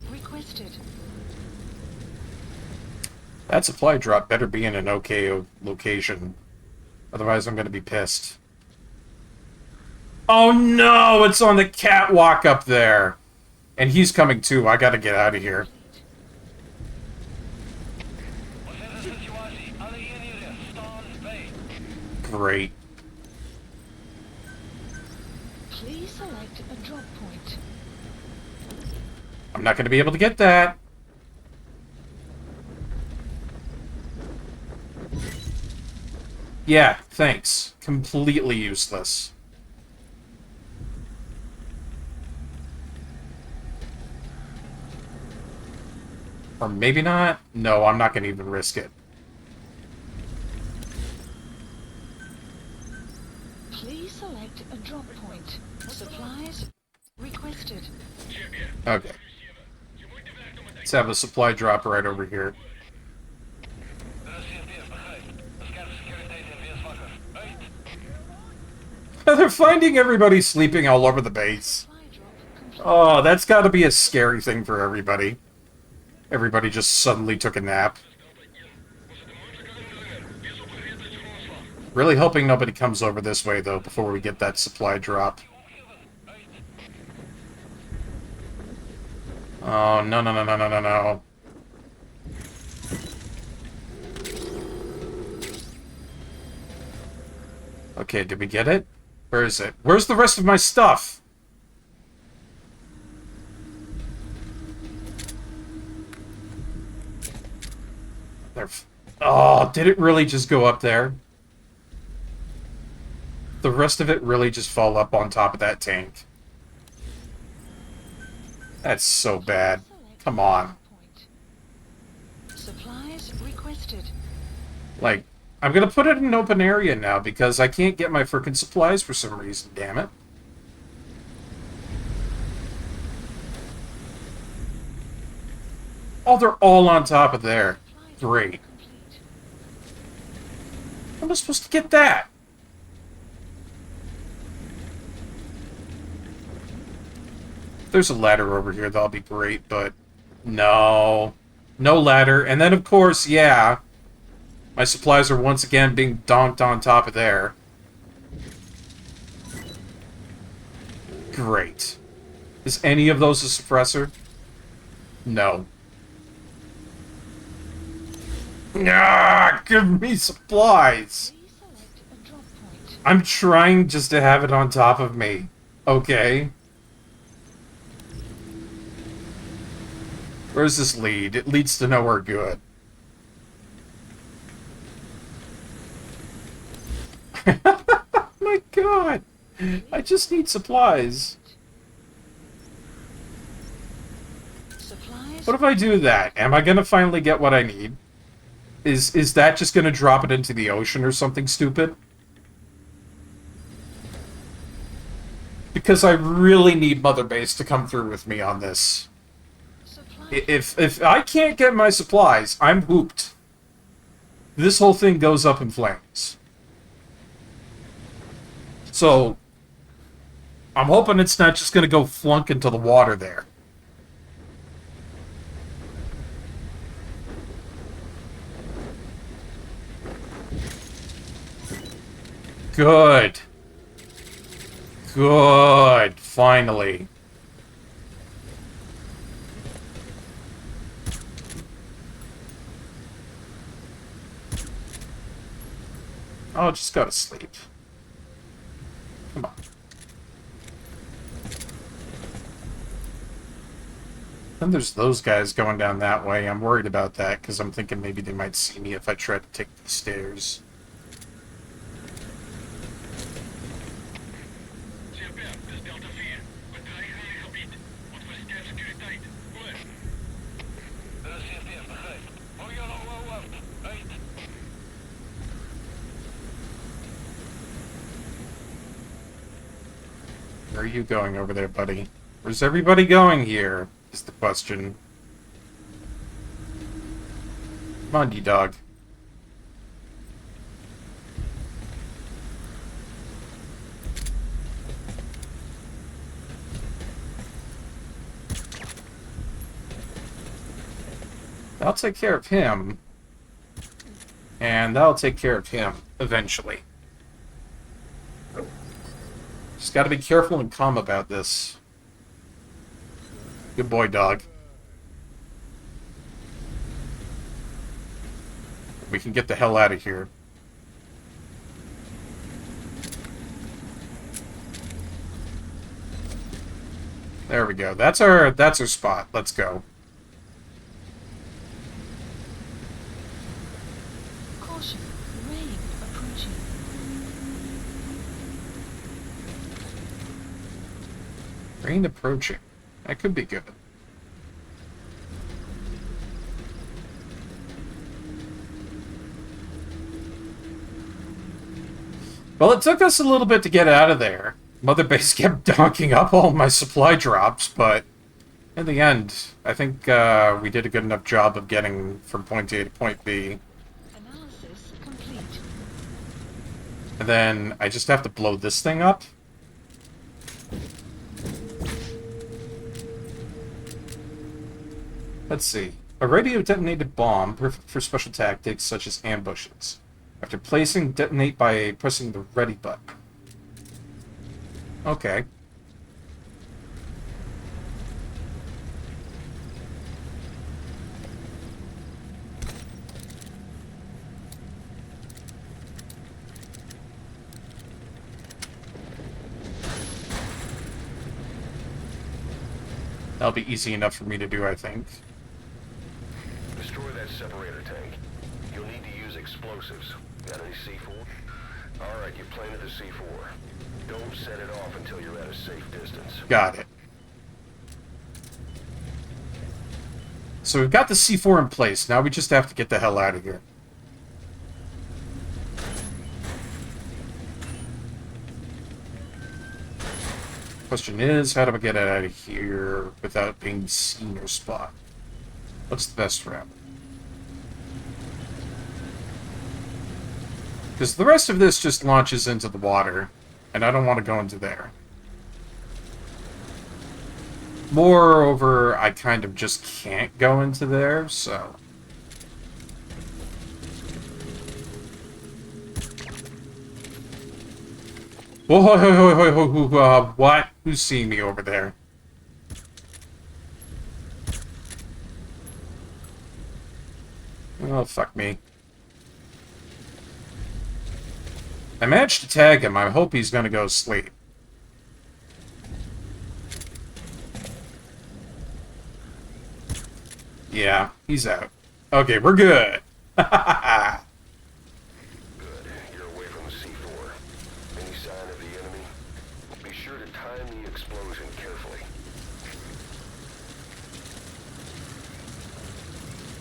requested. That supply drop better be in an okay location. Otherwise, I'm going to be pissed. Oh no! It's on the catwalk up there! And he's coming too. I gotta get out of here. Great. Please select a drop point. I'm not going to be able to get that. Yeah, thanks. Completely useless. Or maybe not? No, I'm not going to even risk it. Please select a drop point. Supplies requested. Okay. Let's have a supply drop right over here. They're finding everybody sleeping all over the base. Oh, that's got to be a scary thing for everybody. Everybody just suddenly took a nap. Really hoping nobody comes over this way, though, before we get that supply drop. Oh, no, no, no, no, no, no, no. Okay, did we get it? Where is it? Where's the rest of my stuff? There. Oh, did it really just go up there? The rest of it really just fall up on top of that tank. That's so bad. Come on. Supplies requested. Like, I'm gonna put it in an open area now because I can't get my frickin' supplies for some reason, damn it. Oh, they're all on top of there. Great. How am I supposed to get that? If there's a ladder over here, that'll be great, but no. No ladder. And then, of course, yeah, my supplies are once again being donked on top of there. Great. Is any of those a suppressor? No. Ah, give me supplies! I'm trying just to have it on top of me. Okay? Where's this lead? It leads to nowhere good. My god! I just need supplies. What if I do that? Am I gonna finally get what I need? Is that just gonna drop it into the ocean or something stupid? Because I really need Mother Base to come through with me on this. If I can't get my supplies, I'm hooped. This whole thing goes up in flames. So, I'm hoping it's not just gonna go flunk into the water there. Good. Good. Finally. I'll just go to sleep. Come on. Then there's those guys going down that way. I'm worried about that because I'm thinking maybe they might see me if I try to take the stairs. Where are you going over there, buddy? Where's everybody going here, is the question. Come on, you dog. I'll take care of him. And that'll take care of him, eventually. Just gotta be careful and calm about this. Good boy, dog. We can get the hell out of here. There we go. That's our spot. Let's go. Caution, rain approaching. Rain approaching. That could be good. Well, it took us a little bit to get out of there. Mother Base kept donking up all my supply drops, but in the end, I think we did a good enough job of getting from point A to point B. Analysis complete. And then I just have to blow this thing up. Let's see. A radio-detonated bomb, perfect for special tactics such as ambushes. After placing, detonate by pressing the ready button. Okay. That'll be easy enough for me to do, I think. Destroy that separator tank. You'll need to use explosives. Got any C4? Alright, you planted the C4. Don't set it off until you're at a safe distance. Got it. So we've got the C4 in place. Now we just have to get the hell out of here. Question is, how do I get out of here without being seen or spotted? What's the best route? Because the rest of this just launches into the water, and I don't want to go into there. Moreover, I kind of just can't go into there, so... Whoa, what? Who's seeing me over there? Oh, fuck me. I managed to tag him. I hope he's gonna go sleep. Yeah, he's out. Okay, we're good. Good. You're away from the C4. Any sign of the enemy? Be sure to time the explosion carefully.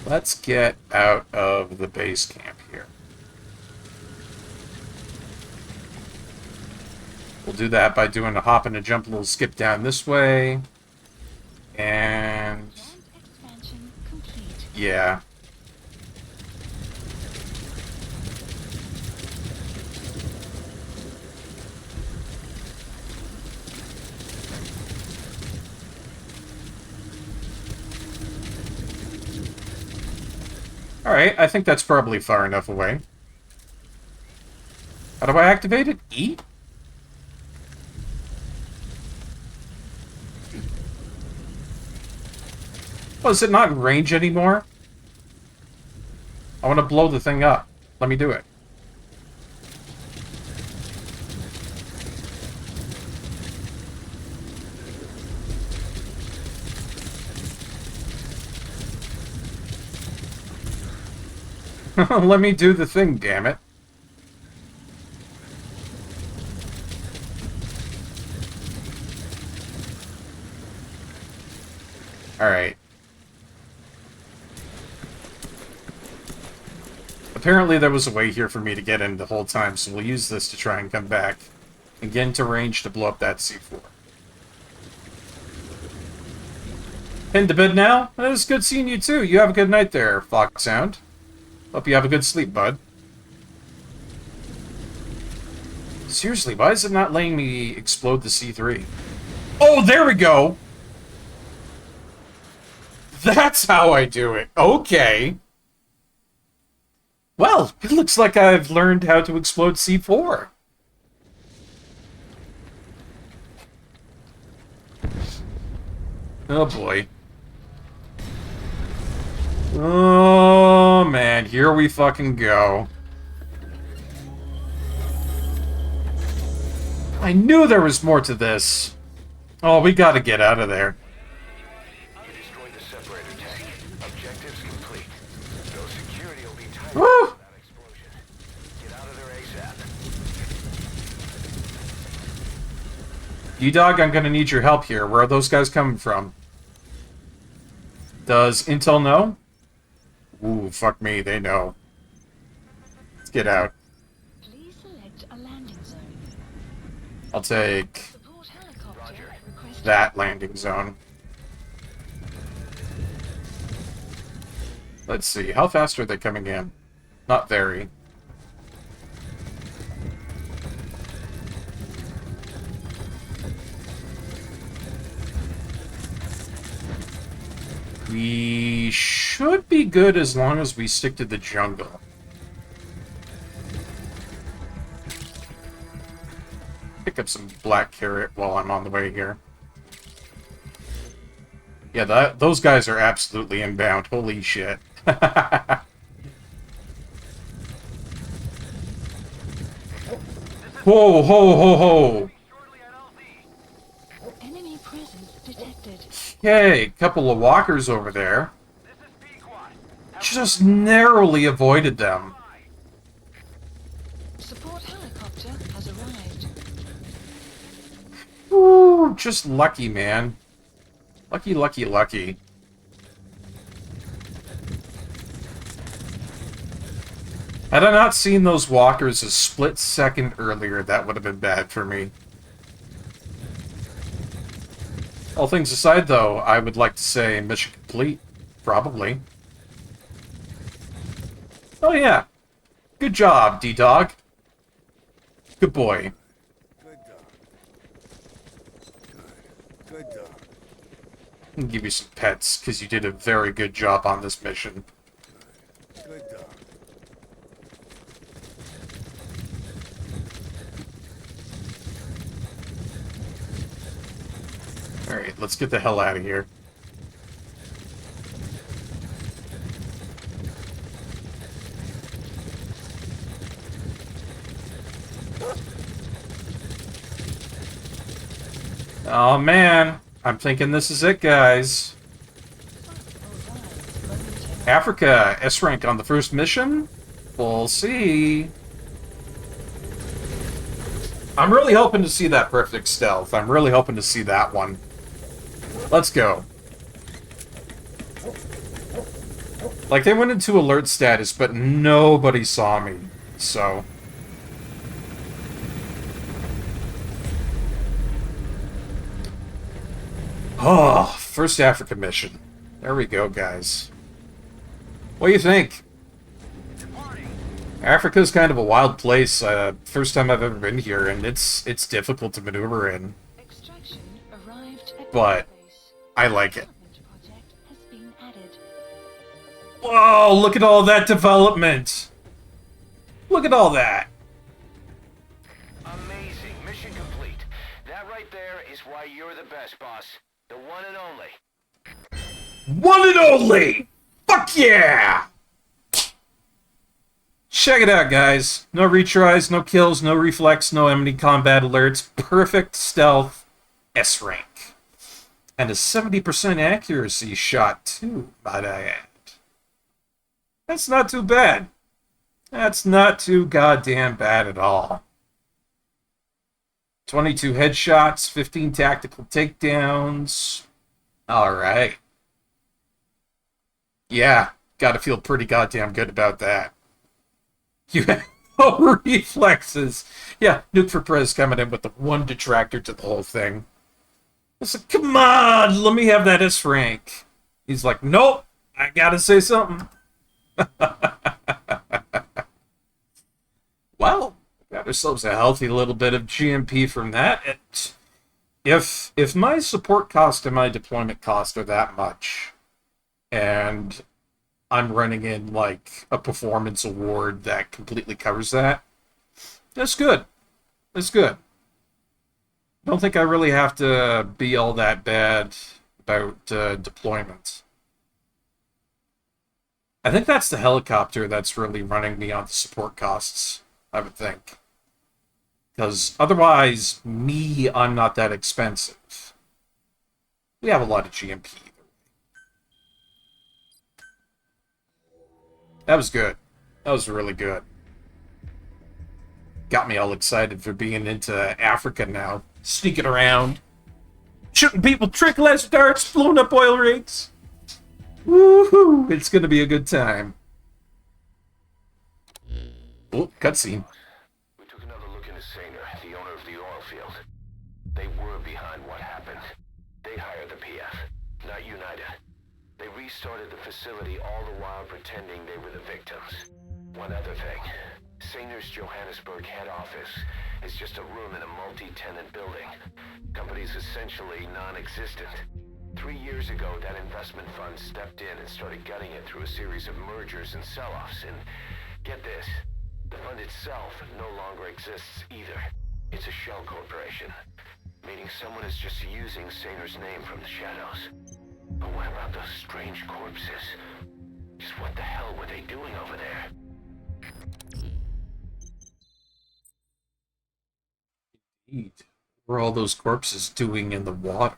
Let's get out of the base camp here. We'll do that by doing a hop and a jump, a little skip down this way. And... Expansion complete. yeah. Alright, I think that's probably far enough away. How do I activate it? E? Oh, is it not in range anymore? I want to blow the thing up. Let me do it. Let me do the thing, damn it. Alright. Apparently there was a way here for me to get in the whole time, so we'll use this to try and come back and get into range to blow up that C4. Pinned to bed now? It was good seeing you too. You have a good night there, Foxhound. Hope you have a good sleep, bud. Seriously, why is it not letting me explode the C3? Oh, there we go! That's how I do it. Okay. Well, it looks like I've learned how to explode C4. Oh boy. Oh man, here we fucking go. I knew there was more to this. Oh, we gotta get out of there. You destroyed the separator tank. Objectives complete. No security will be tight Woo! for that explosion. Get out of there ASAP. D-Dog, I'm gonna need your help here. Where are those guys coming from? Does Intel know? Ooh, fuck me, they know. Let's get out. Please select a landing zone. I'll take Support helicopter requested. that landing zone. Let's see, how fast are they coming in? Not very. We should be good as long as we stick to the jungle. Pick up some black carrot while I'm on the way here. Yeah, those guys are absolutely inbound. Holy shit. Whoa, ho, ho, ho! Enemy presence detected. Okay, couple of walkers over there. Just narrowly avoided them. Support helicopter has arrived. Ooh, just lucky, man. Lucky, lucky, lucky. Had I not seen those walkers a split second earlier, that would have been bad for me. All things aside, though, I would like to say mission complete. Probably. Oh, yeah. Good job, D-Dog. Good boy. Good dog. Good dog. I'll give you some pets, because you did a very good job on this mission. Good dog. Alright, let's get the hell out of here. Oh man, I'm thinking this is it, guys. Africa, S rank on the first mission? We'll see. I'm really hoping to see that perfect stealth. I'm really hoping to see that one. Let's go. Like, they went into alert status, but nobody saw me, so... Oh, first Africa mission. There we go, guys. What do you think? Africa's kind of a wild place. First time I've ever been here, and it's difficult to maneuver in. Extraction arrived at But base. I like it. Development project has been added. Whoa, look at all that development! Look at all that! Amazing. Mission complete. That right there is why you're the best, boss. The one and only. One and only! Fuck yeah! Check it out, guys. No retries, no kills, no reflex, no enemy combat alerts. Perfect stealth S rank. And a 70% accuracy shot, too, might I add. That's not too bad. That's not too goddamn bad at all. 22 headshots, 15 tactical takedowns. Alright. Yeah, gotta feel pretty goddamn good about that. You have no reflexes. Yeah, Nuke for Prez coming in with the one detractor to the whole thing. I said, come on, let me have that S rank. He's like, nope, I gotta say something. Well, got ourselves a healthy little bit of GMP from that. If my support cost and my deployment cost are that much, and I'm running in like a performance award that completely covers that, that's good. That's good. Don't think I really have to be all that bad about deployment. I think that's the helicopter that's really running me on the support costs, I would think. Because otherwise, I'm not that expensive. We have a lot of GMP. That was good. That was really good. Got me all excited for being into Africa now. Sneaking around. Shooting people, trick laser darts, blowing up oil rigs. Woohoo! It's gonna be a good time. Oh, cutscene. We took another look into Saner, the owner of the oil field. They were behind what happened. They hired the PF, not United. They restarted the facility all the while pretending they were the victims. One other thing. Saner's Johannesburg head office is just a room in a multi-tenant building. Company's essentially non-existent. 3 years ago, that investment fund stepped in and started gutting it through a series of mergers and sell-offs. And get this, the fund itself no longer exists either. It's a shell corporation, meaning someone is just using Saner's name from the shadows. But what about those strange corpses? Just what the hell were they doing over there? Indeed. What were all those corpses doing in the water?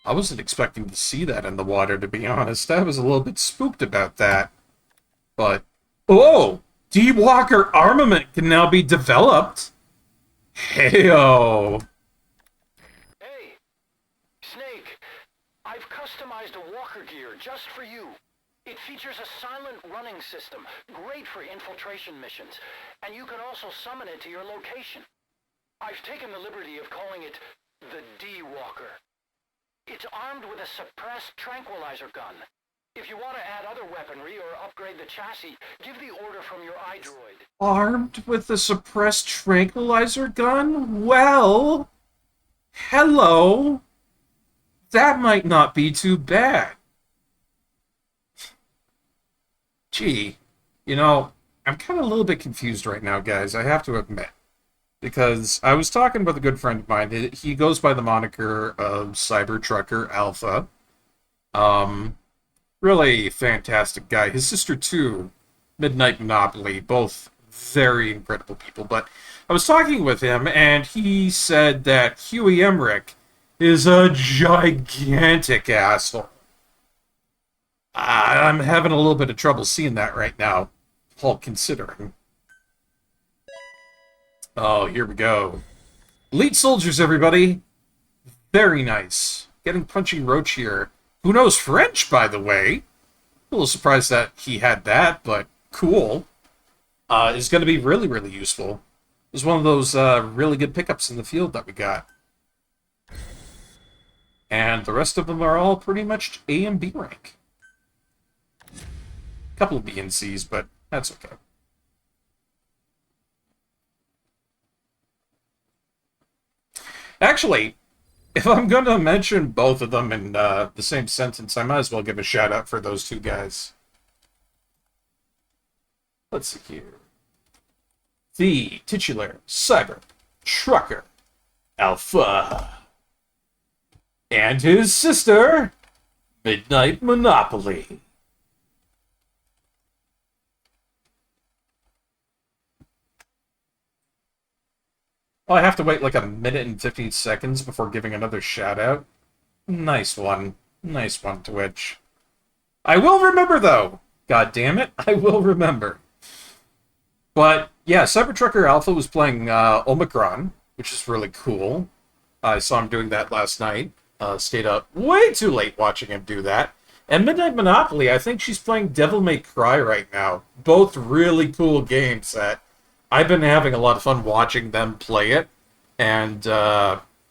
I wasn't expecting to see that in the water, to be honest. I was a little bit spooked about that. But, oh! D-Walker armament can now be developed! Heyo! Hey, Snake, I've customized a walker gear just for you. It features a silent running system, great for infiltration missions, and you can also summon it to your location. I've taken the liberty of calling it the D-Walker. It's armed with a suppressed tranquilizer gun. If you want to add other weaponry or upgrade the chassis, give the order from your iDroid. Armed with a suppressed tranquilizer gun? Well, hello. That might not be too bad. Gee, you know, I'm kind of a little bit confused right now, guys, I have to admit. Because I was talking with a good friend of mine. He goes by the moniker of Cybertrucker Alpha. Really fantastic guy. His sister, too, Midnight Monopoly, both very incredible people. But I was talking with him, and he said that Huey Emmerich is a gigantic asshole. I'm having a little bit of trouble seeing that right now, all considering. Oh, here we go. Elite soldiers, everybody. Very nice. Getting Punching Roach here. Who knows French, by the way? A little surprised that he had that, but cool. Is going to be really, really useful. It was one of those really good pickups in the field that we got. And the rest of them are all pretty much A and B rank. A couple of B and Cs, but that's okay. Actually, if I'm going to mention both of them in the same sentence, I might as well give a shout out for those two guys. Let's see here. The titular Cyber Trucker Alpha. And his sister, Midnight Monopoly. Oh, I have to wait like a minute and 15 seconds before giving another shout-out. Nice one. Nice one, Twitch. I will remember, though. God damn it, I will remember. But, yeah, Cybertrucker Alpha was playing Omicron, which is really cool. I saw him doing that last night. Stayed up way too late watching him do that. And Midnight Monopoly, I think she's playing Devil May Cry right now. Both really cool games that I've been having a lot of fun watching them play it, and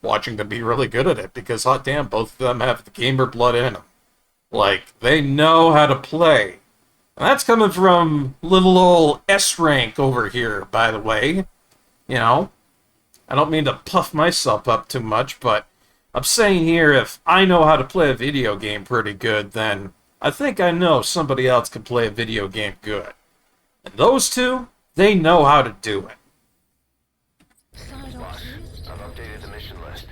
watching them be really good at it, because hot damn, both of them have the gamer blood in them. Like, they know how to play. And that's coming from little old S-Rank over here, by the way. You know, I don't mean to puff myself up too much, but I'm saying here, if I know how to play a video game pretty good, then I think I know somebody else can play a video game good. And those two, they know how to do it. Boss, I've updated the mission list.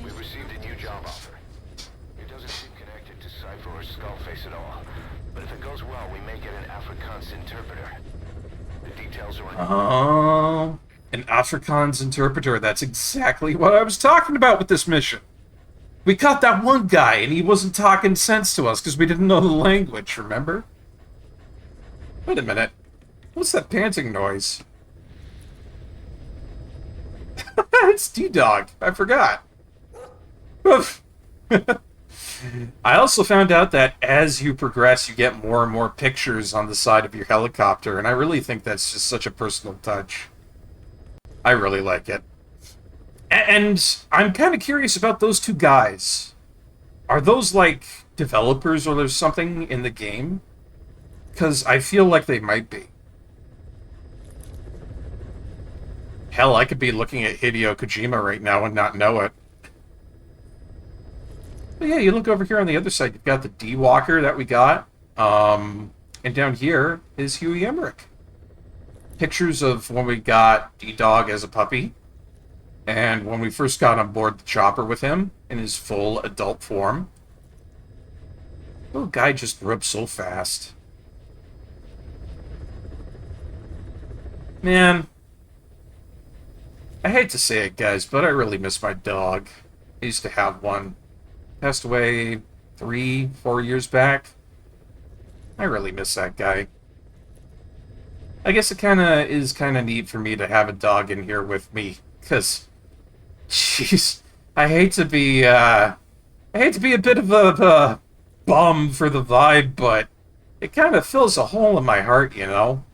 We received a new job offer. It doesn't seem connected to Cypher or Skullface at all. But if it goes well, we may get an Afrikaans interpreter. The details are Oh, an Afrikaans interpreter. That's exactly what I was talking about with this mission. We caught that one guy, and he wasn't talking sense to us because we didn't know the language, remember? Wait a minute. What's that panting noise? It's D-Dog. I forgot. Oof. I also found out that as you progress, you get more and more pictures on the side of your helicopter, and I really think that's just such a personal touch. I really like it. And I'm kind of curious about those two guys. Are those, like, developers or there's something in the game? Because I feel like they might be. Hell, I could be looking at Hideo Kojima right now and not know it. But yeah, you look over here on the other side, you've got the D-Walker that we got. And down here is Huey Emmerich. Pictures of when we got D-Dog as a puppy. And when we first got on board the chopper with him in his full adult form. Little guy just grew up so fast. Man, I hate to say it, guys, but I really miss my dog. I used to have one. Passed away 3, 4 years back. I really miss that guy. I guess it is kind of neat for me to have a dog in here with me, because, jeez, I hate to be a bit of a bum for the vibe, but it kind of fills a hole in my heart, you know?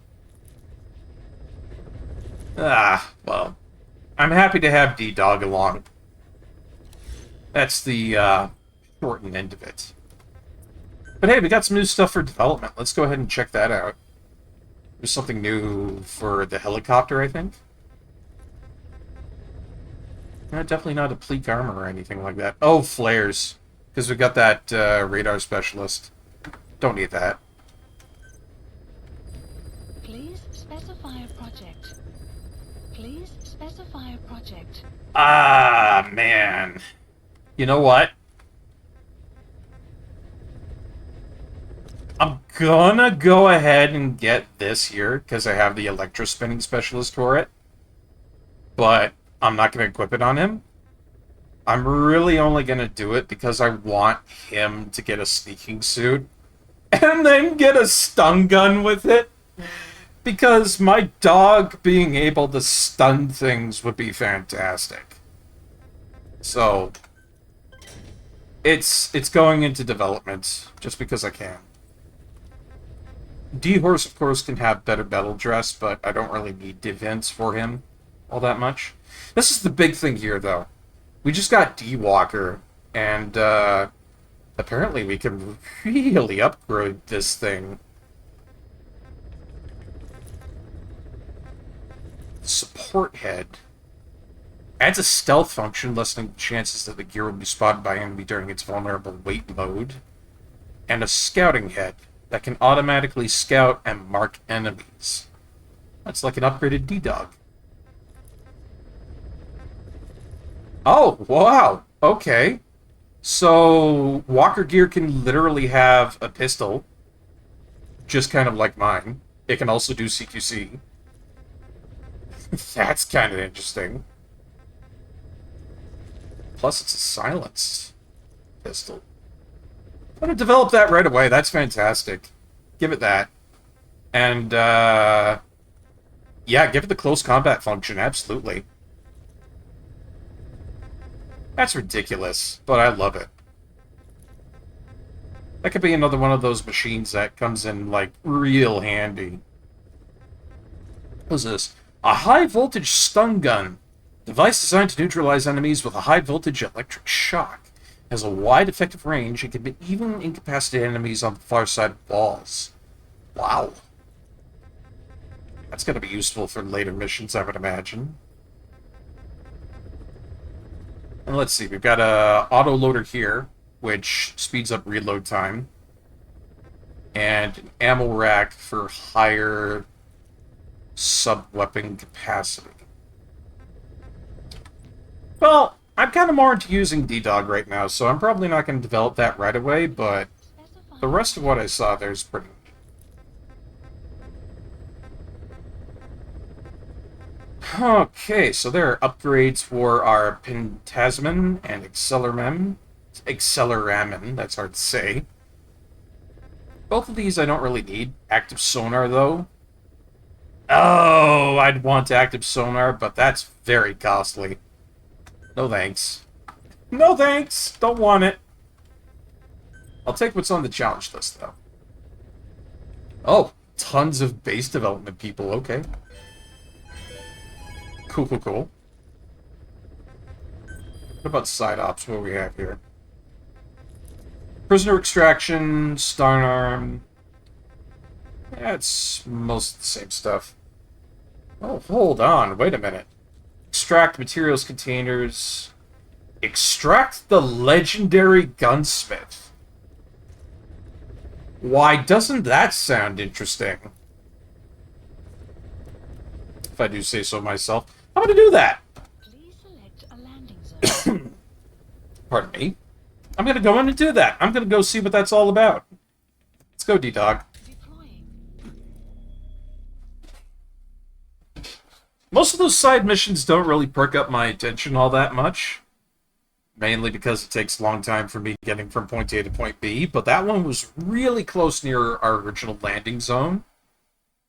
Well, I'm happy to have D-Dog along. That's the shortened end of it. But hey, we got some new stuff for development. Let's go ahead and check that out. There's something new for the helicopter, I think. Definitely not a pleat armor or anything like that. Oh, flares. Because we got that radar specialist. Don't need that. Please specify a project. Please specify a project. Ah, man. You know what? I'm gonna go ahead and get this here, because I have the electro-spinning specialist for it. But I'm not gonna equip it on him. I'm really only gonna do it because I want him to get a sneaking suit. And then get a stun gun with it. Because my dog being able to stun things would be fantastic. So, it's going into development, just because I can. D-Horse, of course, can have better battle dress, but I don't really need divents for him all that much. This is the big thing here, though. We just got D-Walker, and apparently we can really upgrade this thing. Support head. Adds a stealth function, lessening the chances that the gear will be spotted by enemy during its vulnerable weight mode. And a scouting head that can automatically scout and mark enemies. That's like an upgraded D-Dog. Oh, wow. Okay. So, Walker gear can literally have a pistol. Just kind of like mine. It can also do CQC. That's kind of interesting. Plus, it's a silenced pistol. I'm going to develop that right away. That's fantastic. Give it that. And, yeah, give it the close combat function. Absolutely. That's ridiculous, but I love it. That could be another one of those machines that comes in, like, real handy. What's this? A high-voltage stun gun. Device designed to neutralize enemies with a high-voltage electric shock. Has a wide effective range and can even incapacitate enemies on the far side of walls. Wow. That's going to be useful for later missions, I would imagine. And let's see, we've got a auto-loader here, which speeds up reload time. And an ammo rack for higher sub-weapon capacity. Well, I'm kind of more into using D-Dog right now, so I'm probably not going to develop that right away, but the rest of what I saw there is pretty neat. Okay, so there are upgrades for our Pentasman and Acceleramen, that's hard to say. Both of these I don't really need. Active sonar, though. Oh, I'd want active sonar, but that's very costly. No thanks. No thanks! Don't want it. I'll take what's on the challenge list, though. Oh, tons of base development people, okay. Cool, cool, cool. What about side ops? What do we have here? Prisoner extraction, stun arm. Yeah, it's most of the same stuff. Oh, hold on. Wait a minute. Extract materials containers. Extract the legendary gunsmith. Why doesn't that sound interesting? If I do say so myself. I'm going to do that. Please select a landing zone. Pardon me. I'm going to go in and do that. I'm going to go see what that's all about. Let's go, D-Dog. Deploying. Most of those side missions don't really perk up my attention all that much. mainly because it takes a long time for me getting from point A to point B, but that one was really close near our original landing zone.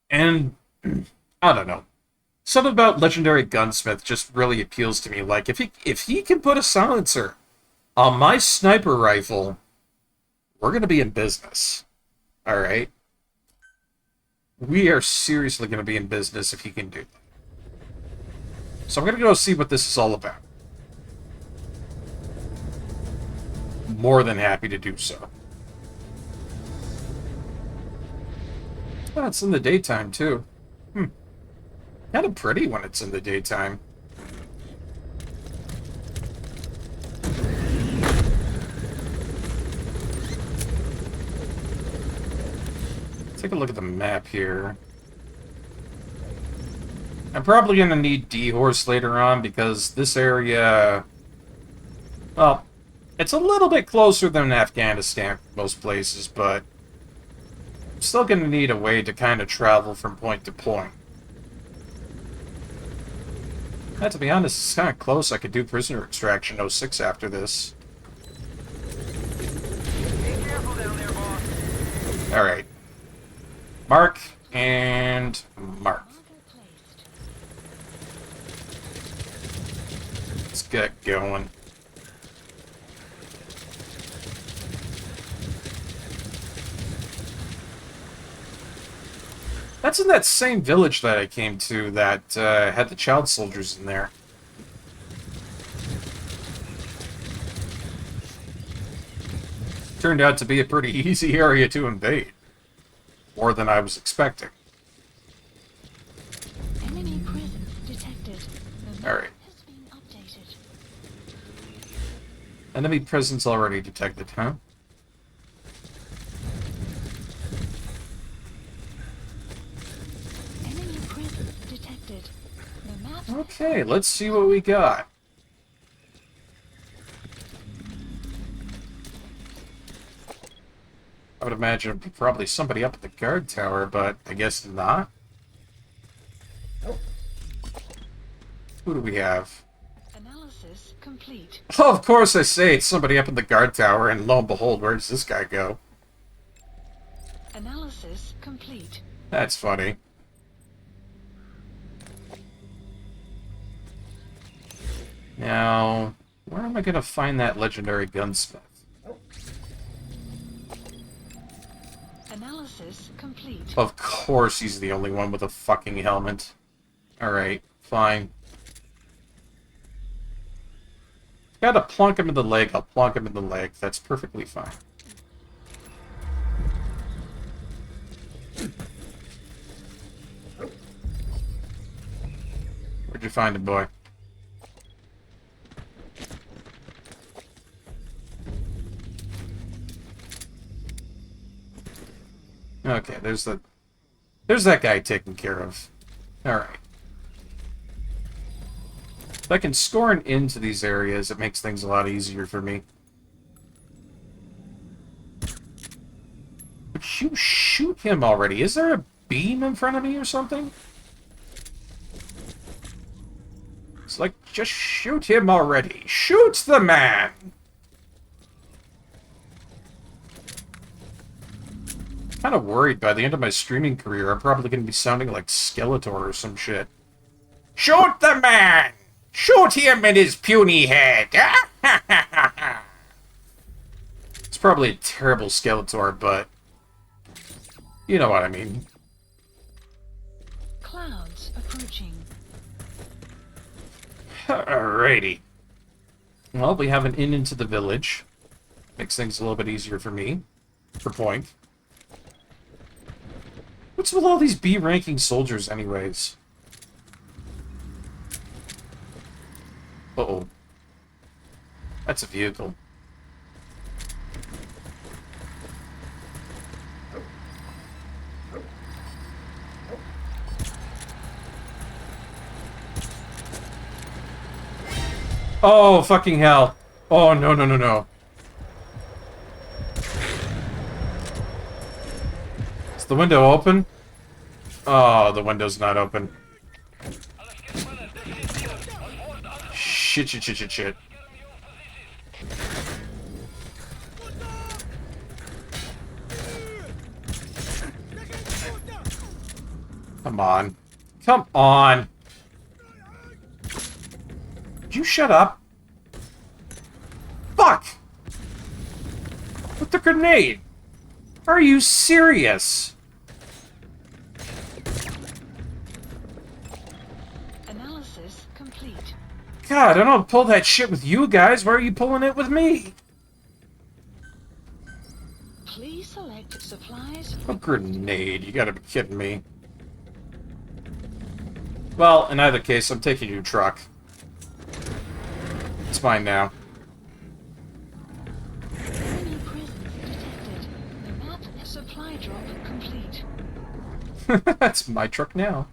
And I don't know. Something about Legendary Gunsmith just really appeals to me. Like, if he can put a silencer on my sniper rifle, we're going to be in business. Alright? We are seriously going to be in business if he can do that. So I'm going to go see what this is all about. More than happy to do so. Oh, it's in the daytime, too. Kind of pretty when it's in the daytime. Take a look at the map here. I'm probably going to need D-Horse later on because this area... Well, it's a little bit closer than Afghanistan most places, but I'm still going to need a way to kind of travel from point to point. And to be honest, it's kind of close. I could do Prisoner Extraction 06 after this. Alright. Mark and Mark. Let's get going. That's in that same village that I came to that had the child soldiers in there. Turned out to be a pretty easy area to invade. More than I was expecting. Enemy presence detected. Alright. Has been updated. Enemy presence already detected, huh? Enemy presence detected. The map. Okay, let's see what we got. I would imagine it'd be probably somebody up at the guard tower, but I guess not. Who do we have? Analysis complete. Oh, of course I say it's somebody up in the guard tower, and lo and behold, where does this guy go? Analysis complete. That's funny. Now, where am I going to find that legendary gunsmith? Analysis complete. Of course he's the only one with a fucking helmet. Alright, fine. Gotta plunk him in the leg, I'll plunk him in the leg. That's perfectly fine. Where'd you find him, boy? Okay, there's that guy taken care of. Alright. If I can score an into these areas, it makes things a lot easier for me. Would you shoot him already? Is there a beam in front of me or something? It's like, just shoot him already. Shoot the man! Kind of worried by the end of my streaming career, I'm probably going to be sounding like Skeletor or some shit. Shoot the man! Shoot him in his puny head! It's probably a terrible Skeletor, but you know what I mean. Clouds approaching. Alrighty. Well, we have an inn into the village. Makes things a little bit easier for me. For point. What's with all these B-ranking soldiers, anyways? Uh-oh. That's a vehicle. Oh, fucking hell. Oh, no, no, no, no. Is the window open? Oh, the window's not open. Shit, shit, shit, shit, shit. come on. Come on! Did you shut up? Fuck! With the grenade! Are you serious? Analysis complete. God, I don't pull that shit with you guys. Why are you pulling it with me? Please select supplies. A grenade? You gotta be kidding me. Well, in either case, I'm taking your truck. It's mine now. Enemy presence detected. The map supply drop complete. That's my truck now.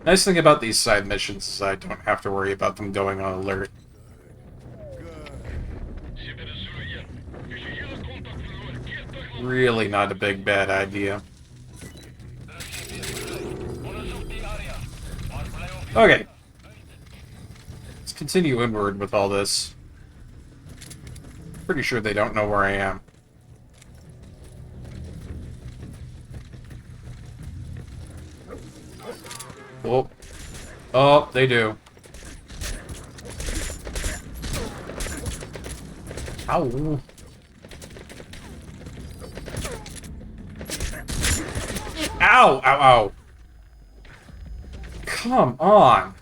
Nice thing about these side missions is I don't have to worry about them going on alert. Really not a big bad idea. Okay. Let's continue inward with all this. Pretty sure they don't know where I am. Oh. Oh, they do. Ow. Ow! Ow, ow. Come on.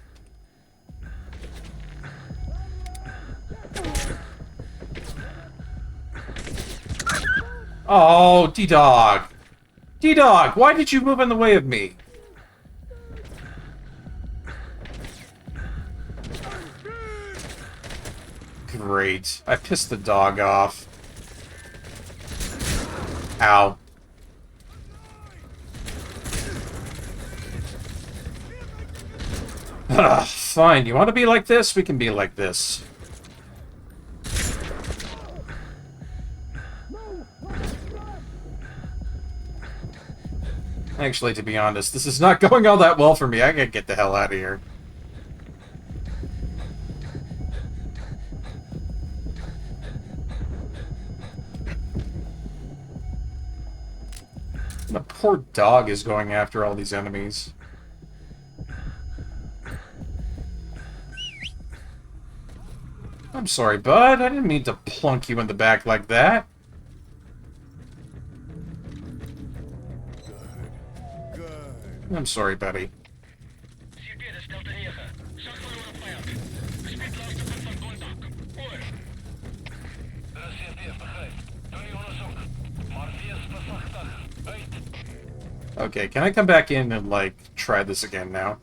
Oh, D-Dog. D-Dog, why did you move in the way of me? Great. I pissed the dog off. Ow. Ugh, fine. You want to be like this? We can be like this. Actually, to be honest, this is not going all that well for me. I gotta get the hell out of here. The poor dog is going after all these enemies. I'm sorry, bud. I didn't mean to plunk you in the back like that. I'm sorry, buddy. Okay, can I come back in and, like, try this again now?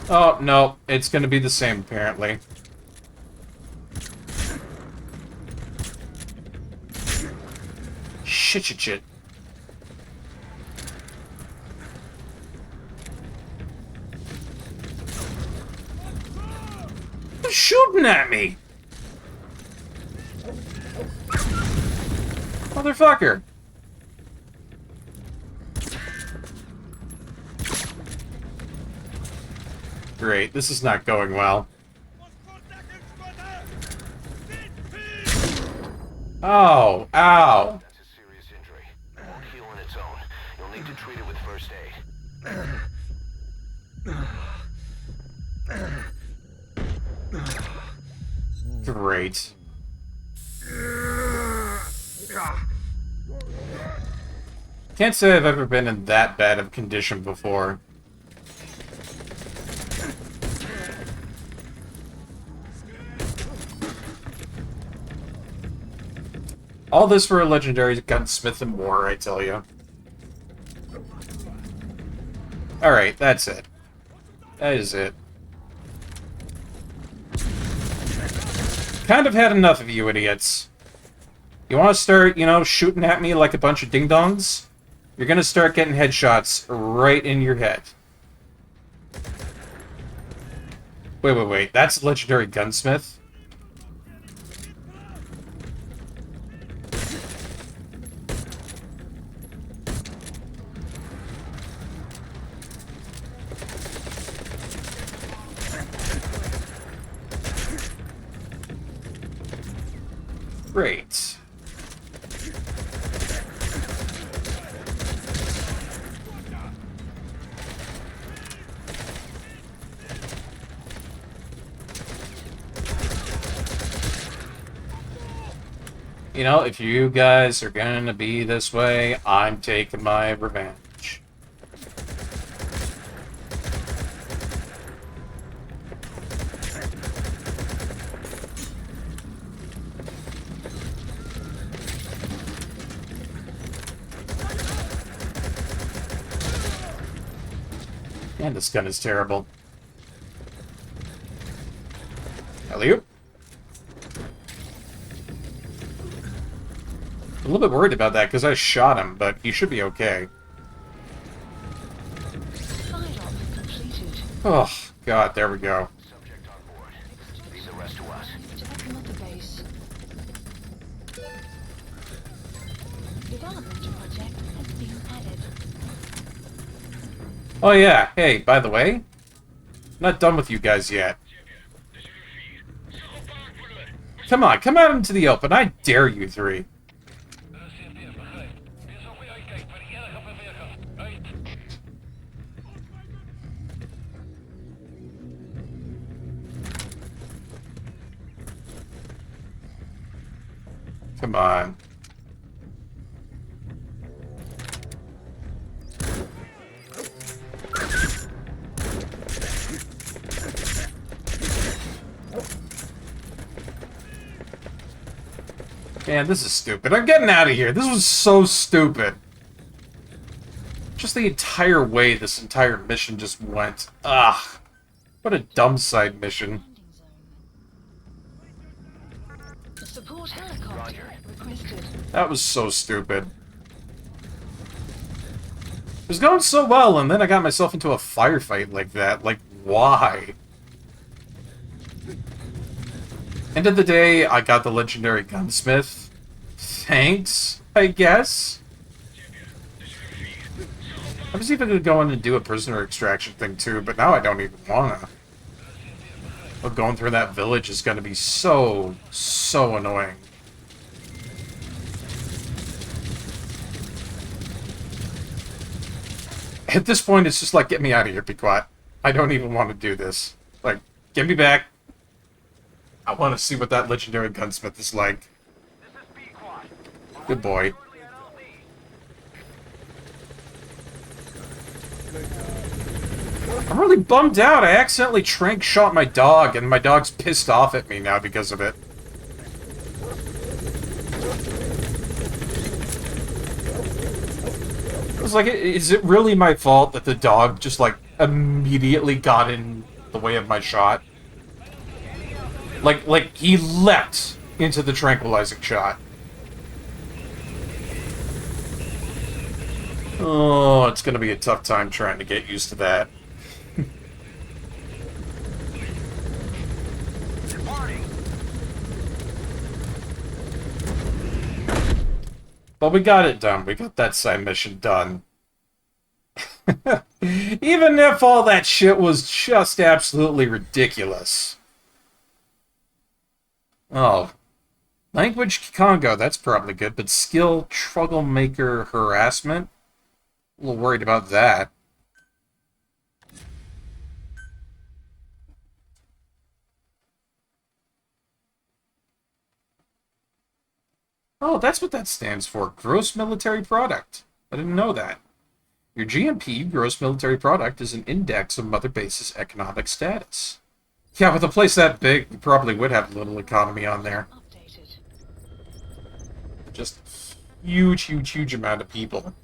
Oh, no. It's gonna be the same, apparently. Shit, shit, shit. Who's shooting at me? Motherfucker. Great, this is not going well. Oh, ow. That's a serious injury. It won't heal on its own. You'll need to treat it with first aid. Great. Can't say I've ever been in that bad of condition before. All this for a legendary gunsmith and more, I tell you. Alright, that's it. That is it. Kind of had enough of you idiots. You want to start, you know, shooting at me like a bunch of ding-dongs? You're gonna start getting headshots right in your head. Wait, wait, wait. That's a legendary gunsmith? Great. You know, if you guys are gonna be this way, I'm taking my revenge. And this gun is terrible. Alley-oop. A little bit worried about that because I shot him, but he should be okay. Oh, God, there we go. Subject on board. Leave the rest to us. Development project has been added. Oh yeah, hey, by the way, I'm not done with you guys yet. Come on, come out into the open. I dare you three. Come on. Man, this is stupid. I'm getting out of here. This was so stupid. Just the entire way this entire mission just went. Ugh. What a dumb side mission. Support helicopter requested. That was so stupid. It was going so well, and then I got myself into a firefight like that. Like, why? End of the day, I got the legendary gunsmith. Thanks, I guess. I was even going to go in and do a prisoner extraction thing too, but now I don't even wanna. But going through that village is going to be so annoying. At this point, it's just like, get me out of here, be quiet. I don't even want to do this. Like, get me back. I want to see what that legendary gunsmith is like. Good boy. I'm really bummed out. I accidentally Tranq shot my dog, and my dog's pissed off at me now because of it. I was like, is it really my fault that the dog just, like, immediately got in the way of my shot? Like he leapt into the tranquilizing shot. Oh, it's gonna be a tough time trying to get used to that. But we got it done. We got that side mission done. Even if all that shit was just absolutely ridiculous. Oh. Language Congo, that's probably good, but skill troublemaker harassment? A little worried about that. Oh, that's what that stands for. Gross military product. I didn't know that. Your GMP, gross military product, is an index of Mother Base's economic status. Yeah, with a place that big, we probably would have a little economy on there. Just huge amount of people.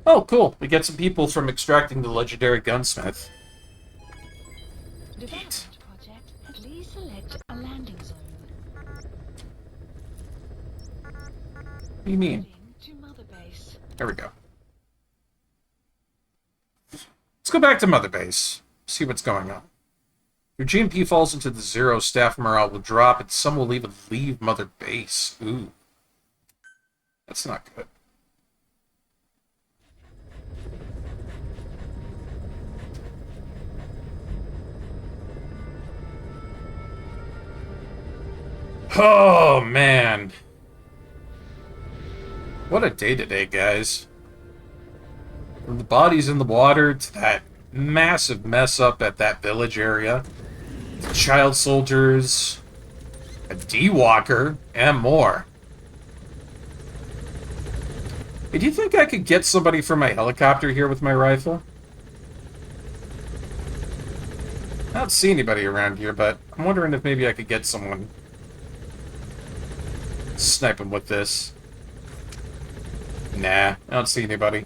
Oh, cool. We get some people from extracting the legendary gunsmith. Development project. Please select a landing zone. What do you mean? To Mother Base. There we go. Let's go back to Mother Base. See what's going on. Your GMP falls into the zero, staff morale will drop, and some will even leave Mother Base. Ooh. That's not good. Oh, man. What a day today, guys. From the bodies in the water to that massive mess up at that village area, to child soldiers, a D-Walker, and more. Hey, do you think I could get somebody from my helicopter here with my rifle? I don't see anybody around here, but I'm wondering if maybe I could get someone. Snipe him with this. Nah, I don't see anybody.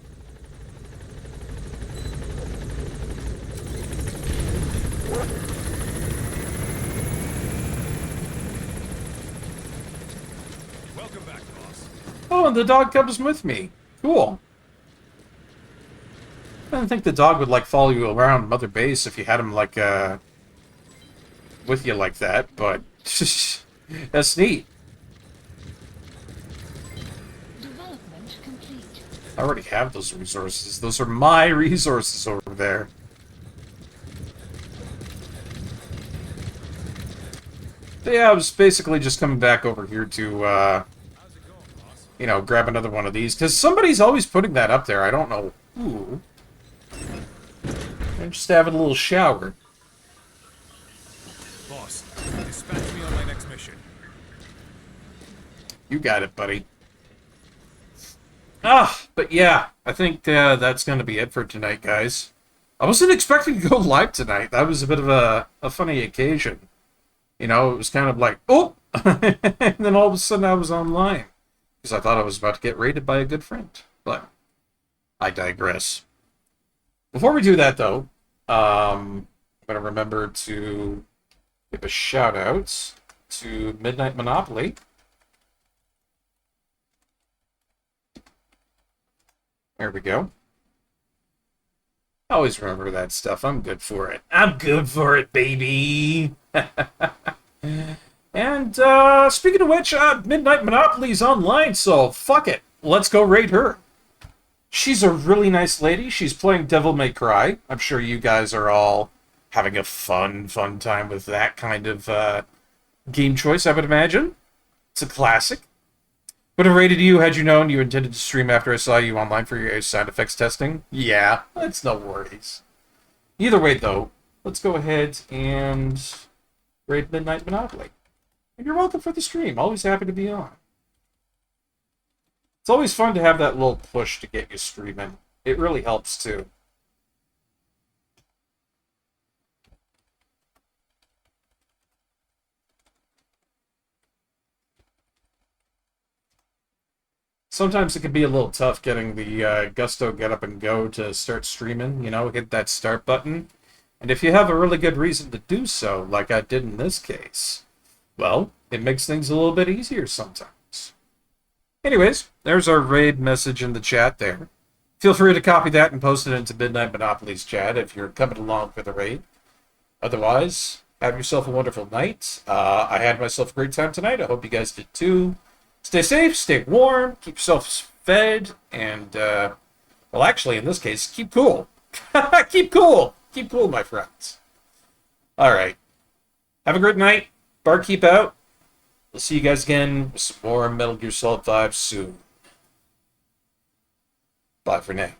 Welcome back, boss. Oh, and the dog comes with me. Cool. I didn't think the dog would, like, follow you around Mother Base if you had him, like, with you like that, but that's neat. Development complete. I already have those resources. Those are my resources over there. But yeah, I was basically just coming back over here to, you know, grab another one of these, because somebody's always putting that up there. I don't know who. I'm just having a little shower. Boss, dispatch me on my next mission. You got it, buddy. But yeah, I think that's going to be it for tonight, guys. I wasn't expecting to go live tonight. That was a bit of a funny occasion. You know, it was kind of like, oh! And then all of a sudden I was online. Because I thought I was about to get raided by a good friend. But I digress. Before we do that, though, I'm going to remember to give a shout-out to Midnight Monopoly. There we go. I always remember that stuff. I'm good for it. I'm good for it, baby! And, speaking of which, Midnight Monopoly's online, so fuck it. Let's go raid her. She's a really nice lady. She's playing Devil May Cry. I'm sure you guys are all having a fun time with that kind of, game choice, I would imagine. It's a classic. Would have rated you had you known you intended to stream after I saw you online for your sound effects testing. Yeah, that's no worries. Either way, though, let's go ahead and raid Midnight Monopoly. And you're welcome for the stream. Always happy to be on. It's always fun to have that little push to get you streaming. It really helps, too. Sometimes it can be a little tough getting the Gusto Get Up and Go to start streaming, you know, hit that start button. And if you have a really good reason to do so, like I did in this case, well, it makes things a little bit easier sometimes. Anyways, there's our raid message in the chat there. Feel free to copy that and post it into Midnight Monopoly's chat if you're coming along for the raid. Otherwise, have yourself a wonderful night. I had myself a great time tonight. I hope you guys did too. Stay safe, stay warm, keep yourselves fed, and, well, actually, in this case, keep cool. Keep cool. Keep cool, my friends. All right. Have a great night. Barkeep out. We'll see you guys again with some more Metal Gear Solid 5 soon. Bye for now.